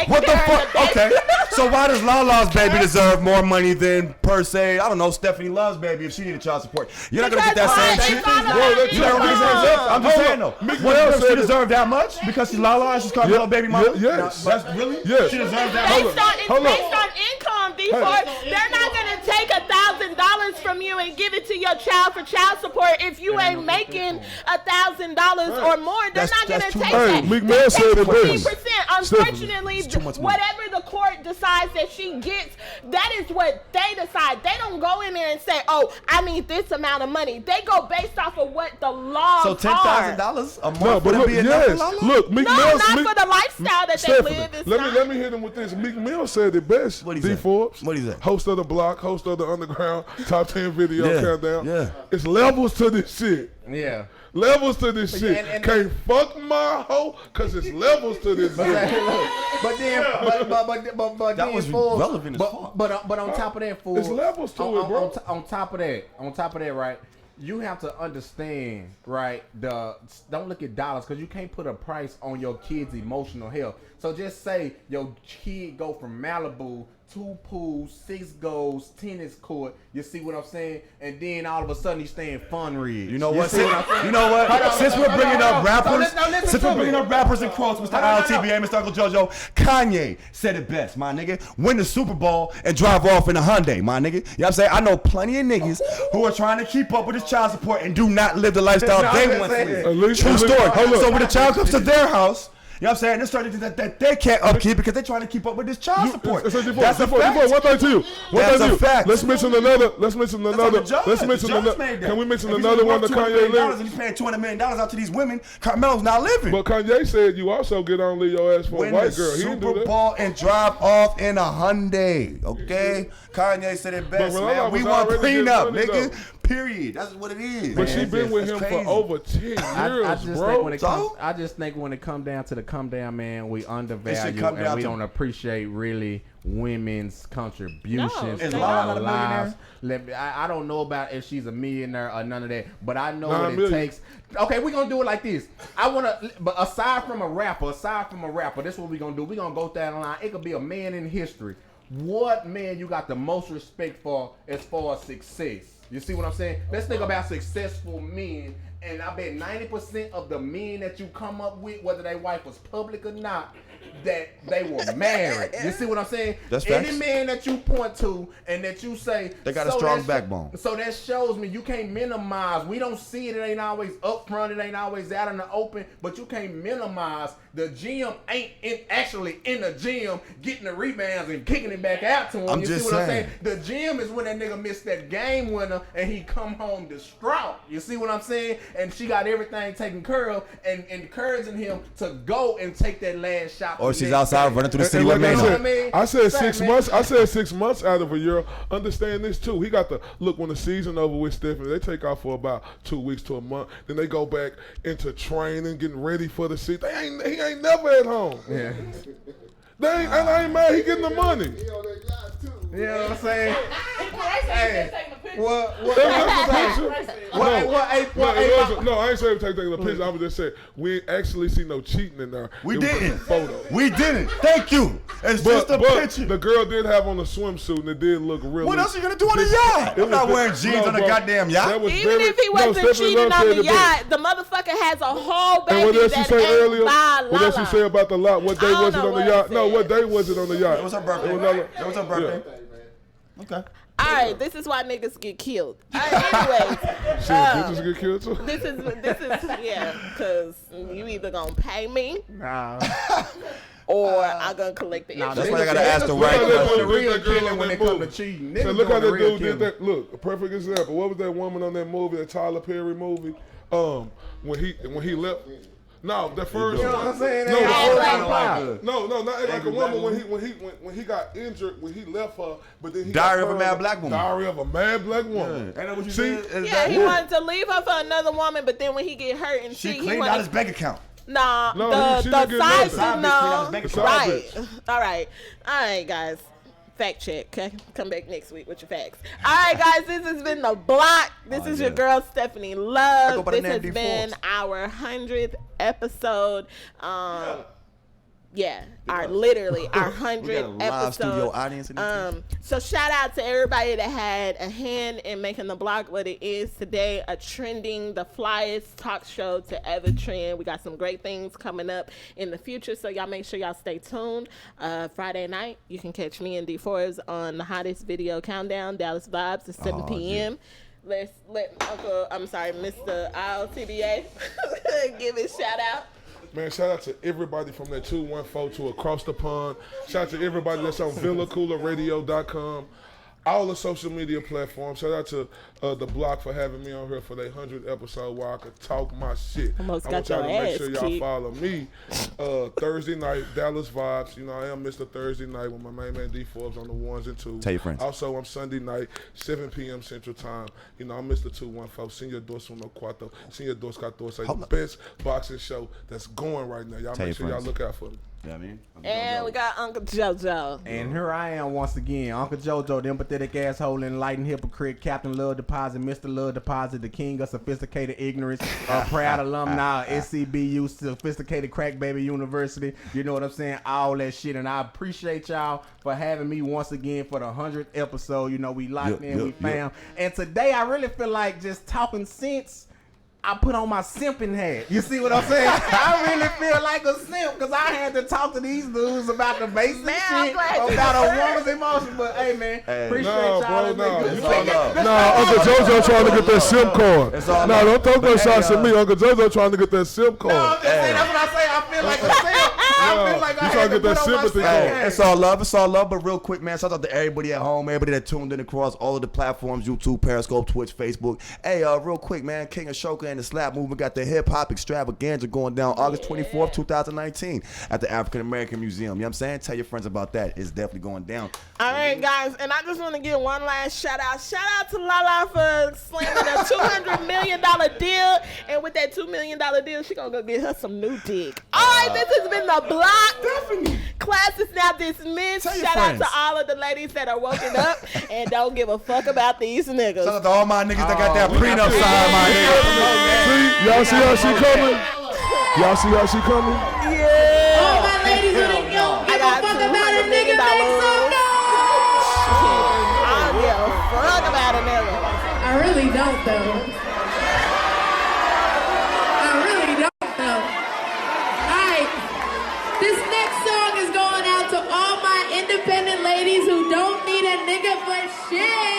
What the fuck? Okay. So why does Lala's baby deserve more money than, per se, I don't know, Stephanie Love's baby if she needed child support? You're not going to get that same shit? You know what I'm just saying though. What else? She deserve that much? Because she's Lala and she's Carmelo baby mama? Yes. That's really? Yes. She deserves that Based much? on income, D4, they're not gonna take $1,000 from you and give it to your child for child support if you ain't making $1,000 or more. They're not gonna take that. Meek Mill said it best. 15%. Unfortunately, whatever the court decides that she gets, that is what they decide. They don't go in there and say, "Oh, I need this amount of money." They go based off of what the laws So $10,000 a month No, but would look, be enough for yes. Lala? Look, Meek No, Mill. not for the lifestyle that Stephanie, they live. It's let me hit him with this. Meek Mill said it best. What he D say? Forbes. What he say? Host of the Bloc, host of the Underground, top 10 video Yeah, countdown. yeah. It's levels to this shit. Yeah. Levels to this shit. and- Can't fuck my hoe, cause it's levels to this shit. But then, That was Forbes, relevant as fuck. but on top of that, Forbes, It's levels to it, bro. On top of that, right? you have to understand, right? Don't look at dollars because you can't put a price on your kid's emotional health. So just say your kid go from Malibu, 2 pools, 6 goals, tennis court. You see what I'm saying? And then all of a sudden he's staying Fun Ridge. You know what? You know what? Since we're bringing up rappers and quotes, Mr. MR.I.O.T.B.A, Mr. Uncle JoJo, Kanye said it best, my nigga. Win the Super Bowl and drive off in a Hyundai, my nigga. You know what I'm saying? I know plenty of niggas who are trying to keep up with his child support and do not live the lifestyle they want to live. True story. So when the child comes to their house, you know what I'm saying? They're starting to think that they can't upkeep because they're trying to keep up with this child support. That's a fact. One thing to you. That's a fact. Let's mention another. Can we mention another one that Kanye lived? And you paying $200 million out to these women. Carmelo's not living. But Kanye said you also get on leave your ass for a white girl. He didn't do that. Super Bowl and drive off in a Hyundai. Okay? Kanye said it best, man. We want prenup, nigga. Period. That's what it is. But she been with him for over 10 years, I just think when it comes down to the come down, man, we undervalue and we don't appreciate really women's contributions to our lives. I don't know about if she's a millionaire or none of that, but I know what it takes. Okay, we're gonna do it like this. But aside from a rapper, this is what we're gonna do. We're gonna go down the line. It could be a man in history. What man you got the most respect for as far as success? You see what I'm saying? Let's think about successful men, and I bet 90% of the men that you come up with, whether their wife was public or not, that they were married. You see what I'm saying? That's Any facts. man that you point to and that you say they got a strong backbone. So that shows me you can't minimize. We don't see it. It ain't always up front. It ain't always out in the open. But you can't minimize. The gym ain't actually in the gym getting the rebounds and kicking it back out to him. I'm you just see what saying. I'm saying? The gym is when that nigga missed that game winner and he come home distraught. You see what I'm saying? And she got everything taken care of and encouraging him to go and take that last shot. Or she's outside running through the city with man. I said 6 months. I said 6 months out of a year. Understand this too. He got to look when the season over with Stefani. They take off for about 2 weeks to a month. Then they go back into training, getting ready for the season. He ain't never at home. Yeah. I ain't mad. He getting the money. You know what I'm saying? No, I ain't saying taking the picture. I was just saying we ain't actually see no cheating in there. We didn't. Photo. We didn't. Thank you. It's just a picture. The girl did have on a swimsuit and it did look really. What else are you gonna do on the yacht? I'm not wearing jeans on the goddamn yacht. Even if he wasn't cheating on the yacht, the motherfucker has a whole baby. And what else that you say earlier? What else you Lala. say about the lot? What day was it on the yacht? No, what day was it on the yacht? It was her birthday. It was her birthday. Okay. All right, this is why niggas get killed. All right, anyways. Shit, bitches get killed too? This is yeah, because you either gonna pay me or I'm gonna collect the insurance. That's why I gotta ask the right question. Real killing when it comes to cheating. So look how that dude did that. Look, a perfect example. What was that woman on that movie, that Tyler Perry movie? When he left. No, the first. You know what I'm saying? No, not like a woman when he got injured, when he left her, but then he Diary of a Mad Black Woman. Diary of a Mad Black Woman. Ain't that what you said? Yeah, he wanted to leave her for another woman, but then when he get hurt and she cleaned out his bank account. Nah, she the didn't side get no. Right. All right, guys. Fact check. Okay? Come back next week with your facts. All right, guys. This has been the Block. This is your girl Stefani Love. This has been our 100th episode. Yeah, literally our 100th episode. Studio audience so shout out to everybody that had a hand in making the Block what it is today, a trending, the flyest talk show to ever trend. We got some great things coming up in the future, so y'all make sure y'all stay tuned. Friday night, you can catch me and D Forbs on the hottest video countdown, Dallas Vibes at 7 p.m. Let's let Mr. I.O.T.B.A give his shout out. Man, shout out to everybody from that 214 to across the pond. Shout out to everybody that's on VillaCoolerRadio.com. All the social media platforms. Shout out to the Block for having me on here for their 100th episode where I could talk my shit. I want y'all to make sure y'all follow me. Thursday night, Dallas Vibes. You know, I am Mr. Thursday night with my main man D Forbs on the ones and twos. Tell your friends. Also, I'm Sunday night, 7 p.m. Central Time. You know, I'm Mr. 214. Senor Dos Uno Cuatro. Senor Dos Catorce. The best boxing show that's going right now. Y'all make sure y'all look out for me. You know what I mean? And we got Uncle JoJo. And here I am once again, Uncle JoJo, the empathetic asshole, enlightened hypocrite, Captain Love Deposit, Mr. Love Deposit, the king of sophisticated ignorance, proud alumni, SCBU, sophisticated crack baby university. You know what I'm saying? All that shit. And I appreciate y'all for having me once again for the 100th episode. You know, we locked in, we found. And today I really feel like just talking sense. I put on my simping hat. You see what I'm saying? I really feel like a simp because I had to talk to these dudes about the basic shit, about a woman's emotion. But hey, man, appreciate y'all. Uncle JoJo trying to get that simp card. No, don't throw no shots at me. Uncle JoJo trying to get that simp card. No, I'm just saying, that's what I say. I feel like a simp. I feel like I had to put on my sympathy card. It's all love. It's all love. But real quick, man, shout out to everybody at home, everybody that tuned in across all of the platforms, YouTube, Periscope, Twitch, Facebook. Hey, real quick, man, King Ashoka and the Slap Movement got the hip hop extravaganza going down August 24th, 2019 at the African American Museum. You know what I'm saying? Tell your friends about that. It's definitely going down. All right, guys, and I just want to give one last shout out. Shout out to Lala for slamming a $200 million deal. And with that $2 million deal, she going to go get her some new dick. All right, this has been The Block. Definitely. Class is now dismissed. Shout out to all of the ladies that are woken up and don't give a fuck about these niggas. Shout out to all my niggas that got that prenup sign, my nigga. Y'all see how she coming? Y'all see how she coming? Yeah. All my ladies who don't give a fuck about a nigga, make some noise. I don't give a fuck about a nigga. I really don't, though. I really don't, though. Alright, this next song is going out to all my independent ladies who don't need a nigga for shit.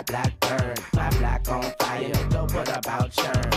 Black burn, my black on fire. What about churn?